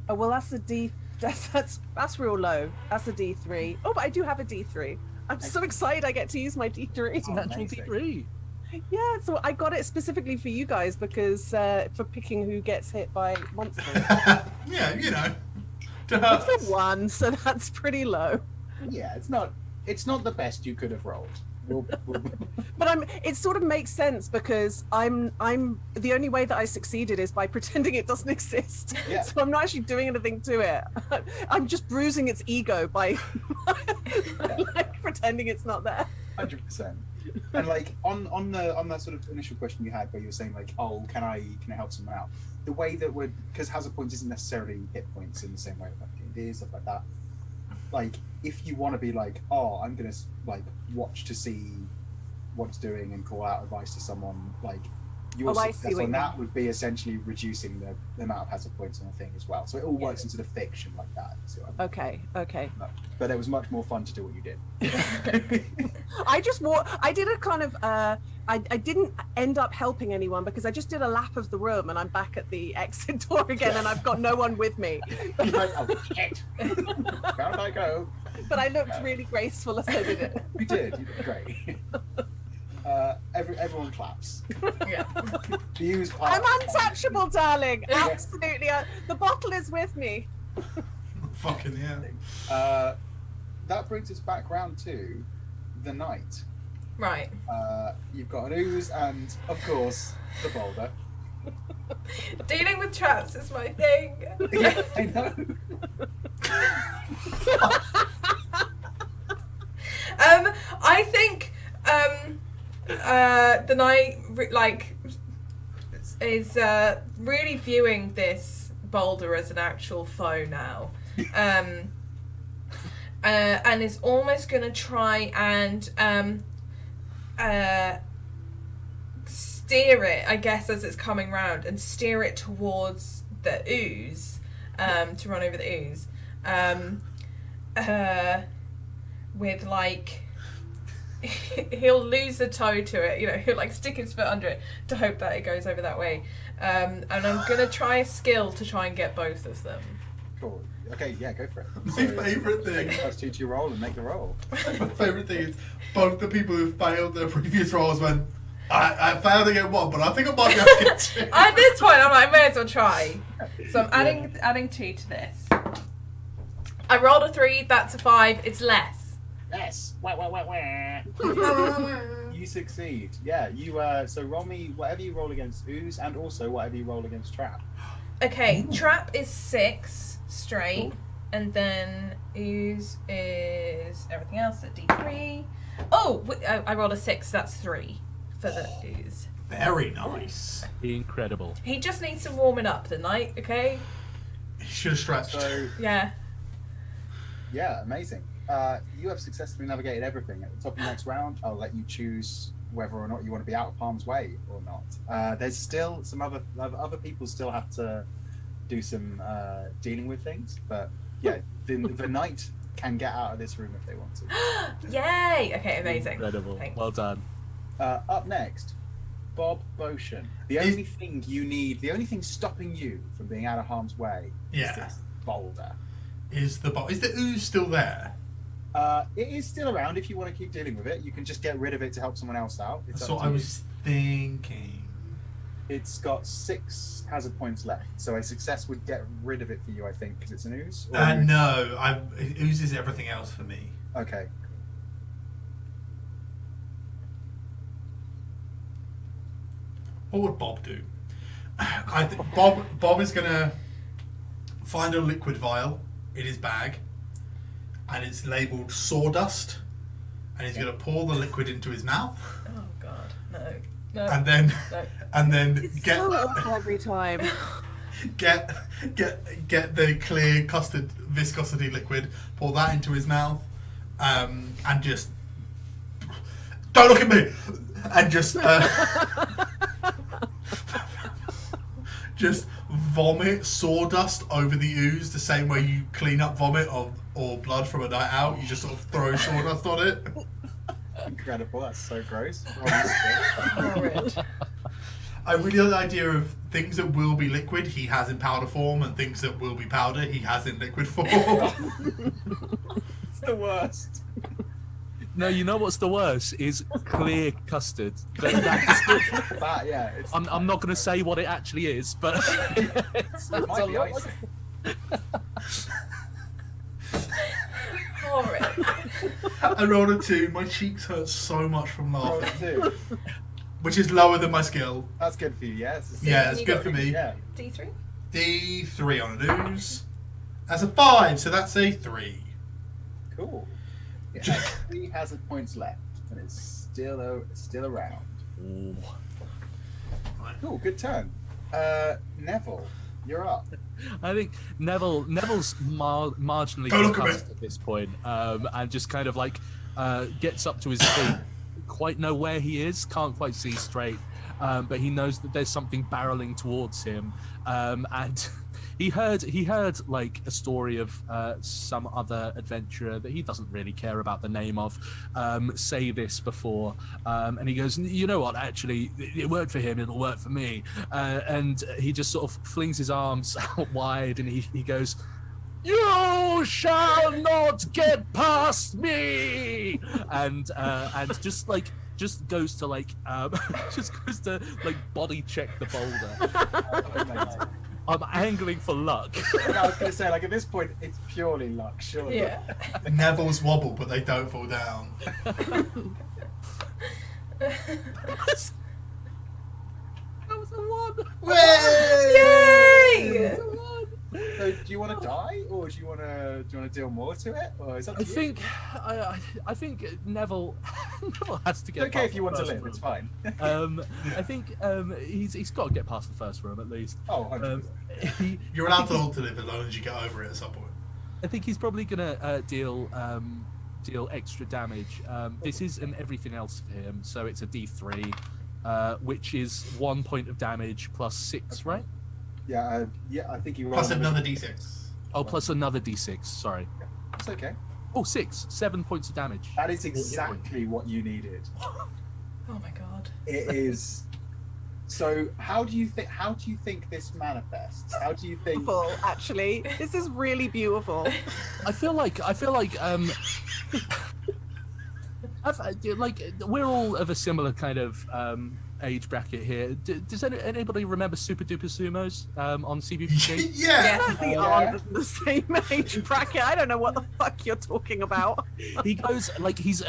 Oh well, that's a D. That's real low. That's a D3. Oh, but I do have a D3. I'm so excited I get to use my D3. It's a natural amazing. D3. Yeah, so I got it specifically for you guys because for picking who gets hit by monsters. Yeah, you know. It's a 1, so that's pretty low. Yeah, it's not the best you could have rolled. We'll But it sort of makes sense because I'm the only way that I succeeded is by pretending it doesn't exist. Yeah. So I'm not actually doing anything to it. I'm just bruising its ego by like pretending it's not there. 100%. And like on that sort of initial question you had where you were saying like, oh, can I help someone out? The way that we're, because hazard points isn't necessarily hit points in the same way that it is, stuff like that. Like if you want to be like, oh, I'm gonna like watch to see what it's doing and call out advice to someone, like your I see success what on you that mean. would be essentially reducing the amount of hazard points on the thing as well. So it all works into the fiction like that. So Okay. but it was much more fun to do what you did. I did a kind of I didn't end up helping anyone because I just did a lap of the room and I'm back at the exit door again and I've got no one with me. You're like, oh shit, down I go. But I looked really graceful as I did it. You did great. Everyone claps. Yeah. The use I'm untouchable, darling. Absolutely. The bottle is with me. Fucking yeah. That brings us back round to the night. Right. You've got an ooze and, of course, the boulder. Dealing with traps is my thing. Yeah, I know. I think the knight is really viewing this boulder as an actual foe now, and is almost going to try and steer it, I guess, as it's coming round, and steer it towards the ooze, to run over the ooze. with like he'll lose a toe to it. You know, he'll like stick his foot under it to hope that it goes over that way. And I'm gonna try a skill to try and get both of them. Cool. Okay, yeah, go for it. My favourite thing. +2 to your roll and make the roll. My favourite thing is both the people who failed their previous rolls went, I failed to get one, but I think I might be able to get two. At this point, I'm like, I may as well try. So I'm adding 2 to this. I rolled a 3. That's a 5. It's less. Yes. You succeed. Yeah. You. So roll me whatever you roll against Ooze, and also whatever you roll against Trap. Okay, Trap is 6 straight, Cool. and then Ooze is everything else at D3. Oh, I rolled a 6. That's 3 for the Ooze. Very nice. Incredible. He just needs some warming up tonight. Okay. He should have stretched. So Yeah. yeah, amazing. You have successfully navigated everything. At the top of the next round, I'll let you choose whether or not you want to be out of harm's way or not. There's still some other people still have to do some dealing with things, but yeah, the knight can get out of this room if they want to. Yay! Okay, amazing. Incredible. Thanks. Well done. Up next, Bob Boshin. The only thing you need, the only thing stopping you from being out of harm's way is this boulder. Is the ooze still there? It is still around. If you want to keep dealing with it, you can just get rid of it to help someone else out. It's That's up what to I you. was thinking. It's got 6 hazard points left, so a success would get rid of it for you, I think, because it's an ooze. Or No, ooze is everything else for me. Okay. What would Bob do? I think Bob is gonna find a liquid vial in his bag, and it's labelled sawdust, and he's gonna pour the liquid into his mouth, Oh God, no. and then No. and It's so awful every time. get the clear custard viscosity liquid, pour that into his mouth, and just don't look at me, and just vomit sawdust over the ooze the same way you clean up vomit or blood from a night out. You just sort of throw sawdust on it. Incredible. That's so gross. Horrid. I really like the idea of things that will be liquid he has in powder form, and things that will be powder he has in liquid form. It's the worst. No, you know what's the worst is clear custard. That, yeah. It's, I'm not going to say what it actually is, but it's it might be a lot ice. Horrid. I rolled a 2. My cheeks hurt so much from Roll laughing, it too. which is lower than my skill. That's good for you, yes. Yeah, it's You good got- for me. Yeah. D3. D3 on an ooze. That's a 5, so that's a 3. Cool. It has 3 hazard points left, and it's still around. Ooh. Cool, good turn. Neville, you're up. I think Neville's marginally Don't look at me. concussed at this point, and just kind of like gets up to his feet. Quite know where he is, can't quite see straight, but he knows that there's something barreling towards him, and he heard like a story of some other adventurer that he doesn't really care about the name of say this before, and he goes, you know what, actually it worked for him, it'll work for me, and he just sort of flings his arms out wide, and he goes, you shall not get past me, and just goes to like body check the boulder. I'm angling for luck. I was going to say, like, at this point, it's purely luck, surely. Yeah. Neville's wobble, but they don't fall down. That was a 1. Yay! So, do you want to die, or do you want to deal more to it, or is that I think Neville has to get. It's okay past if you the want to first live. room. It's fine. I think he's got to get past the first room at least. Oh, 100%. You're allowed to live as long as you get over it at some point. I think he's probably gonna deal extra damage. This is an everything else for him, so it's a D3, which is 1 point of damage plus 6, right? Yeah, I think you roll. Plus another D6. Oh, plus another D6. Sorry. It's okay. Oh, 7 points of damage. That is exactly what you needed. Oh my god. It is. So how do you think this manifests? How do you think? Beautiful, actually. This is really beautiful. I feel like we're all of a similar kind of age bracket here. Does anybody remember Super Duper Sumos on CBBG? Yeah. We aren't the same age bracket. I don't know what the fuck you're talking about. He goes like he's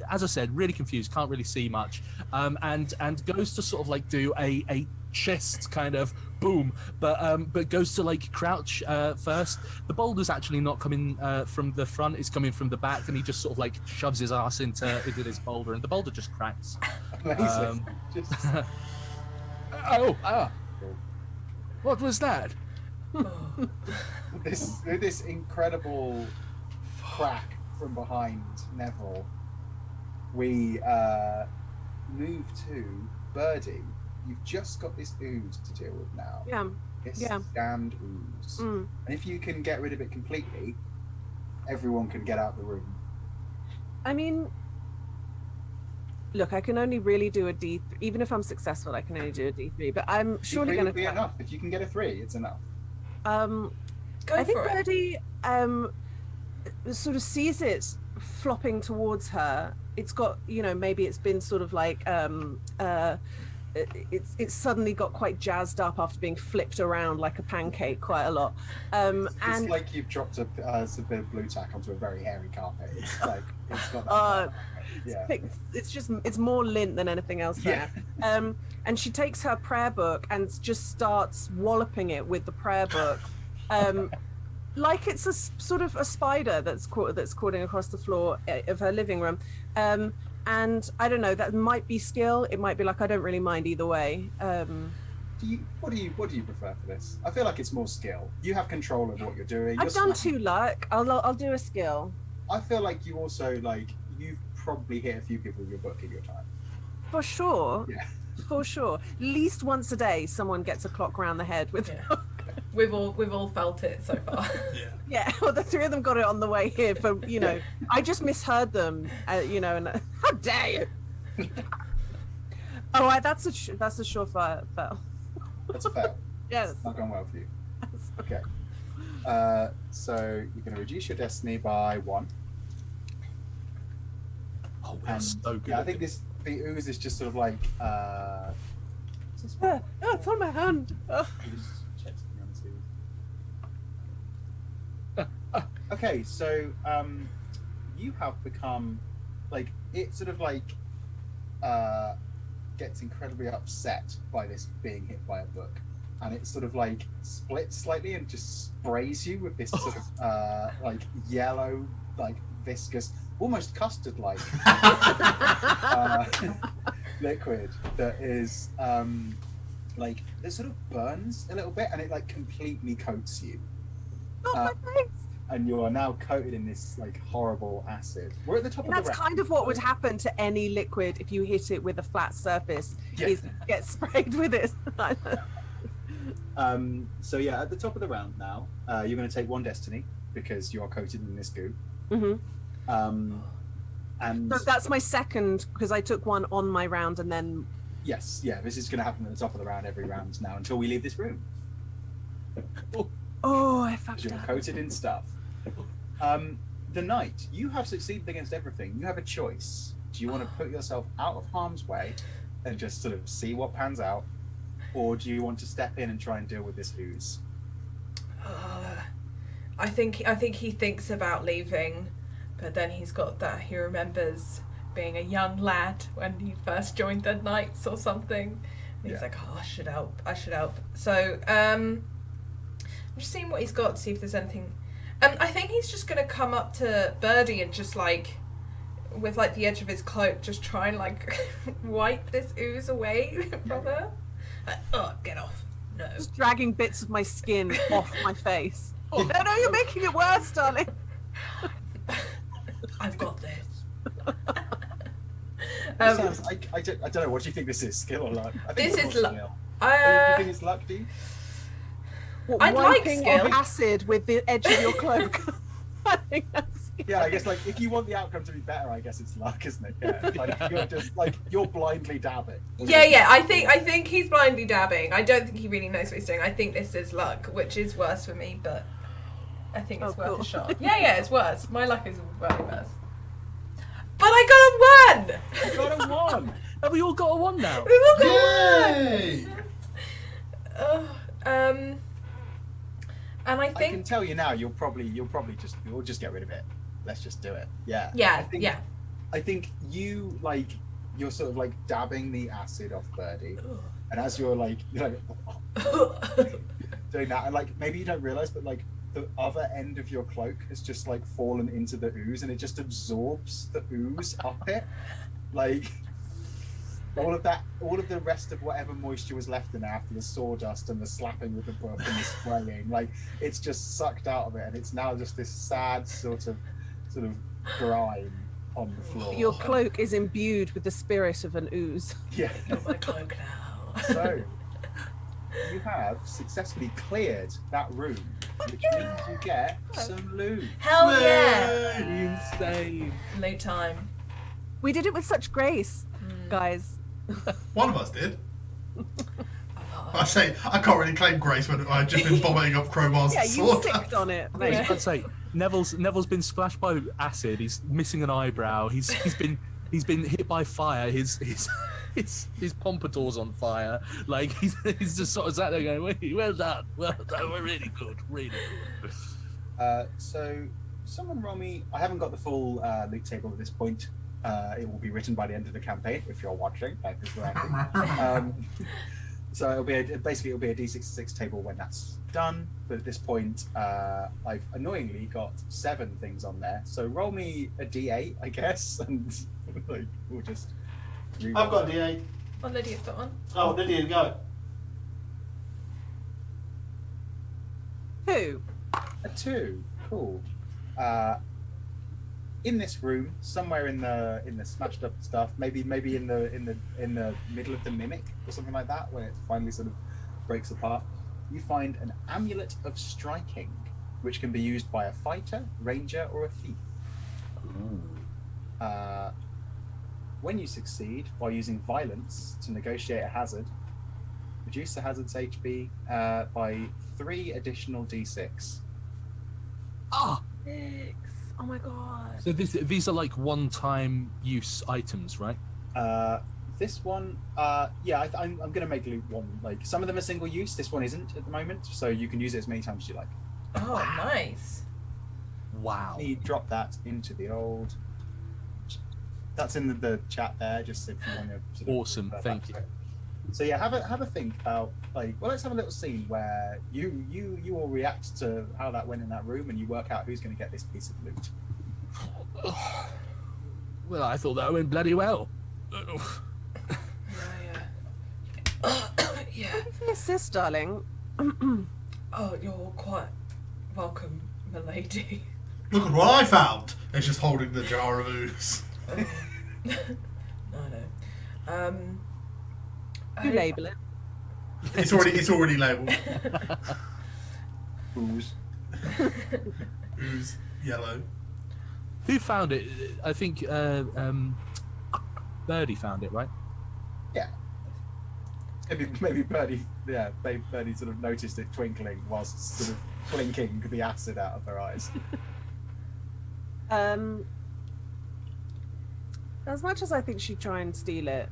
as I said, really confused, can't really see much, and goes to sort of like do a chest kind of boom, but goes to like crouch first. The boulder's actually not coming from the front; it's coming from the back, and he just sort of like shoves his ass into this boulder, and the boulder just cracks. Amazing. What was that? This incredible crack from behind Neville. We move to Birdie. You've just got this ooze to deal with now. Yeah. This Yeah. damned ooze. Mm. And if you can get rid of it completely, everyone can get out of the room. I mean, look, I can only really do a D3. Even if I'm successful, I can only do a D3. But I'm surely It going would be enough. If you can get a 3, it's enough. Go I think for it. Birdie sort of sees it flopping towards her. It's got, maybe it's been sort of like it's suddenly got quite jazzed up after being flipped around like a pancake quite a lot. It's And like you've dropped a bit of blue tack onto a very hairy carpet. It's like it's got that. Yeah. it's more lint than anything else there. Yeah. And she takes her prayer book and just starts walloping it with the prayer book, like it's a sort of a spider that's crawling across the floor of her living room. And I don't know, that might be skill. It might be like, I don't really mind either way. What do you prefer for this? I feel like it's more skill. You have control of what you're doing. I've done 2 luck. I'll do a skill. I feel like you also you've probably hit a few people with your book in your time. For sure. Yeah. For sure. At least once a day, someone gets a clock round the head with. Yeah. We've all felt it so far. Yeah. Well, the 3 of them got it on the way here. For I just misheard them. And how dare you? That's a surefire fail. That's a fail. Yes. It's not going well for you. Okay. So you're going to reduce your destiny by 1. Oh, we're so good. Yeah, I think the ooze is just sort of like. It's on my hand. Oh. Okay, so you have become it sort of gets incredibly upset by this being hit by a book, and it sort of splits slightly and just sprays you with this sort of yellow, viscous, almost custard-like liquid that is it sort of burns a little bit, and it completely coats you. Not my face. And you are now coated in this horrible acid. We're at the top of the That's round. kind of what would happen to any liquid if you hit it with a flat surface. Yeah. Is get sprayed with it. So yeah, at the top of the round now, you're going to take 1 destiny because you are coated in this goo. Mm-hmm. And So that's my second, because I took 1 on my round and then. yes, this is going to happen at the top of the round every round now until we leave this room. Oh, I fucked You're up. coated in stuff. The knight, you have succeeded against everything. You have a choice. Do you want to put yourself out of harm's way and just sort of see what pans out, or do you want to step in and try and deal with this ooze? I think he thinks about leaving, but then he's got that. He remembers being a young lad when he first joined the Knights or something. And he's like, oh, I should help. So I'm just seeing what he's got to see if there's anything. I think he's just gonna come up to Birdie and just with the edge of his cloak, just try and wipe this ooze away from her. Oh, get off! No. Just dragging bits of my skin off my face. Oh, no, you're making it worse, darling. I've got this. Sounds, I don't know. What do you think this is? Skill or luck? I think This it's is more luck. skill. Do you think it's luck, do you? What, I'd like wiping skill. of acid with the edge of your cloak. I think that's. Yeah, I guess like if you want the outcome to be better, I guess it's luck, isn't it? Yeah, like you're just like you're blindly dabbing. Yeah. I think he's blindly dabbing. I don't think he really knows what he's doing. I think this is luck, which is worse for me, but I think it's worth cool. a shot. Yeah, it's worse. My luck is way worse. But I got a 1. I got a 1. Have we all got a 1 now? We've all got Yay! and I I can think tell you now, you'll just get rid of it. Let's just do it. Yeah. yeah. I think you're sort of like dabbing the acid off Birdie, and as you're like doing that, and like maybe you don't realize, but like the other end of your cloak has just like fallen into the ooze, and it just absorbs the ooze up it, like all of the rest of whatever moisture was left in there after the sawdust and the slapping with the book and the spraying, like it's just sucked out of it, and it's now just this sad sort of grime on the floor. Your cloak is imbued with the spirit of an ooze. Yeah. Got my cloak now. So you have successfully cleared that room, which means you get some loot. Hell yeah! Insane. No time. We did it with such grace, guys. One of us did. I say I can't really claim grace when I've just been vomiting up crowbars Yeah, and you sword. sicked on it. I was mate. about to say, Neville's been splashed by acid. He's missing an eyebrow. He's been hit by fire. His pompadour's on fire. Like he's just sort of sat there going, well done, we're really good, really good. So someone roll me. I haven't got the full loot table at this point. It will be written by the end of the campaign if you're watching. Like this so it'll be basically a D66 table when that's done. But at this point, I've annoyingly got 7 things on there. So roll me a D8, I guess, and like, we'll just. I've got a D8. Oh, Lydia's got one. Oh, Lydia, go. 2. A 2. Cool. In this room, somewhere in the smashed up stuff, maybe in the middle of the mimic or something like that, when it finally sort of breaks apart, you find an amulet of striking, which can be used by a fighter, ranger, or a thief. When you succeed, while using violence to negotiate a hazard, reduce the hazard's HP by 3 additional d6. Ah, 6. Oh my god. so these are like one-time use items, right? This one, yeah, I'm going to make loot 1. Like some of them are single use. This one isn't at the moment, so you can use it as many times as you like. Oh, nice. Wow. You drop that into the old. That's in the chat there, just if you want to. Sort of Awesome, thank you. So yeah, have a think about let's have a little scene where you all react to how that went in that room, and you work out who's going to get this piece of loot. Well, I thought that went bloody well. Yeah. Assist, darling. Oh, you're quite welcome, milady. Look at what I found. It's just holding the jar of ooze. No. You label it. It's already labelled. Ooze. Ooze, yellow. Who found it? I think Birdie found it, right? Yeah. Maybe Birdie. Yeah, Birdie sort of noticed it twinkling whilst sort of blinking the acid out of her eyes. As much as I think she'd try and steal it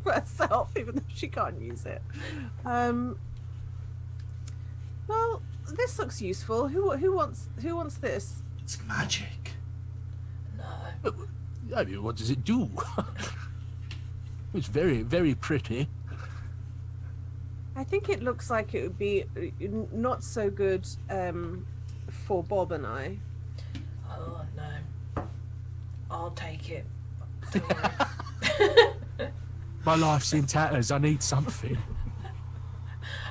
for herself, even though she can't use it. Well, this looks useful. Who wants this? It's magic. No. I mean, what does it do? It's very, very pretty. I think it looks like it would be not so good for Bob and I. Oh, no. I'll take it. Don't worry. My life's in tatters. I need something.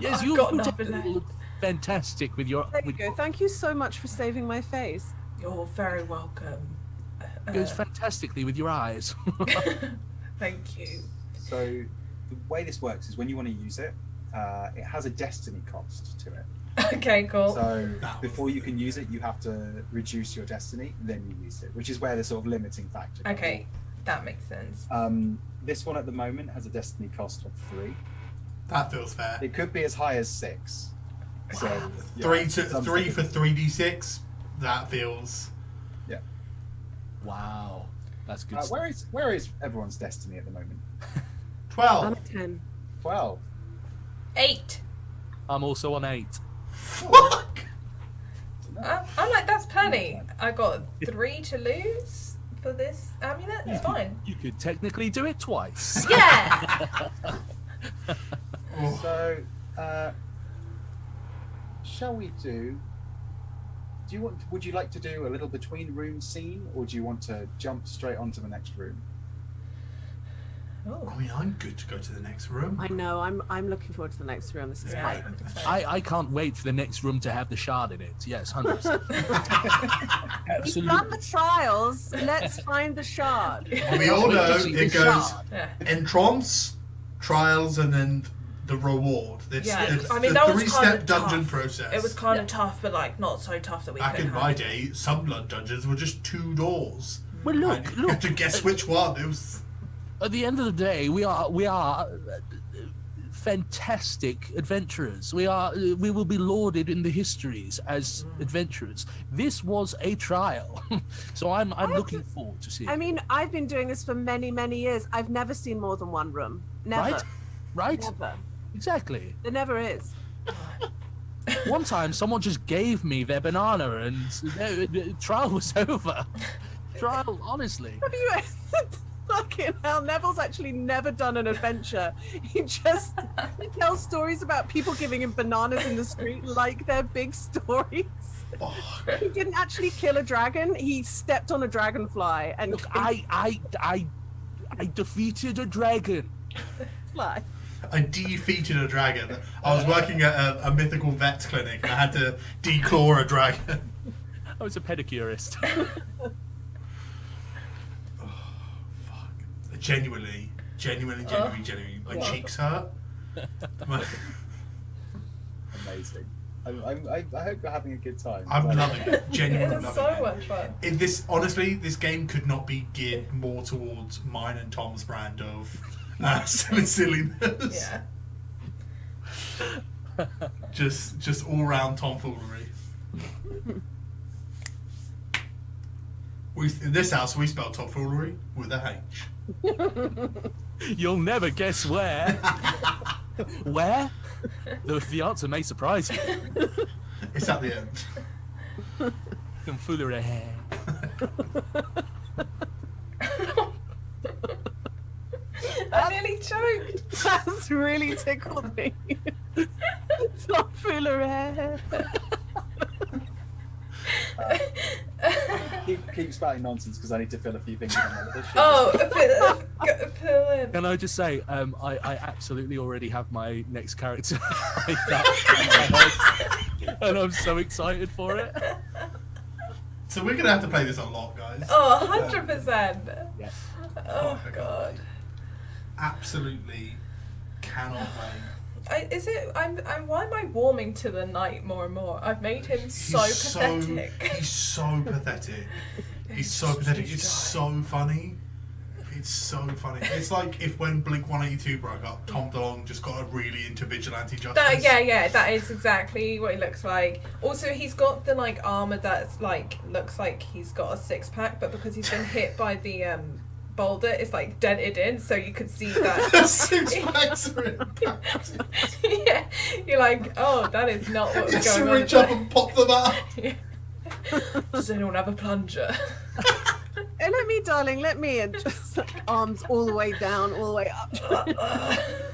Yes, I've you got you nothing definitely look fantastic with your. There you go. Thank you so much for saving my face. You're very welcome. It goes fantastically with your eyes. Thank you. So the way this works is when you want to use it, it has a destiny cost to it. Okay, cool. So before you can use it, you have to reduce your destiny, then you use it, which is where the sort of limiting factor comes Okay, that makes sense. in. This one at the moment has a destiny cost of 3. That feels fair. It could be as high as 6. So yeah, 3 for 3d6. That feels. Yeah. Wow, that's good. Where is everyone's destiny at the moment? 12. I'm at 10. 12. 8. I'm also on 8. Fuck! I'm like, that's plenty. I got 3 to lose for this amulet. It's fine. You could technically do it twice. Yeah. So, shall we do? Would you like to do a little between room scene, or do you want to jump straight onto the next room? Oh. I mean, I'm good to go to the next room. I know. I'm looking forward to the next room. This is Yeah. hype. I can't wait for the next room to have the shard in it. Yes, 100%. We've done the trials. Let's find the shard. We all know Just it the goes shard. Yeah. entrance, trials, and then the reward. It's I mean, the that was 3-step kind of dungeon tough. process. It was kind of tough, but like not so tough that we Back could in my day, some blood dungeons were just 2 doors. Well, And look, you had to guess which one. It was. At the end of the day, we are fantastic adventurers. We will be lauded in the histories as adventurers. This was a trial, so I'm looking forward to seeing. I mean, I've been doing this for many, many years. I've never seen more than one room. Never. Right? Never. Exactly. There never is. One time, someone just gave me their banana, and the trial was over. Trial, honestly. Have you? Fucking hell, Neville's actually never done an adventure. He tells stories about people giving him bananas in the street like they're big stories. Fuck. He didn't actually kill a dragon. He stepped on a dragonfly and Look, I defeated a dragon. fly. I defeated a dragon. I was working at a mythical vet's clinic and I had to declaw a dragon. I was a pedicurist. Genuinely. My cheeks hurt. Amazing. I hope you're having a good time. I'm loving it. Genuinely It's loving so it. much fun. Honestly, this game could not be geared more towards mine and Tom's brand of silliness. Yeah. Just all round tomfoolery. In this house, we spell tomfoolery with a H. You'll never guess where. Where? The answer may surprise you. It's at the end. Tomfoolery. I nearly choked. That's really tickled me. Tomfoolery. Keep spouting nonsense because I need to fill a few things in on this shit. Oh, fill in. Can I just say, I absolutely already have my next character like that in my head, and I'm so excited for it. So we're gonna have to play this a lot, guys. Oh, 100%. Yeah. Oh, God. Absolutely cannot wait. Why am I warming to the knight more and more? I've made him so pathetic. He's so pathetic. He's so pathetic. It's so funny. It's so funny. It's like if when Blink 182 broke up, Tom DeLonge just got really into vigilante justice. That is exactly what he looks like. Also, he's got the like armor that's like looks like he's got a 6-pack, but because he's been hit by the boulder, it's like dented in, so you could see that. The 6 packs are impacted. Yeah, you're like, oh, that is not what's Yes, going on. reach up and pop them out. Does anyone have a plunger? And let me, darling, let me. And just like arms all the way down, all the way up.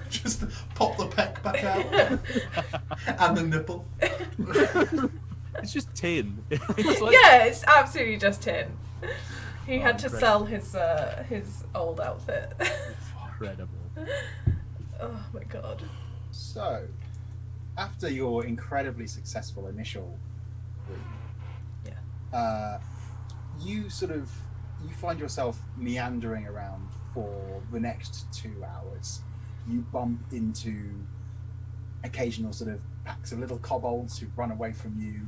Just pop the peck back out. And the nipple. It's just tin. It's like, Yeah, it's absolutely just tin. He had to incredible. sell his old outfit. Incredible. Oh my god. So, after your incredibly successful initial room, you find yourself meandering around for the next 2 hours. You bump into occasional sort of packs of little kobolds who run away from you.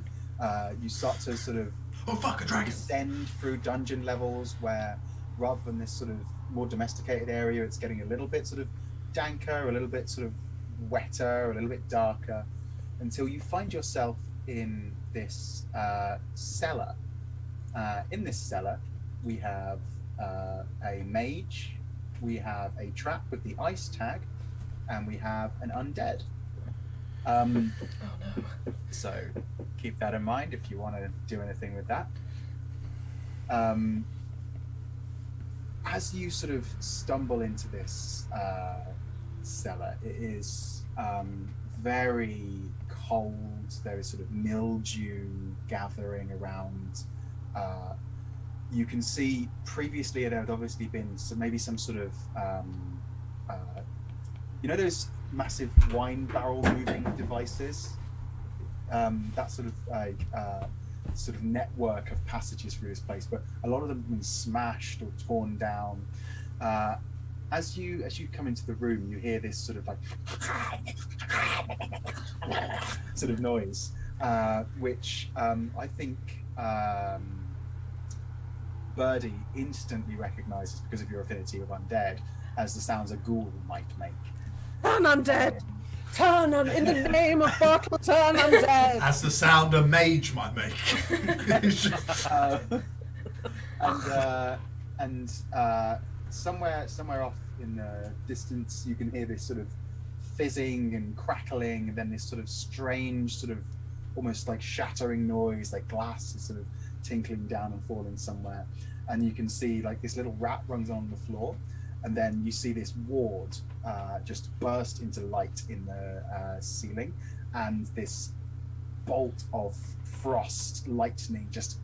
You start to sort of Oh fuck, a dragon! descend through dungeon levels where, rather than this sort of more domesticated area, it's getting a little bit sort of danker, a little bit sort of wetter, a little bit darker, until you find yourself in this cellar. In this cellar, we have a mage, we have a trap with the ice tag, and we have an undead. Oh no. So keep that in mind if you want to do anything with that. As you sort of stumble into this cellar, it is very cold. There is sort of mildew gathering around. You can see previously there had obviously been maybe some sort of those massive wine barrel moving devices. That sort of like sort of network of passages through this place, but a lot of them have been smashed or torn down. As you come into the room, you hear this sort of like sort of noise, which I think Birdie instantly recognizes, because of your affinity with undead, as the sounds a ghoul might make. Turn undead! Turn in the name of Bottle, turn undead! As the sound a mage might make. And somewhere off in the distance, you can hear this sort of fizzing and crackling, and then this sort of strange, sort of almost like shattering noise, like glass is sort of tinkling down and falling somewhere. And you can see like this little rat runs on the floor, and then you see this ward just burst into light in the ceiling, and this bolt of frost lightning just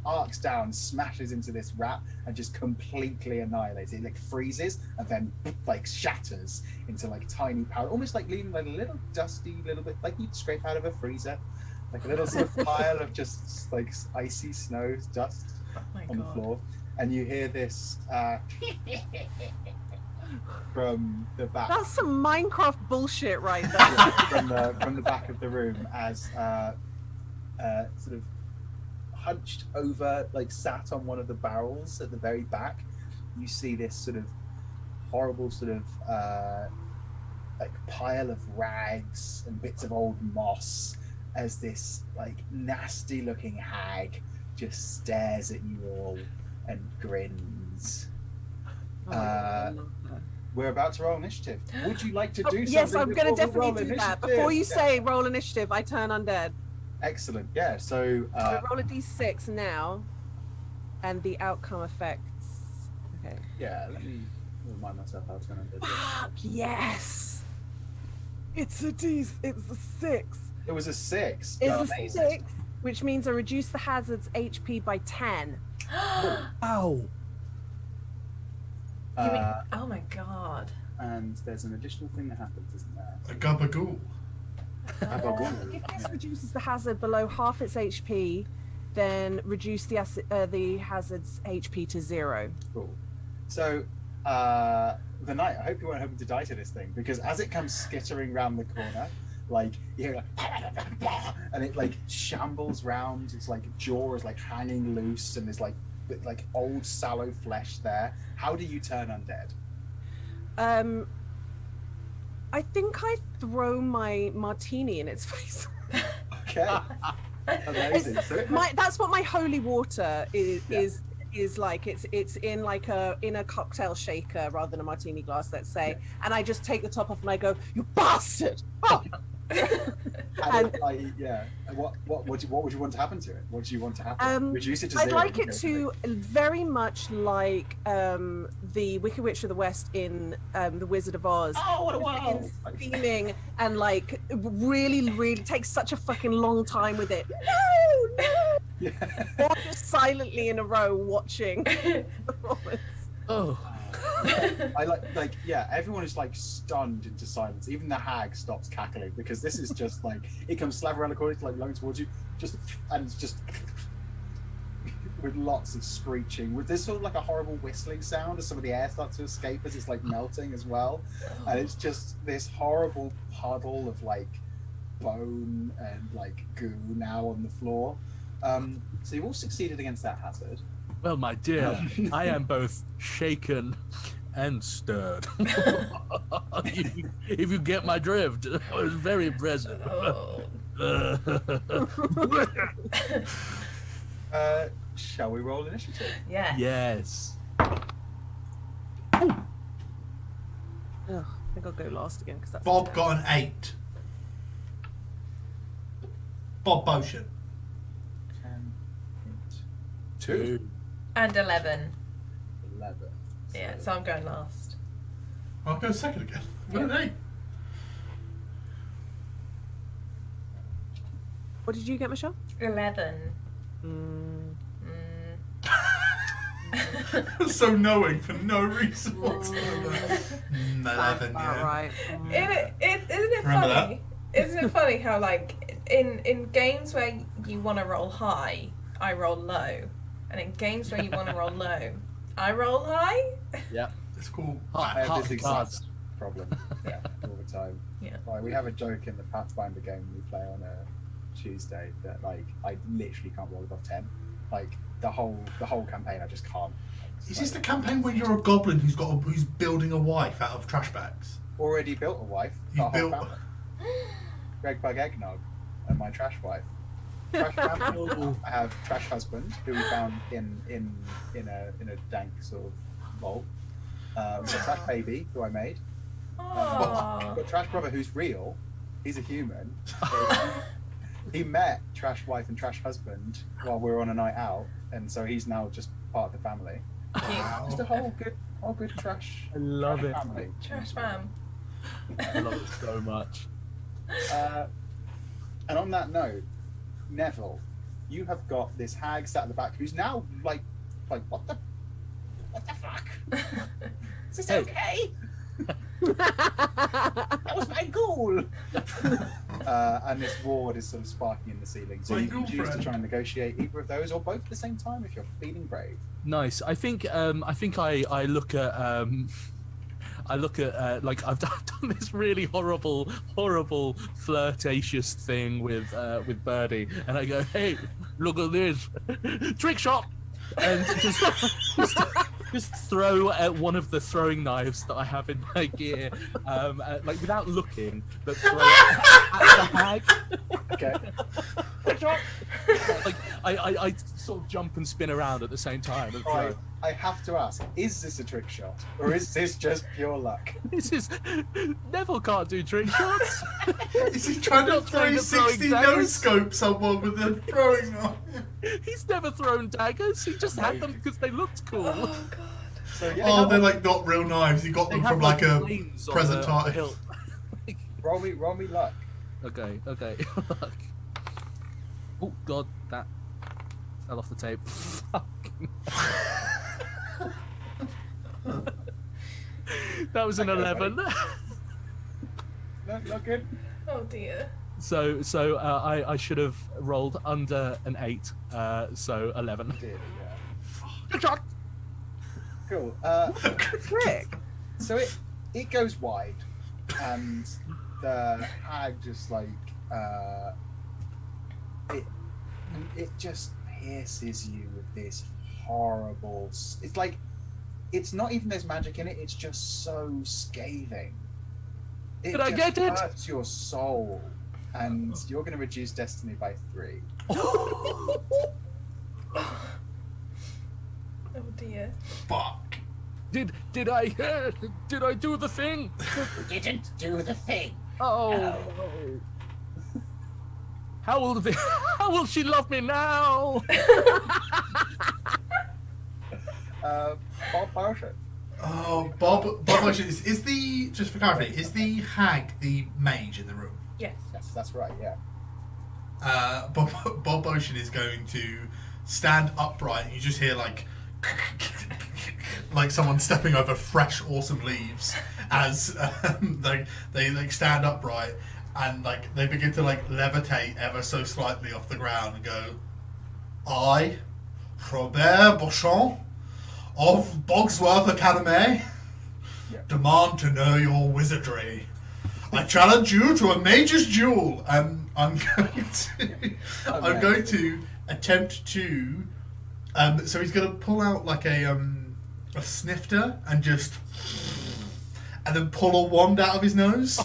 arcs down, smashes into this rat, and just completely annihilates it. It like freezes and then like shatters into like tiny powder, almost like leaving like a little dusty, little bit like you'd scrape out of a freezer, like a little sort of pile of just like icy snow dust on the floor. And you hear this from the back. That's some Minecraft bullshit right there. from the back of the room, as sort of hunched over, like sat on one of the barrels at the very back, you see this sort of horrible sort of like pile of rags and bits of old moss, as this like nasty looking hag just stares at you all and grins. We're about to roll initiative. Would you like to do something? Yes, I'm going to before we roll definitely do that. initiative? Before you say roll initiative, I turn undead. Excellent. Yeah. So We roll a d6 now, and the outcome affects. Okay. yeah, let me remind myself how to turn undead. Fuck yes! It's a d. It's a 6. It was a 6. It's Oh, a amazing. 6, which means I reduce the hazard's HP by 10. Ow! Oh my god. And there's an additional thing that happens, isn't there? A gabagool. If this reduces the hazard below half its HP, then reduce the hazard's HP to 0. Cool. So, the knight, I hope you weren't hoping to die to this thing, because as it comes skittering round the corner, like, you hear like, and it like shambles round, its like jaw is like hanging loose, and there's like old sallow flesh there. How do you turn undead? I think I throw my martini in its face. Okay. Amazing. So it has- That's what my holy water is like. It's in like in a cocktail shaker rather than a martini glass, let's say. And I just take the top off and I go, "You bastard!" Oh! and what would you want to happen to it? What do you want to happen? Reduce it to 0. I'd like it to very much like the Wicked Witch of the West in the Wizard of Oz. Oh, what a wow! Steaming and like really takes such a fucking long time with it. No. Yeah. Or just silently in a row watching the performance. Oh. I everyone is like stunned into silence. Even the hag stops cackling, because this is just like it comes slavering around the corner, like lunging towards you, just with lots of screeching, with this sort of like a horrible whistling sound as some of the air starts to escape as it's like melting as well, and it's just this horrible puddle of like bone and like goo now on the floor. So you all succeeded against that hazard. Well, my dear, I am both shaken and stirred. if you get my drift, it was very impressive. Shall we roll initiative? Yeah. Yes. Ugh, I think I'll go last again because that's Bob got an 8. Bob Botion. 10, 2, And 11. 11. Yeah, so I'm going last. I'll go second again. What an 8. What did you get, Michelle? 11. So knowing for no reason whatsoever. 11, yeah. Right. Isn't it Remember funny? Isn't it funny how like in games where you want to roll high, I roll low, and in games where you want to roll low, I roll high. Yeah. It's cool. I have Half this the exact cards. problem all the time. Yeah. Like, we have a joke in the Pathfinder game we play on a Tuesday that like I literally can't roll above 10. Like the whole campaign, I just can't. Is this the campaign when you're a goblin who's building a wife out of trash bags? Already built a wife. You got a whole built- family. Greg Bug Eggnog and my trash wife. Trash family. I have trash husband who we found in a dank sort of vault. We've got trash baby who I made. Oh. But trash brother who's real. He's a human. He met trash wife and trash husband while we were on a night out, and so he's now just part of the family. Just a whole good trash. I love trash it. Family. Trash fam. I love it so much. And on that note, Neville, you have got this hag sat at the back who's now like what the fuck? Is this Hey. okay? That was my ghoul. And this ward is sort of sparking in the ceiling. So My you can ghoul choose to friend. try and negotiate either of those or both at the same time if you're feeling brave. Nice. I think I look at like I've done this really horrible flirtatious thing with Birdie, and I go, hey, look at this trick shot, and just throw at one of the throwing knives that I have in my gear, like without looking, but throw it at the hag. Okay. Like I sort of jump and spin around at the same time and throw. Right. I have to ask, is this a trick shot? Or is this just pure luck? This is Neville can't do trick shots. Is he trying to Not trying to 360 throw no daggers. scope someone with a throwing knife? He's never thrown daggers. He just had them because they looked cool. Oh god. So yeah, Oh, they're like not real knives. He got They them have from like a flames on present the time. hilt. roll me luck. Okay. Oh god, that fell off the tape. That was an Okay, 11. No, not good. Oh dear. So I should have rolled under an 8. So 11. Dear, yeah. Good shot. Cool. Trick. So it goes wide, and the hag just like it just pierces you with this horrible. It's like it's not even there's magic in it. It's just so scathing. Did I get it? Hurts your soul, and you're going to reduce destiny by 3. Oh dear. Fuck. Did I do the thing? You didn't do the thing. Oh. How will she love me now? Bob Barsham. Oh, Bob Ocean is the, just for clarity, is the hag the mage in the room? Yes. Yes, that's right. Yeah. Bob Ocean is going to stand upright, and you just hear like someone stepping over fresh autumn leaves as they like stand upright, and like they begin to like levitate ever so slightly off the ground and go, I Robert Beauchamp of Bogsworth Academy demand to know your wizardry. I challenge you to a mage's duel, and I'm going to attempt to. So he's going to pull out like a snifter and then pull a wand out of his nose.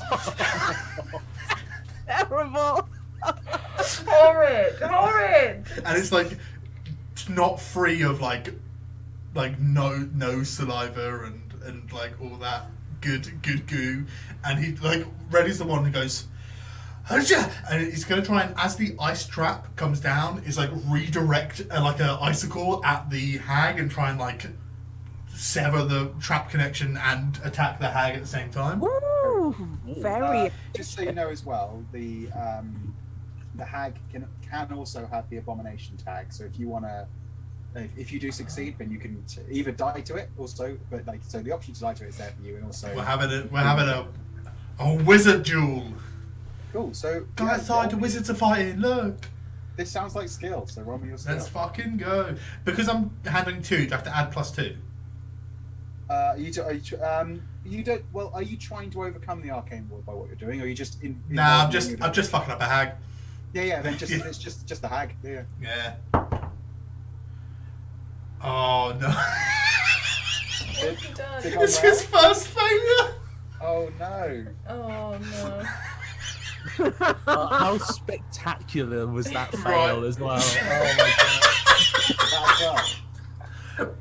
Terrible. Horrid. And it's like not free of like no saliva and like all that good goo, and he like readies the wand and goes, "Hurja!" And he's gonna try and, as the ice trap comes down, is like redirect like an icicle at the hag and try and like sever the trap connection and attack the hag at the same time. Ooh, very. Just so you know as well, the hag can also have the abomination tag. So if you want to, if you do succeed, then you can either die to it also. But like, so the option to die to it is there for you, and also We're having a wizard duel. cool. So Go outside, the wizards are fighting. Look. This sounds like skill. So roll me your skill. Let's fucking go. Because I'm handling 2, do I have to add +2? You don't. Well, are you trying to overcome the arcane ward by what you're doing, or are you just in? Nah, I'm just fucking up a hag. Yeah. Then it's just the hag. Yeah. Yeah. Oh no. What have you done? Did it go It's well? his first failure. Oh no. Oh no. How spectacular was that fail Right. as well? Oh my god.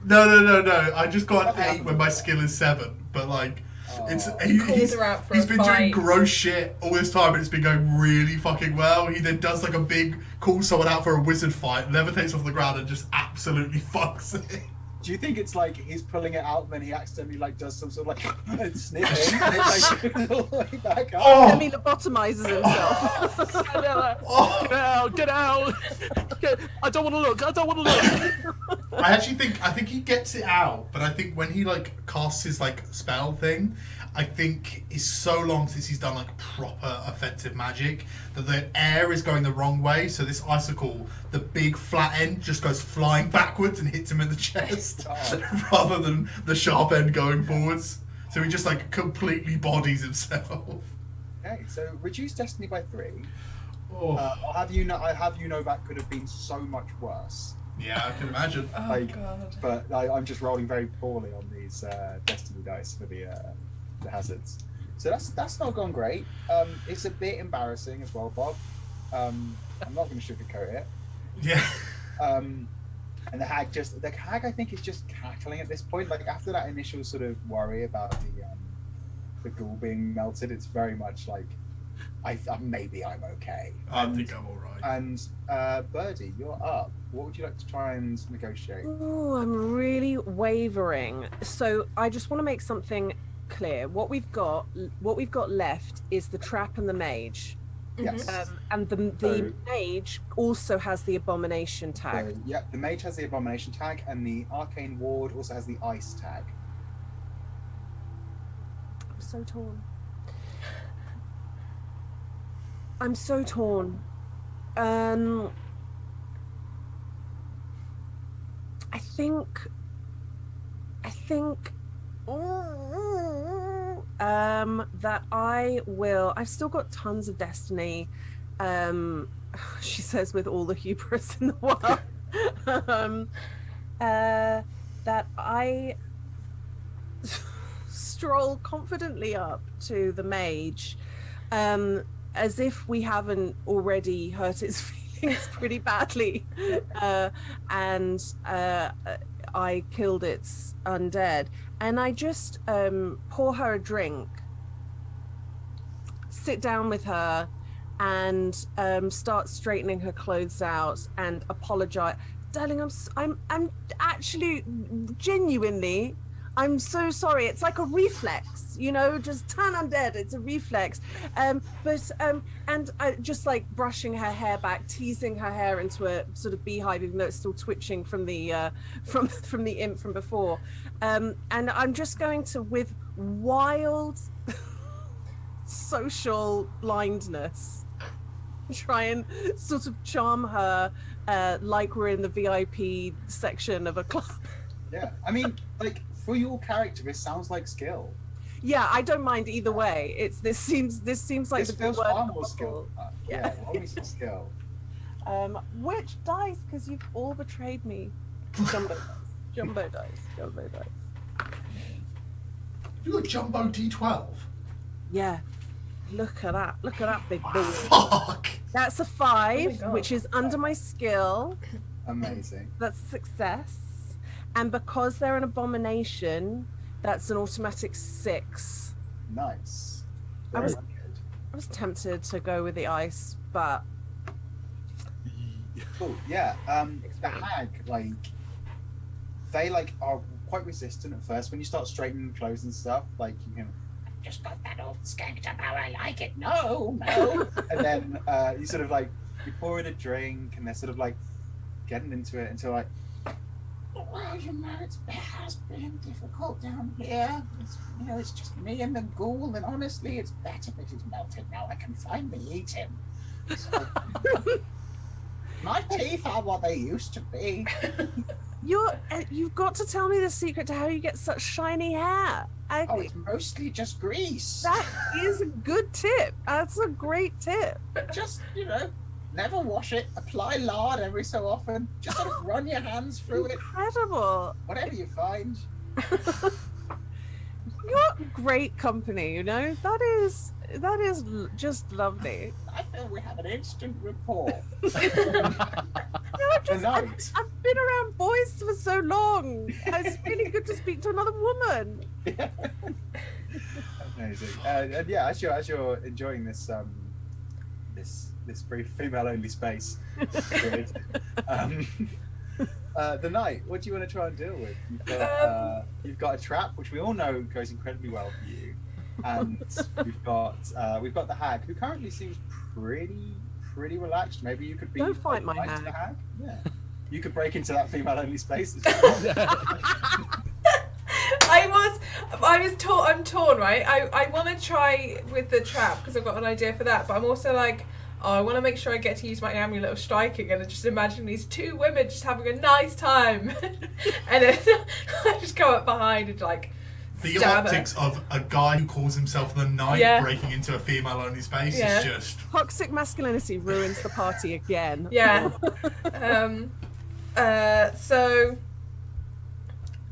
That well. No. I just got an 8 when my skill is 7. But like, Oh. he's her out for he's a been doing fight. gross shit all this time, and it's been going really fucking well. He then does like a big calls someone out for a wizard fight, levitates off the ground, and just absolutely fucks it. Do you think it's like he's pulling it out and then he accidentally like does some sort of like sniffing and it's like all the way back up? Oh, I mean, lobotomizes himself. oh. Get out! I don't want to look. I think he gets it out, but I think when he like casts his like spell thing, I think it's so long since he's done like proper offensive magic that the air is going the wrong way. So this icicle, the big flat end, just goes flying backwards and hits him in the chest, rather than the sharp end going forwards. So he just like completely bodies himself. Okay, so reduce destiny by 3. Oh, I'll have you know that could have been so much worse. yeah, I can imagine. Oh Like, god. But I'm just rolling very poorly on these destiny dice for the hazards. So that's not gone great. It's a bit embarrassing as well, Bob. I'm not going to sugarcoat it. Yeah. And the hag I think is just cackling at this point. Like after that initial sort of worry about the ghoul being melted, it's very much like maybe I'm okay. I think I'm all right. And Birdie, you're up. What would you like to try and negotiate? Oh, I'm really wavering. So I just want to make something clear. What we've got left is the trap and the mage. Yes. And the So- mage also has the abomination tag. So, yeah, the mage has the abomination tag, and the arcane ward also has the ice tag. I'm so torn. I'm so torn. I think that I will. I've still got tons of destiny. She says with all the hubris in the world. That I stroll confidently up to the mage, as if we haven't already hurt its feelings pretty badly, and I killed its undead, and I just pour her a drink, sit down with her, and start straightening her clothes out and apologize. Darling, I'm actually genuinely, I'm so sorry. It's like a reflex, just turn undead. It's a reflex. And just like brushing her hair back, teasing her hair into a sort of beehive, even though it's still twitching from the from the imp from before. And I'm just going to, with wild social blindness, try and sort of charm her like we're in the VIP section of a club. Yeah, I mean, like for your character, this sounds like skill. Yeah, I don't mind either way. This seems like This the feels word far of the more skill. bubble. Yeah, roll me some skill. Which dice? Because you've all betrayed me. Jumbo dice. Jumbo dice. Jumbo dice. You a jumbo D12. Yeah. Look at that. Look at that big boy. Fuck. That's a Oh my 5, God. which is under my skill. Amazing. That's a success. And because they're an abomination, that's an automatic 6. Nice. I was- Very good. I was tempted to go with the ice, but Cool. Yeah. The hag, like, they like are quite resistant at first. When you start straightening clothes and stuff, like you can just got that all skanked up how I like it. No, no. And then you sort of like you pour in a drink, and they're sort of like getting into it until like, well, you know, it has been difficult down here. It's just me and the ghoul, and honestly, it's better that he's melted now. I can finally eat him. So, my teeth are what they used to be. you've got to tell me the secret to how you get such shiny hair. Oh, it's mostly just grease. That is a good tip. That's a great tip. Just, never wash it. Apply lard every so often. Just sort of run your hands through it. Incredible. Whatever you find. You're great company, That is just lovely. I feel we have an instant rapport. I've been around boys for so long. It's really good to speak to another woman. Amazing. And yeah, as you're enjoying this this very female-only space, the night. What do you want to try and deal with? You've got a trap, which we all know goes incredibly well for you, and we've got the hag, who currently seems pretty relaxed. Maybe you could be Don't fight my nice to the hag. Yeah, you could break into that female-only space. I'm torn, right? I want to try with the trap because I've got an idea for that, but I'm also like, I want to make sure I get to use my amulet of striking, and I just imagine these two women just having a nice time, and then I just go up behind and like The stab optics her. of a guy who calls himself the Knight Yeah. breaking into a female-only space Yeah. is just... Toxic masculinity ruins the party again. Yeah. So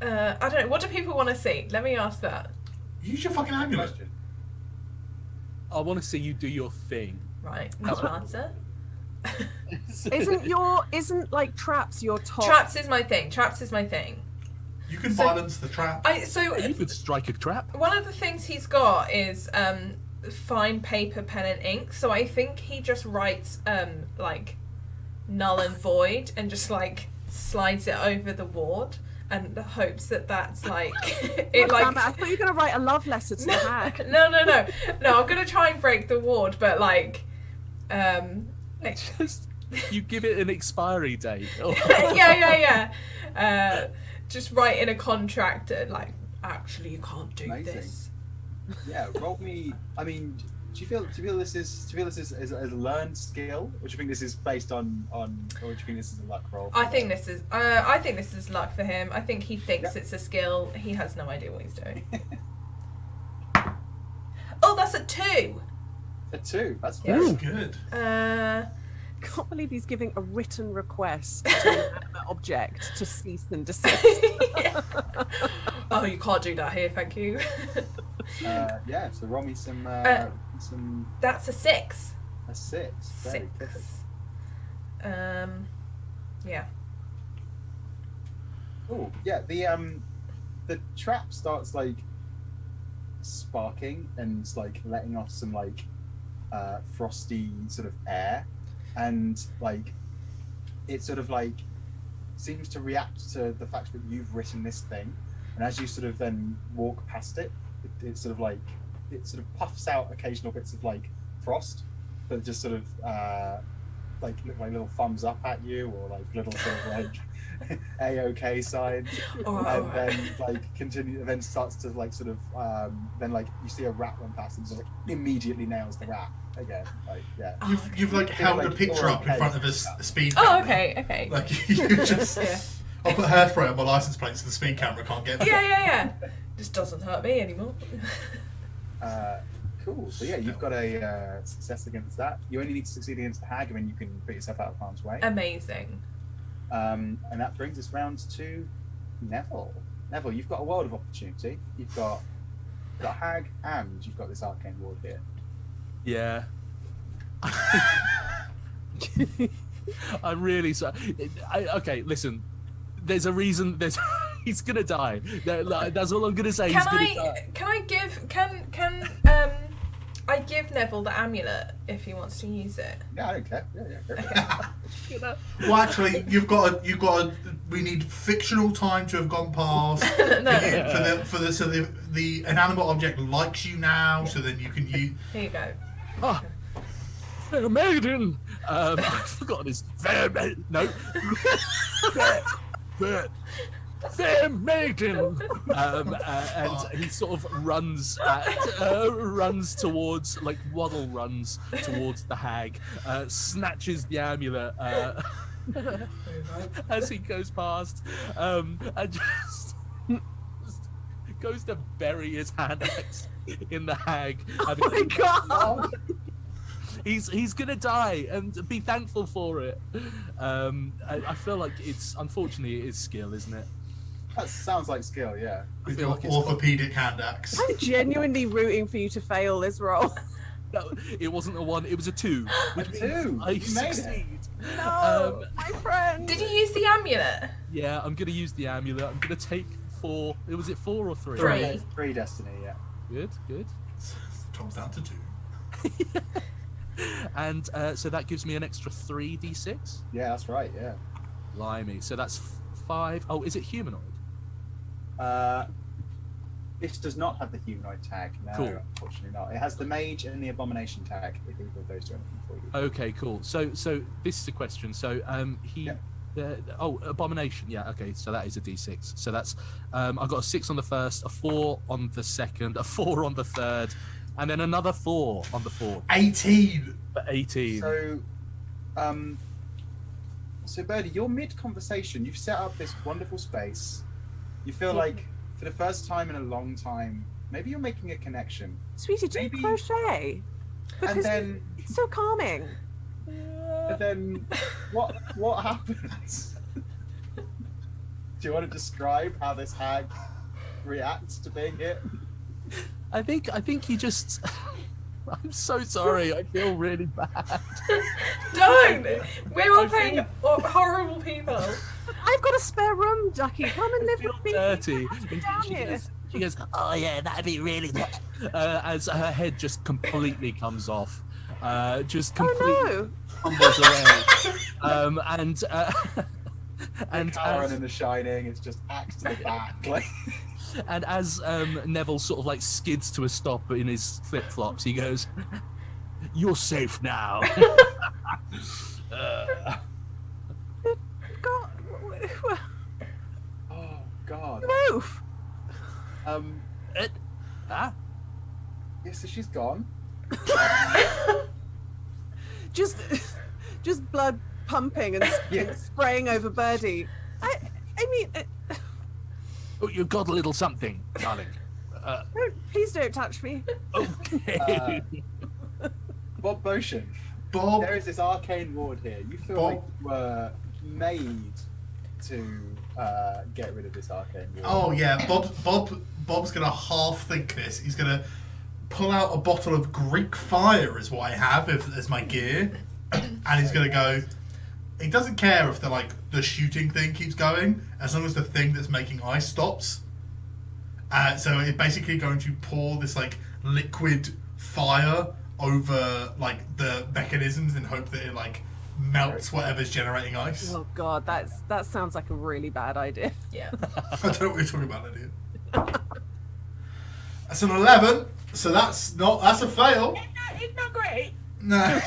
I don't know. What do people want to see? Let me ask that. Use your fucking amulet. Question. I want to see you do your thing. Right. Not an answer. Isn't like traps your top? Traps is my thing. Traps is my thing. You can So- balance the trap. You could strike a trap. One of the things he's got is fine paper, pen, and ink. So I think he just writes like null and void and just like slides it over the ward and hopes that that's like it. God Like damn it, I thought you were gonna write a love letter to the hag. no. I'm gonna try and break the ward, but like Just you give it an expiry date. yeah. Just write in a contract and like, actually, you can't do Amazing. this. Yeah, roll me. I mean, do you feel this is a learned skill, or do you think this is based on, or do you think this is a luck roll? I think this is luck for him. I think he thinks it's a skill. He has no idea what he's doing. Oh, that's a 2. A 2. That's Yeah. very Good. Can't believe he's giving a written request to an inanimate object to cease and desist. Yeah. Oh, you can't do that here, thank you. yeah. So roll me some That's a 6. a 6. Very good. 6. Yeah. Oh, yeah. The trap starts like sparking and like letting off some like frosty sort of air, and like it sort of like seems to react to the fact that you've written this thing, and as you sort of then walk past it, it sort of puffs out occasional bits of like frost that just sort of like look like little thumbs up at you, or like little sort of like A-OK sign, Oh, and then like continue, and then starts to like sort of then like you see a rat run past and just like immediately nails the rat again. Like yeah. You've like held a like, picture you're up in okay. front of a speed Oh, camera. okay. Like you just. Yeah. I'll put hairspray on my license plate so the speed camera can't get me. Yeah. Just doesn't hurt me anymore. Cool. So yeah, you've got a success against that. You only need to succeed against the hag, and then you can put yourself out of harm's way. Amazing. And that brings us round to Neville. Neville, you've got a world of opportunity. You've got hag, and you've got this arcane ward here. Yeah. I'm really sorry. Okay, listen. There's a reason. He's gonna die. That's all I'm gonna say. He's gonna die. Can I give Neville the amulet if he wants to use it? Yeah, I don't care. Yeah, go for it. Well, actually, you've got. We need fictional time to have gone past. So the inanimate object likes you now, so then you can use. Here you go. Ah, fair maiden. I've forgotten his fair maiden. No. Fair maiden. And he sort of runs towards, like waddle runs towards the hag, snatches the amulet as he goes past, and just goes to bury his hand axe in the hag. Oh my god! He's gonna die, and be thankful for it. I feel like unfortunately it is skill, isn't it? That sounds like skill, yeah. With feel your like it's orthopedic hand axe. I'm genuinely rooting for you to fail this role. No, it wasn't a 1, it was a 2. Which means 2? I You made it. succeed. No, my friend. Did you use the amulet? Yeah, I'm gonna use the amulet. I'm gonna take 4. Was it 4 or 3? 3. 3 destiny, yeah. Good. Comes down to 2. And so that gives me an extra 3d6. Yeah, that's right, yeah. Blimey. So that's 5. Oh, is it humanoid? This does not have the humanoid tag. No, Cool. unfortunately not. It has the mage and the abomination tag. If either of those do anything for you. Okay, cool. So this is a question. So Yeah. Abomination. Yeah. Okay. So that is a d6. So that's I've got a 6 on the first, a 4 on the second, a 4 on the third, and then another 4 on the fourth. 18. For 18. So Birdie, you're mid-conversation. You've set up this wonderful space. You feel like, for the first time in a long time, maybe you're making a connection. Sweetie, do you Maybe- crochet? And then, It's so calming. what happens? Do you want to describe how this hag reacts to being hit? I think he just. I'm so sorry. I feel really bad. Don't! We're all playing horrible people. I've got a spare room, Ducky. Come and live with me. Dirty. Down She here. goes, oh yeah, that'd be really good. As her head just completely comes off. Just completely Oh tumbles away. And Karen as, in The Shining, it's just axe to the back. Like, and as Neville sort of like skids to a stop in his flip flops, he goes, "You're safe now." no! God. oh God. Move! Yeah, so she's gone. Just blood pumping and spraying over Birdie. I mean, Oh, you've got a little something, darling. please don't touch me. Okay. Bob Boshin, Bob. there is this arcane ward here. You feel Bob. like you were made to get rid of this arcane ward. Oh yeah, Bob's gonna half think this. He's gonna pull out a bottle of Greek fire, is what I have as my gear, and he's gonna go. He doesn't care if the shooting thing keeps going, as long as the thing that's making ice stops. So it's basically going to pour this like liquid fire over like the mechanisms in hope that it like melts whatever's generating ice. Oh God, that sounds like a really bad idea. Yeah. I don't know what you're talking about, Lydia. That's an 11, so that's a fail. It's not great. No.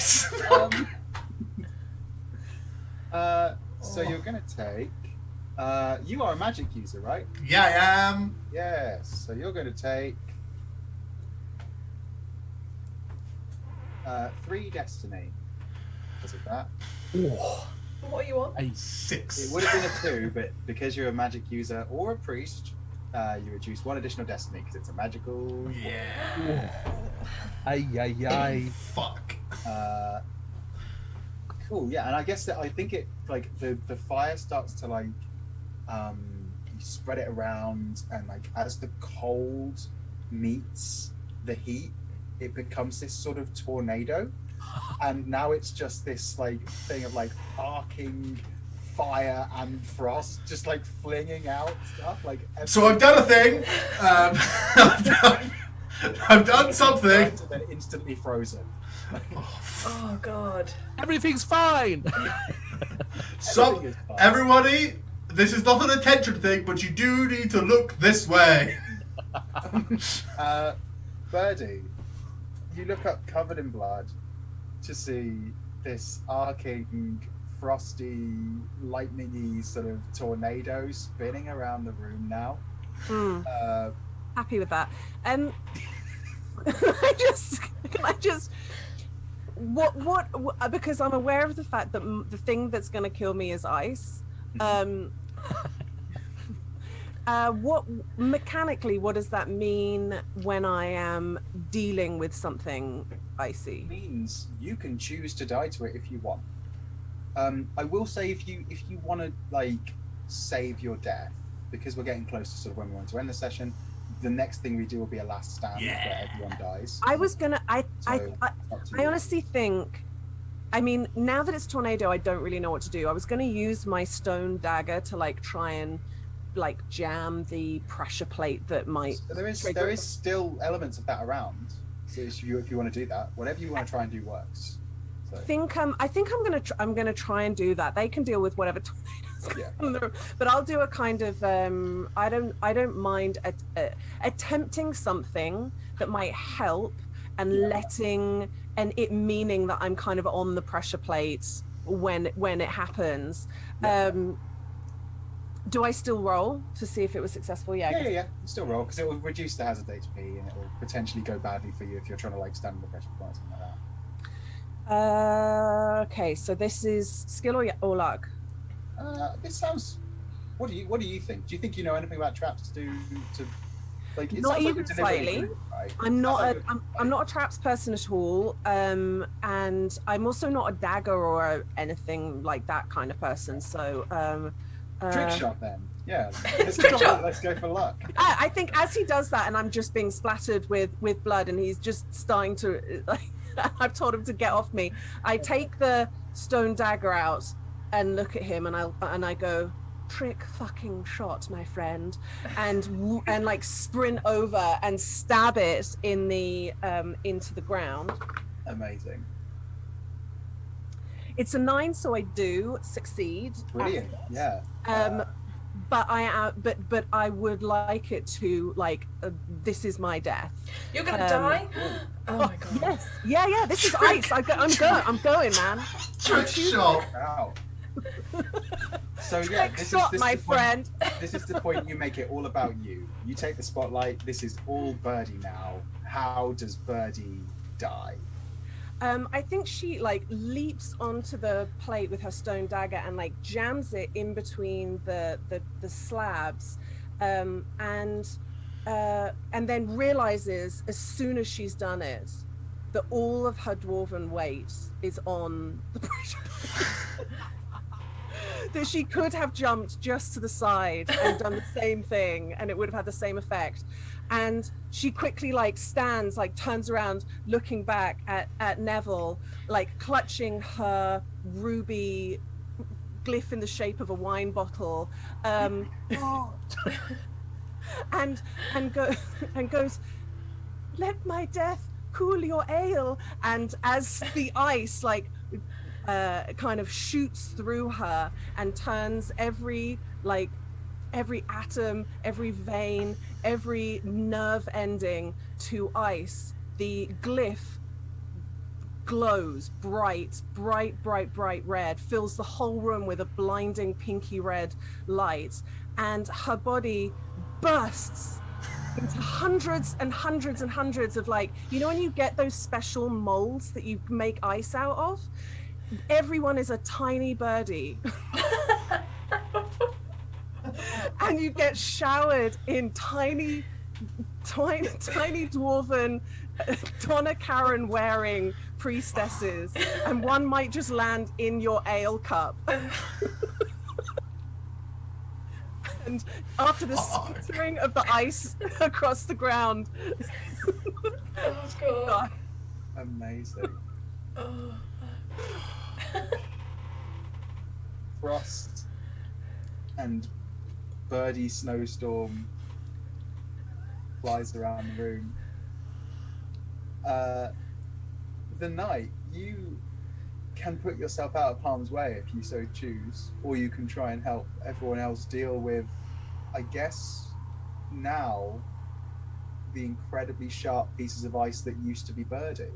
So you're gonna take You are a magic user, right? Yeah, I am. Yes. So you're going to take 3 destiny. Because of that. What are you on? A 6. It would have been a 2, but because you're a magic user or a priest, you reduce 1 additional destiny because it's a magical. Yeah. Ay. Fuck. Cool. Yeah, and I guess that I think it like the fire starts to like you spread it around, and like as the cold meets the heat, it becomes this sort of tornado, and now it's just this like thing of like arcing fire and frost just like flinging out stuff like. So I've done a thing. I've done something. And then instantly frozen. Oh God. Everything's fine. So, Everything is fine. everybody, this is not an attention thing, but you do need to look this way. Birdie, you look up covered in blood to see this arcing, frosty, lightningy sort of tornado spinning around the room now. Happy with that. Can I just what because I'm aware of the fact that the thing that's going to kill me is ice. What mechanically, what does that mean when I am dealing with something icy? Means you can choose to die to it if you want. I will say if you want to like save your death, because we're getting close to sort of when we want to end the session, the next thing we do will be a last stand where everyone dies. I was gonna I Up to you. honestly think, I mean, now that it's tornado, I don't really know what to do. I was going to use my stone dagger to like try and like jam the pressure plate that might. So there is still elements of that around. So if you want to do that, whatever you want to try and do works. So. I think I'm gonna try and do that. They can deal with whatever tornadoes come through, but I'll do a kind of I don't mind attempting something that might help and letting and it meaning that I'm kind of on the pressure plate when it happens. Do I still roll to see if it was successful? Yeah. You still roll because it will reduce the hazard HP and it will potentially go badly for you if you're trying to like stand under pressure or something like that. Okay, so this is skill or luck? This sounds. What do you think? Do you think you know anything about traps to like? It Not sounds like even you're delivering slightly. food, right? I'm not a traps person at all, and I'm also not a dagger or anything like that kind of person. So Trick shot then. Yeah. Trick shot. Let's go for luck. I think as he does that, and I'm just being splattered with blood, and he's just starting to like. I've told him to get off me. I take the stone dagger out and look at him, and I go, trick fucking shot, my friend, and like sprint over and stab it in the into the ground. Amazing. It's a 9, so I do succeed. Brilliant. Yeah. But I would like it to like this is my death. You're gonna die? Oh my God. Yes. Yeah. This is ice. I'm going, man. Trick shot. Wow. So yeah, Trick shot, my friend. This is the point you make it all about you. You take the spotlight. This is all Birdie now. How does Birdie die? I think she like leaps onto the plate with her stone dagger and like jams it in between the slabs, and then realizes as soon as she's done it that all of her dwarven weight is on the pressure plate. That she could have jumped just to the side and done the same thing and it would have had the same effect. And she quickly like stands, like turns around, looking back at Neville, like clutching her ruby glyph in the shape of a wine bottle, and goes, "Let my death cool your ale." And as the ice like kind of shoots through her and turns every atom, every vein, every nerve ending to ice, the glyph glows bright, bright, bright, bright red, fills the whole room with a blinding pinky red light, and her body bursts into hundreds and hundreds and hundreds of, like, you know when you get those special molds that you make ice out of? Everyone is a tiny birdie. And you get showered in tiny dwarven Donna Karen wearing priestesses, and one might just land in your ale cup. And after the scattering of the ice across the ground. Oh god. Amazing. Oh. Frost and birdie snowstorm flies around the room. The night, you can put yourself out of harm's way if you so choose, or you can try and help everyone else deal with, I guess, now the incredibly sharp pieces of ice that used to be Birdie.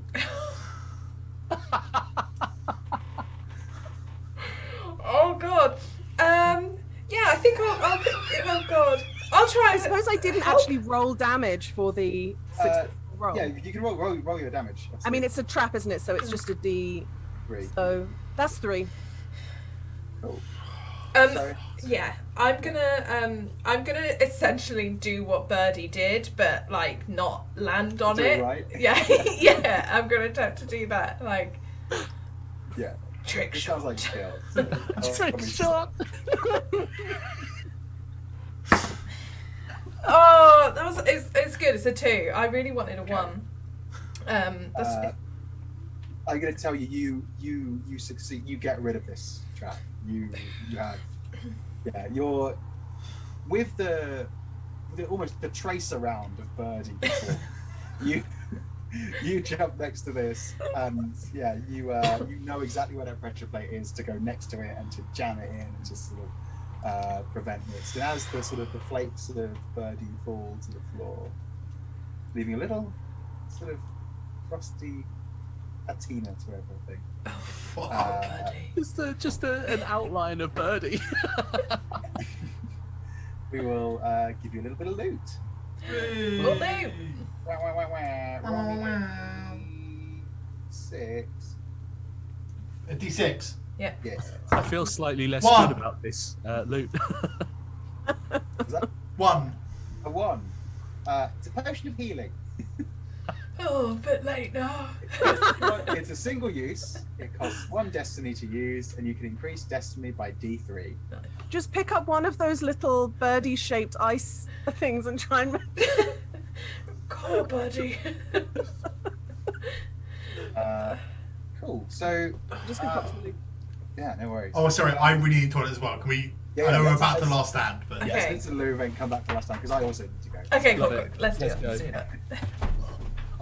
Oh god. Yeah, I think I'll oh god. I'll try. I suppose I didn't actually roll damage for the successful roll. Yeah, you can roll your damage. I mean, it's a trap, isn't it? So it's just a D. 3. So that's 3. Cool. Um, yeah, I'm gonna essentially do what Birdie did, but like not land on Do it. right. Yeah, yeah, I'm gonna attempt to do that. Like, Yeah. trick It shot. sounds like kill. Trick shot. Oh, that was it's good. It's a 2. I really wanted a 1. That's I'm gonna tell you, you succeed. You get rid of this trap. You have, yeah. You're with the almost the tracer round of Birdie. Before. you jump next to this, and yeah, you know exactly where that pressure plate is to go next to it and to jam it in and just sort of prevent this. And as the sort of the flakes of Birdie fall to the floor, leaving a little sort of frosty patina to everything. oh fuck, Birdie. Just an outline of Birdie. We will give you a little bit of loot. Will do. Wah, wah, wah, wah. Roll me 6. A D6. Yeah. Yes. I feel slightly less 1. good about this loot. Is that 1. a 1? It's a potion of healing. Oh, a bit late now. It's a single use. It costs 1 destiny to use, and you can increase destiny by D3. Just pick up one of those little birdie-shaped ice things and try and. God, Birdie. Cool. So, Just gonna pop some loot. yeah, no worries. Oh, sorry, I really need toilet as well. Can we? Yeah, I know we're let's- about to let's- last stand, but Okay. Yes, it's a loo and come back to last time because I also need to go. Okay, cool, Love cool. it. Let's do Let's it. go. Let's do that.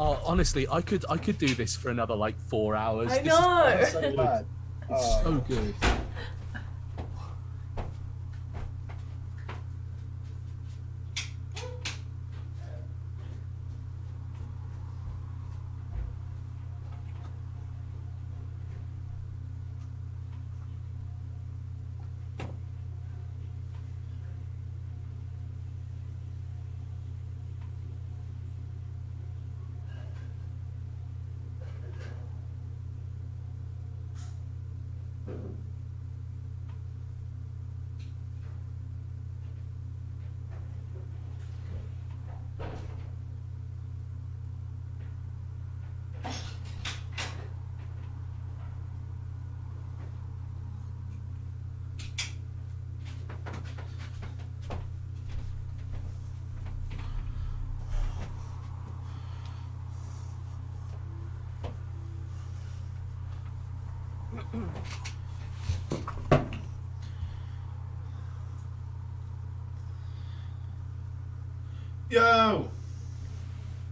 Oh, honestly, I could do this for another like 4 hours. I This is know. It's so bad. Oh. so good. yo.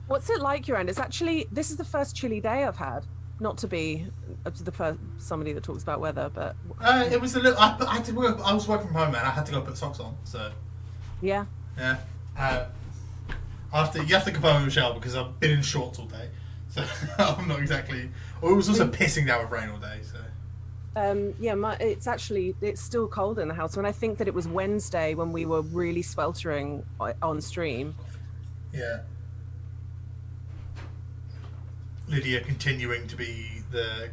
What's it like your end? It's actually, this is the first chilly day I've had. Not to be somebody that talks about weather, but It was a little. I had to work. I was working from home, and I had to go put socks on. So yeah. yeah. You have to confirm with Michelle because I've been in shorts all day. So I'm not exactly. Or it was also pissing down with rain all day. So it's still cold in the house. When I think that it was Wednesday when we were really sweltering on stream. yeah. Lydia continuing to be the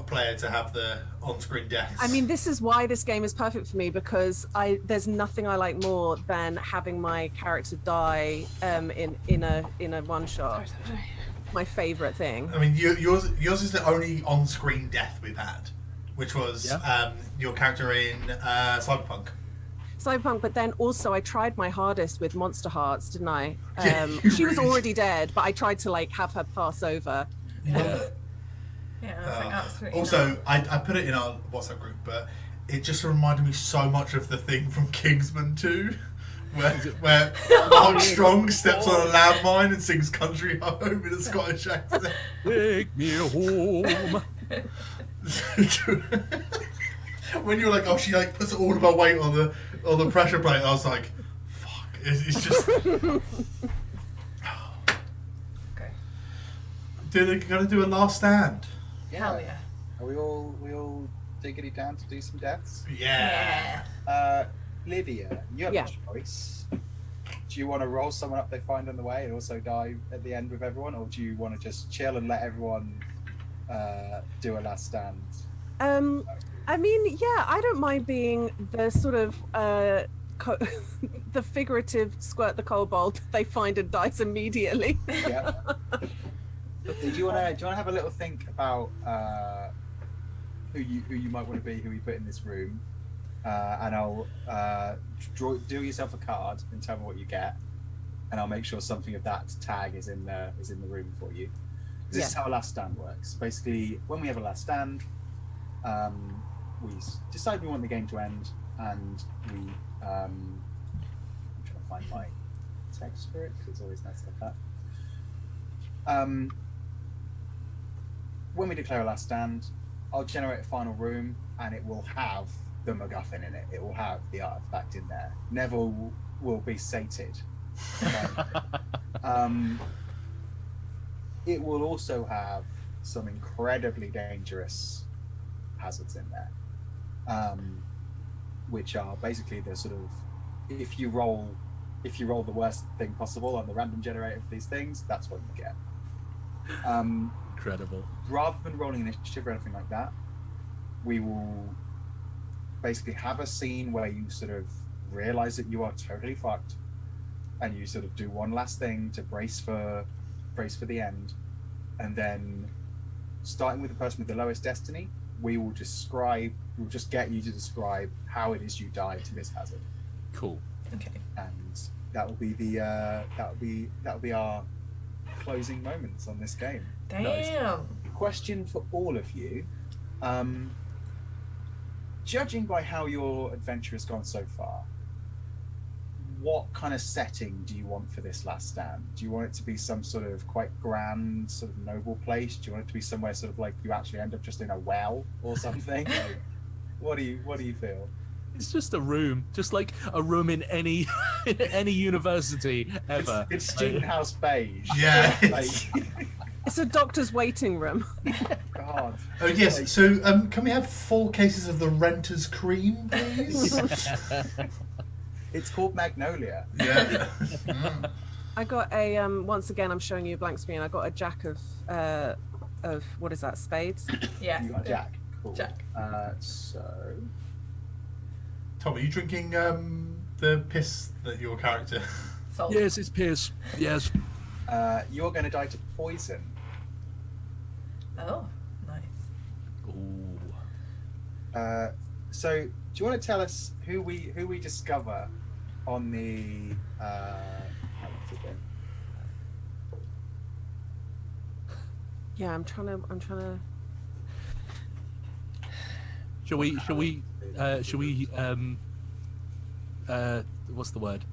player to have the on-screen deaths. I mean, this is why this game is perfect for me, because there's nothing I like more than having my character die in a one shot. Sorry. My favorite thing. I mean, yours is the only on-screen death we've had, which was your character in Cyberpunk. But then also I tried my hardest with Monster Hearts, didn't I? She was really already dead, but I tried to like have her pass over. Yeah. Yeah, that's like absolutely. Also, not. I put it in our WhatsApp group, but it just reminded me so much of the thing from Kingsman 2, where Armstrong steps on a landmine and sings "Country Home" in a Scottish accent. Take me home. When you were like, oh, she like puts all of her weight on the pressure plate, I was like, fuck, it's just. Okay. Gonna do a last stand. Hell yeah. Are we all diggity down to do some deaths? Yeah. Lydia, you have a choice. Do you want to roll someone up they find on the way and also die at the end with everyone, or do you want to just chill and let everyone do a last stand? I mean, yeah, I don't mind being the sort of the figurative squirt the kobold they find and dies immediately. Yeah. Do you want to have a little think about who you might want to be, who we put in this room, and I'll do yourself a card and tell me what you get, and I'll make sure something of that tag is in the room for you. This is how a last stand works. Basically, when we have a last stand, we decide we want the game to end, and we I'm trying to find my text for it because it's always nice to have that. When we declare a last stand, I'll generate a final room, and it will have the MacGuffin in it. It will have the artifact in there. Neville will be sated. It will also have some incredibly dangerous hazards in there, which are basically the sort of if you roll the worst thing possible on the random generator for these things, that's what you get. Incredible. Rather than rolling initiative or anything like that, we will basically have a scene where you sort of realize that you are totally fucked, and you sort of do one last thing to brace for the end, and then starting with the person with the lowest destiny, we'll just get you to describe how it is you die to this hazard. Cool. Okay. And that will be our closing moments on this game. Damn. Nice. Question for all of you. Judging by how your adventure has gone so far, what kind of setting do you want for this last stand? Do you want it to be some sort of quite grand, sort of noble place? Do you want it to be somewhere sort of like you actually end up just in a well or something? Like, what do you feel? It's just a room, just like a room in any university ever. It's student house beige. Yeah. Like, It's a doctor's waiting room. God. Oh yes. So can we have 4 cases of the Renter's Cream, please? It's called Magnolia. Yeah. I got a once again I'm showing you a blank screen. I got a jack of what is that, spades? Yeah. You got Jack. Cool. Jack. So Tom, are you drinking the piss that your character? Salt. Yes, it's Pierce. Yes. you're going to die to poison. Oh, nice. Ooh. So, do you want to tell us who we discover on the? What's it been? Yeah, I'm trying to. Shall we? What's the word?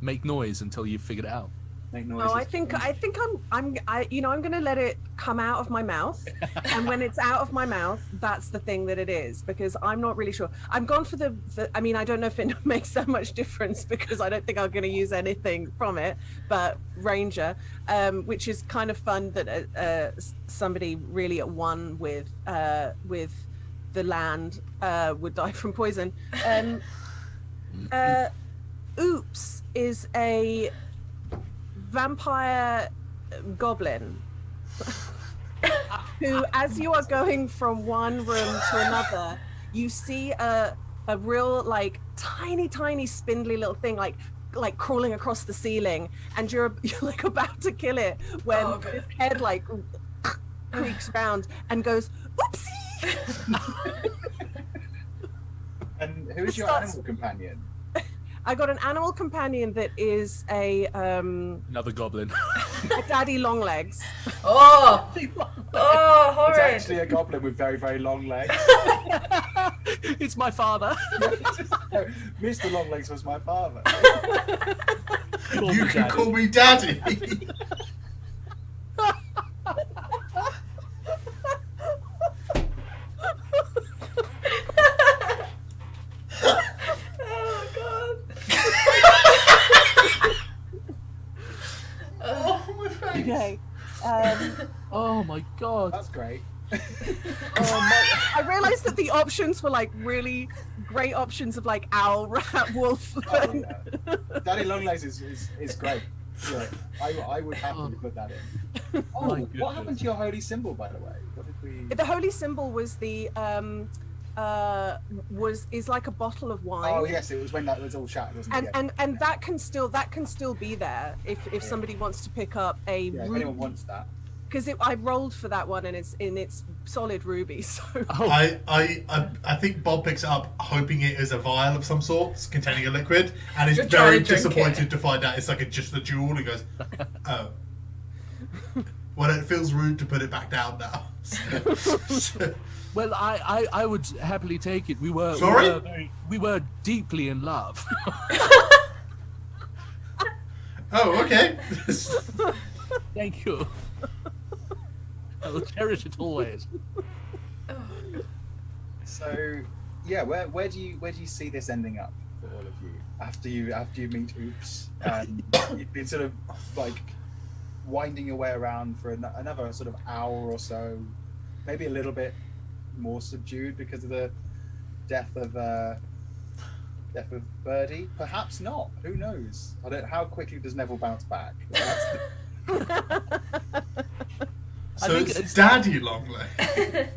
Make noise until you've figured it out. Make noises. Oh, I think I'm going to let it come out of my mouth, and when it's out of my mouth, that's the thing that it is, because I'm not really sure. I'm gone for the I mean, I don't know if it makes that much difference because I don't think I'm going to use anything from it, but Ranger, which is kind of fun that somebody really at one with the land would die from poison. Oops is a vampire goblin who, as you are going from one room to another, you see a real like tiny spindly little thing like crawling across the ceiling, and you're like about to kill it when his head like creaks round and goes oopsie. And who is your animal companion? I got an animal companion that is Another goblin. a daddy long legs. Oh, horrid. It's actually a goblin with very, very long legs. It's my father. Mr. Longlegs was my father. You can call me Daddy. Oh god. Oh, my face. Okay. Oh my god. That's great. I realized that the options were like really great options of like owl, rat, wolf. Oh, yeah. Daddy Longlegs is great. Yeah, I would happily put that in. Oh, what happened to your holy symbol, by the way? What did we? The holy symbol was the is like a bottle of wine. Oh yes, it was when that was all shattered, wasn't it? And that can still be there if somebody wants to pick up a Yeah, if anyone wants that. because I rolled for that one and it's solid ruby. So I think Bob picks it up hoping it is a vial of some sort containing a liquid, and is You're trying very to drink disappointed it. to find out it's like just a jewel. And goes, oh. Well, it feels rude to put it back down now. So- Well, I would happily take it. We were Sorry? we were deeply in love. oh, okay. Thank you. I will cherish it always. So, yeah, where do you see this ending up for all of you after you meet Oops? You've been sort of like winding your way around for another sort of hour or so, maybe a little bit more subdued because of the death of Birdie. Perhaps not. Who knows? I don't. How quickly does Neville bounce back? So think it's it's- Daddy Longleg.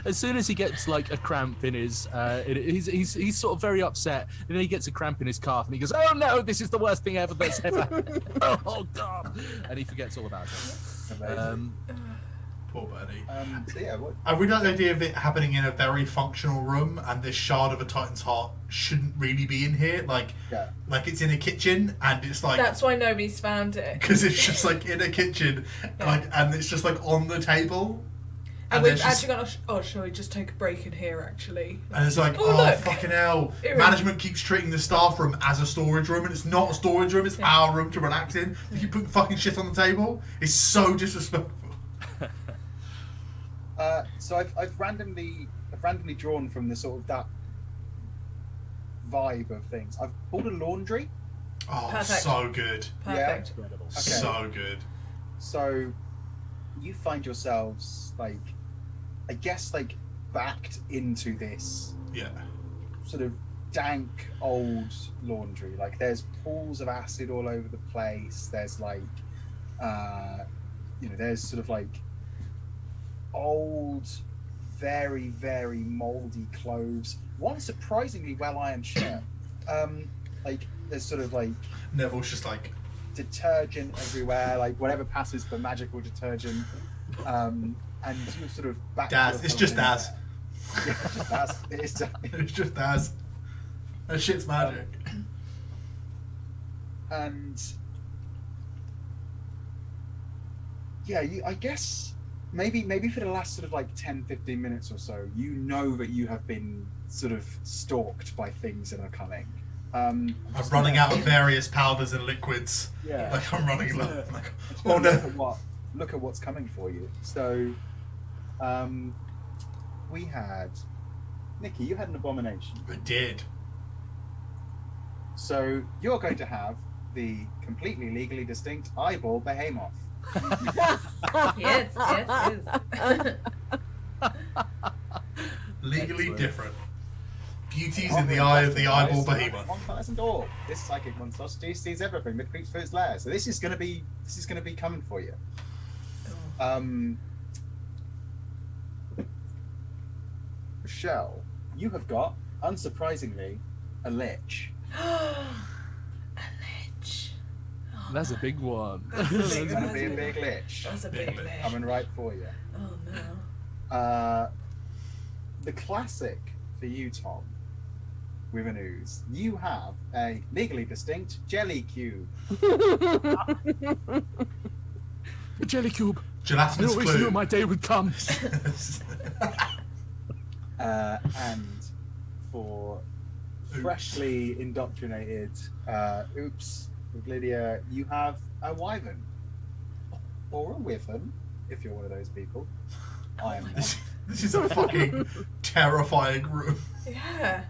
As soon as he gets like a cramp in his, he's sort of very upset. And then he gets a cramp in his calf, and he goes, "Oh no, this is the worst thing ever that's ever happened." Oh god! And he forgets all about it. Poor Birdie. So yeah, what? I really like the idea of it happening in a very functional room, and this shard of a Titan's heart shouldn't really be in here. Like it's in a kitchen, and it's like That's why nobody's found it. because it's just like in a kitchen, like, and it's just like on the table, And there's we've just- actually gone, shall we just take a break in here, actually? and it's like, Oh, oh, look. fucking hell! Here it Management keeps treating the staff room as a storage room, and it's not a storage room; it's our room to relax in. They keep putting fucking shit on the table. It's so disrespectful. So I've randomly drawn from the sort of that vibe of things. I've pulled a laundry. Oh, Perfect. so good, Perfect. Okay. so good. So you find yourselves like, I guess, like backed into this Yeah. sort of dank old laundry. Like there's pools of acid all over the place. There's like, there's sort of like old, very, very moldy clothes. One surprisingly well ironed shirt. Like there's sort of like Neville's just like, detergent everywhere, like whatever passes for magical detergent. And you're sort of back. Daz. It's just Daz. Yeah, just Daz. It is Daz. It's just Daz. That shit's magic. And yeah, I guess maybe for the last sort of like 10-15 minutes or so, you know that you have been sort of stalked by things that are coming. I'm running out of various powders and liquids. Yeah. Like I'm running low. Like, Oh no. Look at what's coming for you. So, we had Nikki. You had an abomination. I did. So you're going to have the completely legally distinct eyeball behemoth. Yes. Legally Excellent. different. Beauties in the eye of the eyeball behemoth. 1,000 orb. This psychic monstrosity sees everything that creeps through its lair. So this is going to be coming for you. Rochelle, you have got, unsurprisingly, a lich. A lich. Oh, That's a big one. That's a It's big going to one. be a big lich. That's a Big big lich. lich. Coming right for you. Oh no. The classic for you, Tom, with an ooze, you have a legally distinct jelly cube. The jelly cube. I Gelatinous always knew glue. my day would come. And for freshly indoctrinated oops with Lydia, you have a wyvern. Or a wyvern, if you're one of those people. I am not. This is a fucking terrifying room. Yeah.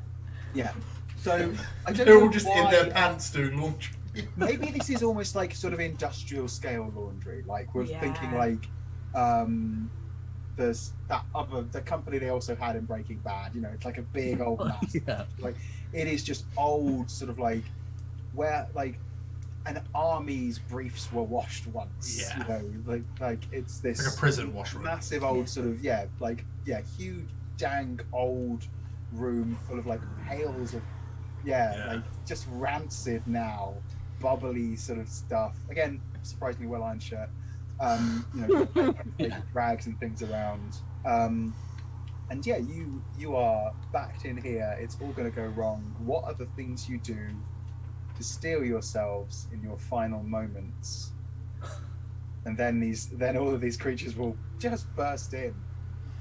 Yeah. So I don't They're know all just why, in their pants doing laundry. maybe this is almost like sort of industrial scale laundry. Like we're Yeah. thinking like there's that other the company they also had in Breaking Bad, you know, it's like a big old mass. Yeah. Like it is just old sort of like where like an army's briefs were washed once. Yeah. You know, like it's this Like a prison washroom. massive old sort of huge dank old room full of like pails of Yeah. like just rancid now bubbly sort of stuff. Again, surprisingly well ironed shirt. You know, like rags and things around. And yeah, you are backed in here. It's all going to go wrong. What are the things you do to steel yourselves in your final moments? And then all of these creatures will just burst in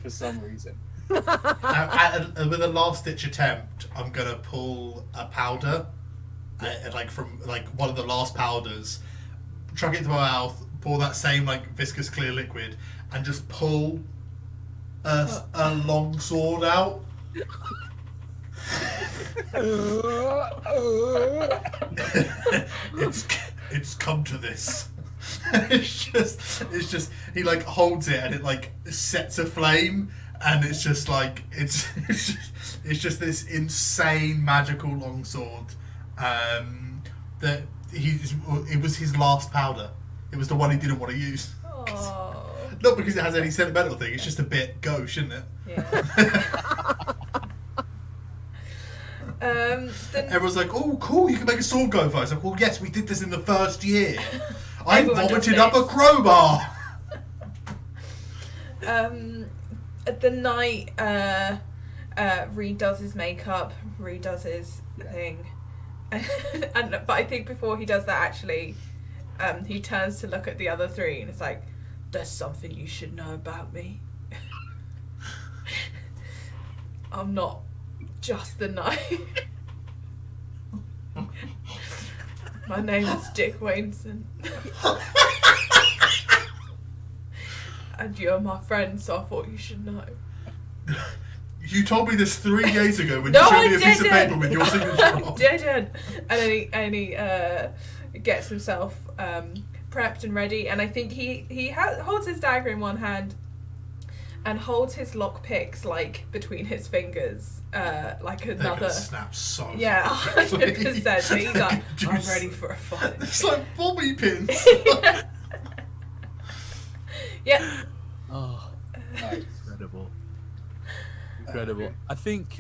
for some reason. With a last ditch attempt, I'm gonna pull a powder, like from like one of the last powders, chuck it into my mouth, pour that same like viscous clear liquid, and just pull a long sword out. it's come to this. it's just he like holds it and it like sets a flame, and it's just like it's just this insane magical longsword that it was his last powder. It was the one he didn't want to use. Oh. Not because it has any sentimental thing, it's just a bit gauche, isn't it? Yeah. Then Everyone's like, oh cool, you can make a sword go fire. It's like, well yes, we did this in the first year. I Everyone does vomited up a this. crowbar. at the night redoes his makeup, redoes his thing, but I think before he does that, actually, he turns to look at the other three and it's like, "There's something you should know about me. I'm not just the knight. My name is Dick Wainson." And you're my friend, so I thought you should know. You told me this 3 days ago when No, you showed I me a piece of didn't. paper with your signature I on. didn't. And he gets himself prepped and ready, and I think he holds his dagger in one hand and holds his lockpicks like between his fingers, like They're another. gonna snap so Yeah, fucking quickly. 100%. So he's like, Juice. I'm ready for a fight. It's like bobby pins. Yeah. Oh, Nice. incredible. I think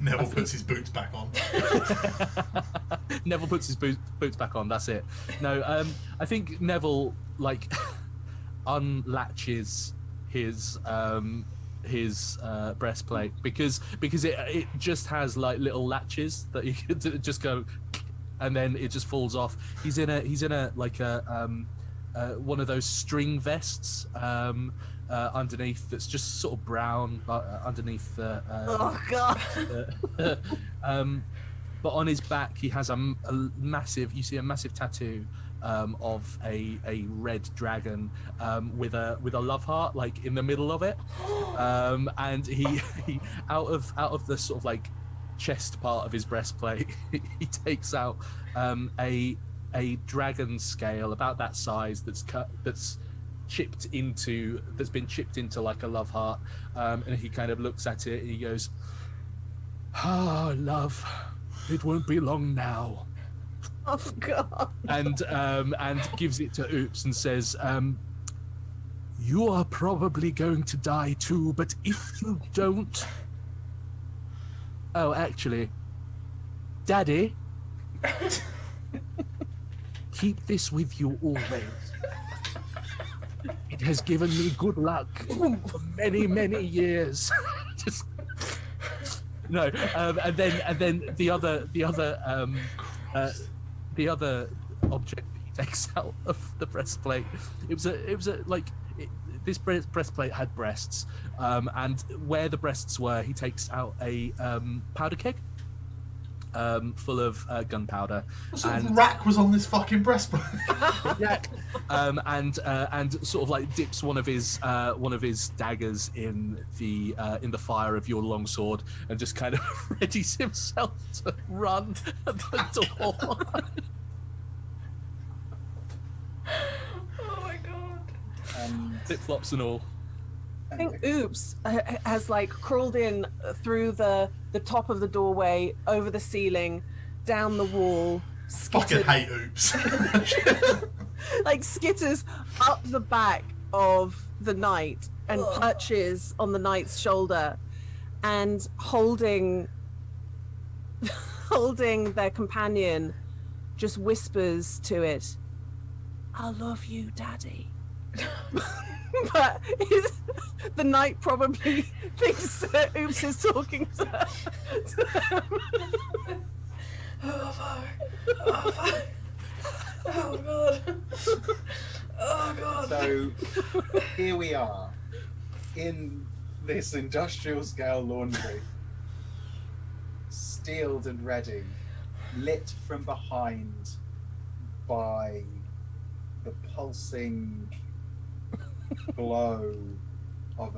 Neville puts his boots back on. Neville puts his boots back on. That's it. No, I think Neville like unlatches his breastplate because it just has like little latches that you could just go, and then it just falls off. He's in a like a one of those string vests underneath that's just sort of brown underneath the Oh god. But on his back, he has a massive. You see a massive tattoo of a red dragon with a love heart like in the middle of it, and he out of the sort of like chest part of his breastplate, he takes out a dragon scale about that size that's been chipped into like a love heart, and he kind of looks at it and he goes, "Ah, love, it won't be long now." Oh God. And gives it to Oops and says, "You are probably going to die too, but if you don't..." Oh, actually, Daddy, keep this with you always. It has given me good luck for many, many years. Just... No, and then the other object that he takes out of the breastplate. This breastplate had breasts, and where the breasts were, he takes out a powder keg full of gunpowder. What sort of rack was on this fucking breastplate? And sort of like dips one of his daggers in the fire of your longsword and just kind of readies himself to run at the door. Oh my god. Flip flops and all. I think Oops has like crawled in through the top of the doorway, over the ceiling, down the wall. Fucking hate Oops. Like skitters up the back of the knight and perches on the knight's shoulder, and holding their companion, just whispers to it, "I love you, Daddy." But the knight probably thinks that Oops is talking to them. Oh fuck. Oh fuck. Oh god. Oh god. So here we are in this industrial scale laundry, steeled and ready, lit from behind by the pulsing glow of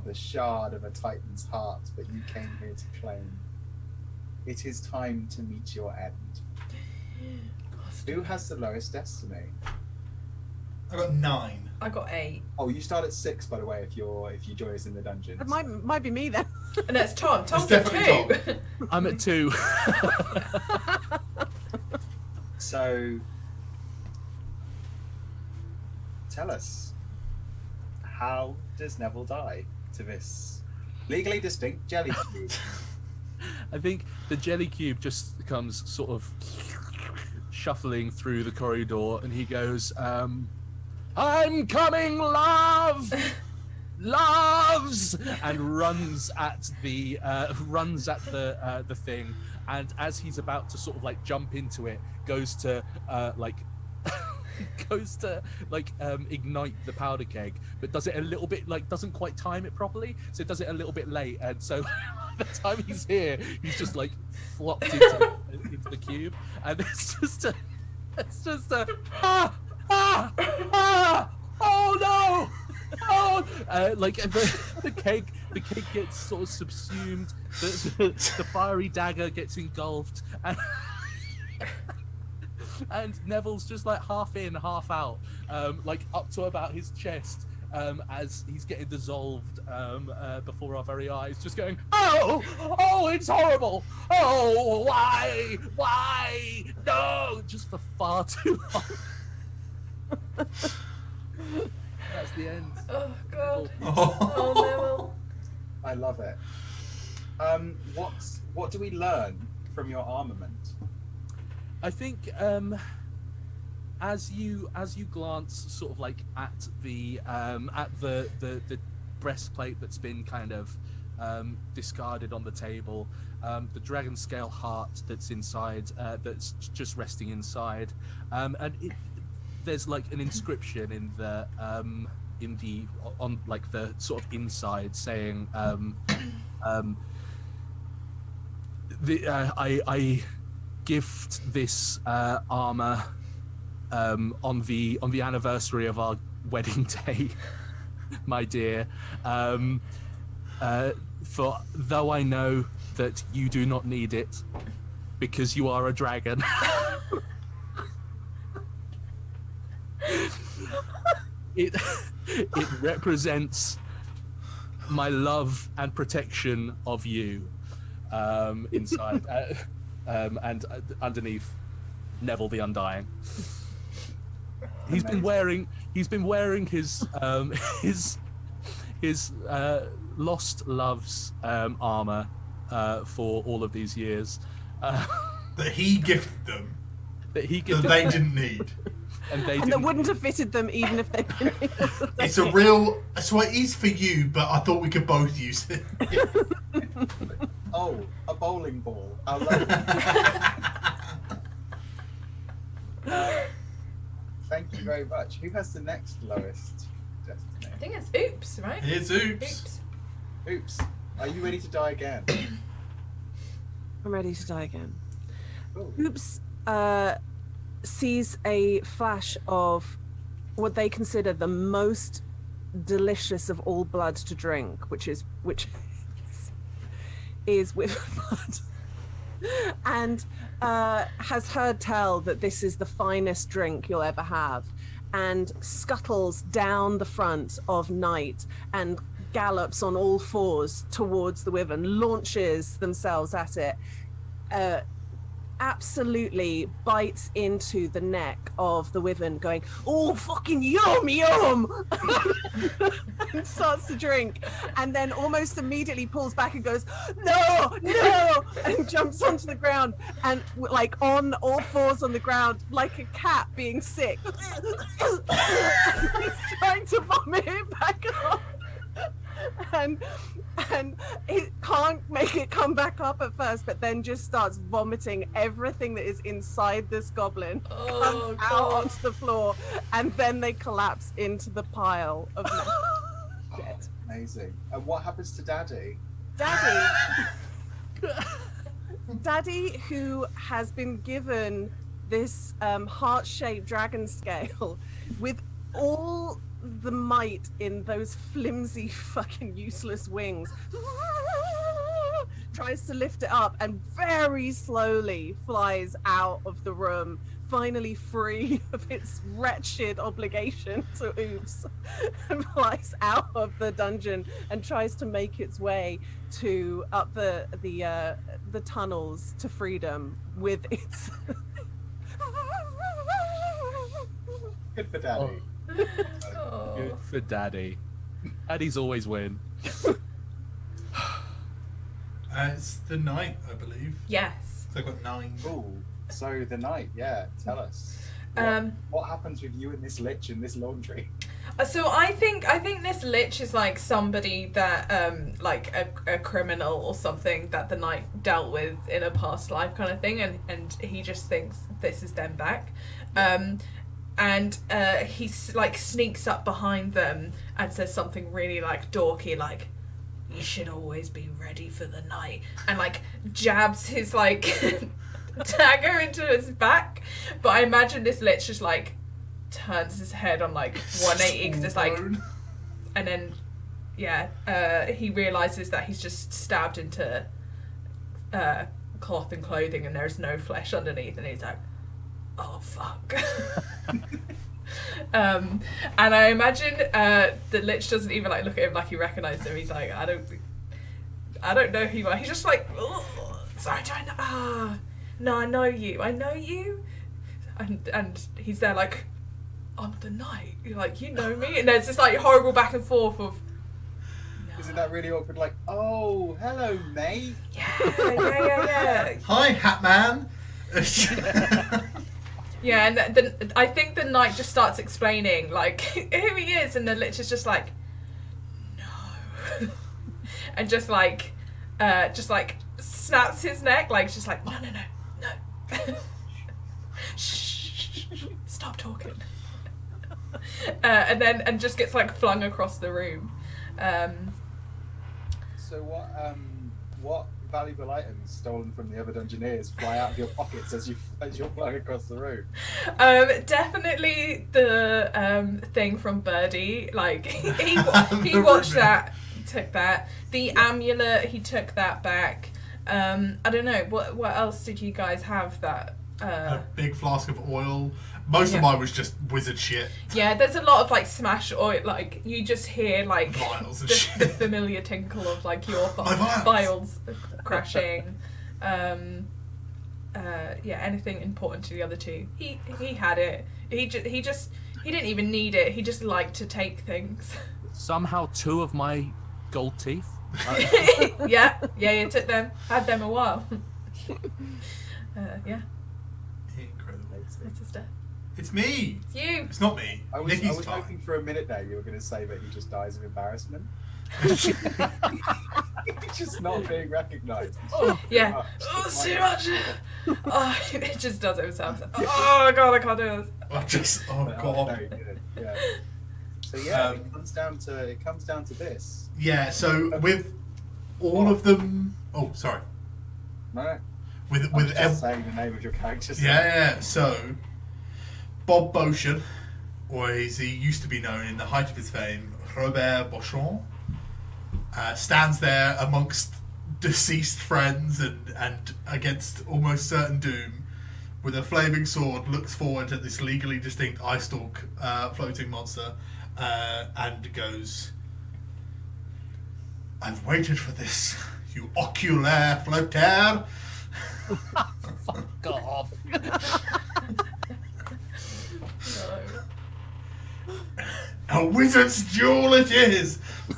the shard of a titan's heart that you came here to claim. It is time to meet your end. Who has the lowest destiny? I got 9. I got 8. Oh, you start at 6, by the way. If you join us in the dungeons, It might be me then. And that's Tom. Tom's It's at definitely 2. I'm at 2. So, tell us, how does Neville die to this legally distinct jelly cube? I think the jelly cube just comes sort of shuffling through the corridor, and he goes, "I'm coming, love, loves," and runs at the thing. And as he's about to sort of like jump into it, goes to ignite the powder keg, but does it a little bit doesn't quite time it properly, so it does it a little bit late, and so by the time he's here, he's just like flopped into the cube, and it's just a oh no, oh, the keg gets sort of subsumed, the fiery dagger gets engulfed, and Neville's just like half in, half out, like up to about his chest, as he's getting dissolved before our very eyes, just going, oh, it's horrible. Oh, why, no, just for far too long. That's the end. Oh god. Oh. Oh Neville. I love it. What do we learn from your armament? I think as you glance sort of like at the breastplate that's been kind of discarded on the table, the dragon scale heart that's inside, that's just resting inside, and there's like an inscription on like the sort of inside saying, I gift this armor on the anniversary of our wedding day, my dear. For though I know that you do not need it because you are a dragon. It represents my love and protection of you inside and underneath Neville the Undying. He's been wearing his lost love's armor for all of these years. That he gifted them. That he That gifted they didn't need. and that wouldn't have fitted them even if they'd been able to It's a real. So it is for you, but I thought we could both use it. Oh, a bowling ball. I love it. Thank you very much. Who has the next lowest destiny? I think it's Oops, right? Here's Oops. Oops. Oops. Are you ready to die again? I'm ready to die again. Ooh. Oops sees a flash of what they consider the most delicious of all blood to drink, which is with blood, and has heard tell that this is the finest drink you'll ever have, and scuttles down the front of Night and gallops on all fours towards the wyvern, launches themselves at it, absolutely bites into the neck of the wyvern, going, "Oh, fucking yum, yum!" and starts to drink, and then almost immediately pulls back and goes, "No, no!" and jumps onto the ground and, like, on all fours on the ground, like a cat being sick. He's trying to vomit it back up. And it can't make it come back up at first, but then just starts vomiting everything that is inside this goblin, comes out onto the floor, and then they collapse into the pile of dead. Amazing. And what happens to Daddy? Daddy, who has been given this heart-shaped dragon scale with all the might in those flimsy fucking useless wings, tries to lift it up and very slowly flies out of the room, finally free of its wretched obligation to Oops, and flies out of the dungeon and tries to make its way to up the tunnels to freedom with its Good for Daddy. Good for Daddy. Daddies always win. It's the night, I believe. Yes. So I've got 9. Cool. So the night, yeah. Tell us. What happens with you and this lich in this laundry? So I think this lich is like somebody that like a criminal or something that the knight dealt with in a past life kind of thing, and he just thinks this is them back. And he like sneaks up behind them and says something really like dorky, like, "You should always be ready for the night," and like jabs his like dagger into his back. But I imagine this lich just like turns his head on like 180 because it's like, and then he realizes that he's just stabbed into cloth and clothing and there's no flesh underneath, and he's like, "Oh fuck." And I imagine the lich doesn't even like look at him like he recognized him. He's like, I don't know who you are. He's just like, sorry, no, I know you, and he's there like, "I'm the knight." You're like, "You know me?" And there's this like horrible back and forth of, no. Isn't that really awkward? Like, "Oh, hello, mate." Yeah. Hi, Hat Man. Yeah, and then I think the knight just starts explaining like who he is, and the lich is just like, "No," and just like snaps his neck, like just like, no, shh, stop talking, and just gets like flung across the room. So what valuable items stolen from the other Dungeoneers fly out of your pockets as you're flying across the room? Definitely the thing from Birdie. Like he watched that, took that. The amulet, he took that back. I don't know what else did you guys have that. A big flask of oil. Most of mine was just wizard shit. Yeah, there's a lot of like smash oil. Like you just hear like Vials and the shit. familiar tinkle of like your My vials crashing. Yeah, anything important to the other two. He had it. He didn't even need it. He just liked to take things. Somehow 2 of my gold teeth. Yeah, you took them. Had them a while. Yeah, Incredible. that's his death. It's me. It's you. It's not me. I was Nikki's fine. hoping for a minute there you were going to say that he just dies of embarrassment. He's just not being recognised. Yeah. It's too much. Oh, it just does it himself. Oh god, I can't do this. Oh god. Very good. Yeah. So yeah, it comes down to this. Yeah. So with all of them. Oh, sorry. No. With just saying the name of your characters. Yeah. So Bob Beauchamp, or as he used to be known in the height of his fame, Robert Beauchamp, stands there amongst deceased friends and against almost certain doom, with a flaming sword, looks forward at this legally distinct eye stalk floating monster, and goes, "I've waited for this, you oculaire floater." Fuck off. A wizard's duel it is!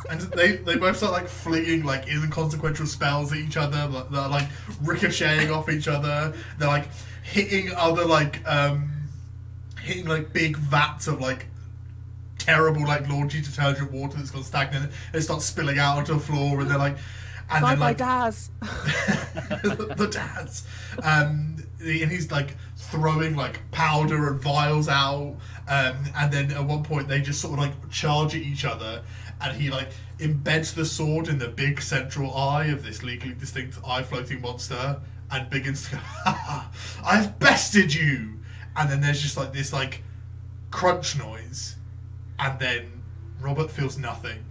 And they both start like flinging like inconsequential spells at each other that are like ricocheting off each other. They're like hitting other hitting like big vats of like terrible like laundry detergent water that's gone stagnant. It starts spilling out onto the floor, and they're like, and Bye then bye, like Daz. the dads, and he's like throwing like powder and vials out, and then at one point they just sort of like charge at each other, and he like embeds the sword in the big central eye of this legally distinct eye floating monster and begins to go, "Ha ha, I've bested you!" And then there's just like this like crunch noise, and then Robert feels nothing,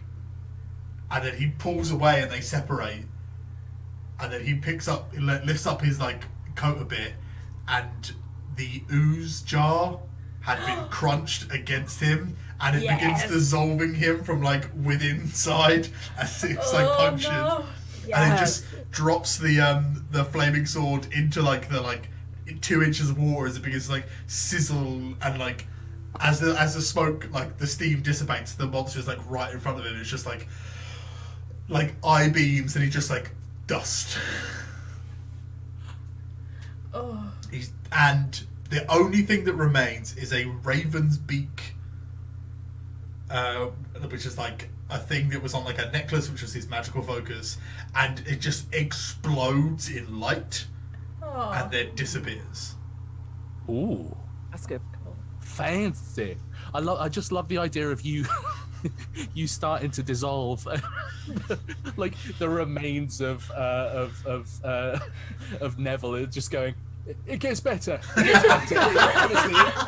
and then he pulls away and they separate, and then he lifts up his like coat a bit, and the ooze jar had been crunched against him, and it begins dissolving him from like within inside as it's like punctured, No. and it just drops the flaming sword into like the 2 inches of water as it begins to like sizzle, and like as the smoke, like the steam dissipates, the monster's like right in front of him. It's just like eye beams, and he just like dust. Oh. And the only thing that remains is a raven's beak, which is like a thing that was on like a necklace, which was his magical focus, and it just explodes in light Oh. and then disappears. Ooh, That's good. fancy. I just love the idea of you you starting to dissolve like the remains of Neville, just going, it gets better. It gets better.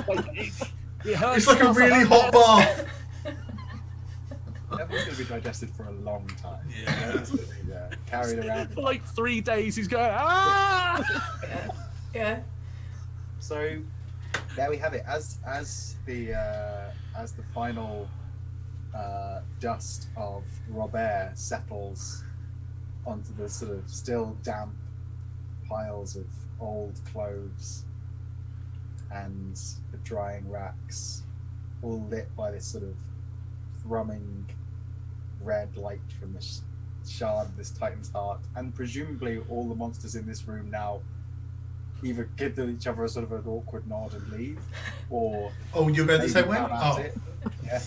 Honestly, it hurts. It's like a really hot bath. Neville's going to be digested for a long time. Yeah. Carried around. For like 3 days, he's going, ah! Yeah. So there we have it. As the final dust of Robert settles onto the sort of still damp piles of old clothes and the drying racks, all lit by this sort of thrumming red light from the shard of this Titan's heart, and presumably all the monsters in this room now either give each other a sort of an awkward nod and leave, or Oh, you're going the maybe same way? come at Oh. it. Yeah.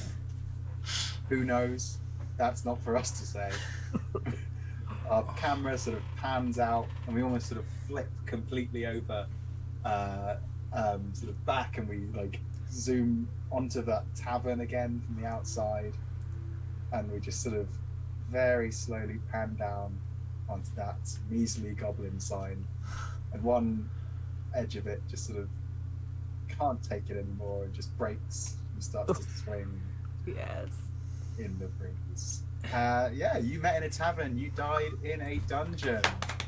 Who knows? That's not for us to say. Our camera sort of pans out, and we almost sort of flip completely over, sort of back, and we like zoom onto that tavern again from the outside, and we just sort of very slowly pan down onto that measly goblin sign, and one edge of it just sort of can't take it anymore and just breaks and starts to swing Yes. in the breeze. Yeah, you met in a tavern. You died in a dungeon.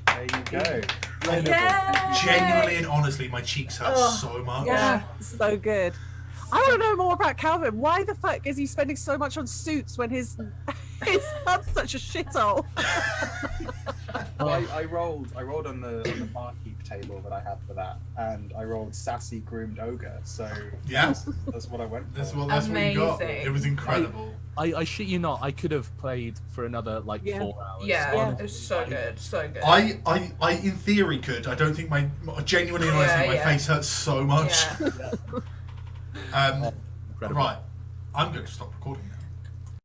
There you go. Yeah. Genuinely and honestly, my cheeks hurt Oh, so much. Yeah, so good. I want to know more about Calvin. Why the fuck is he spending so much on suits when his hub's such a shithole? I rolled on the barkeep table that I had for that, and I rolled sassy groomed ogre. So Yeah. that's what I went for. That's what you got. Amazing. It was incredible. I shit you not, I could have played for another like Yeah. 4 hours. Yeah, honestly. it's so good, so good. I in theory could. I don't think my genuinely and honestly my Yeah. face hurts so much. Yeah. Incredible. Right, I'm going to stop recording now.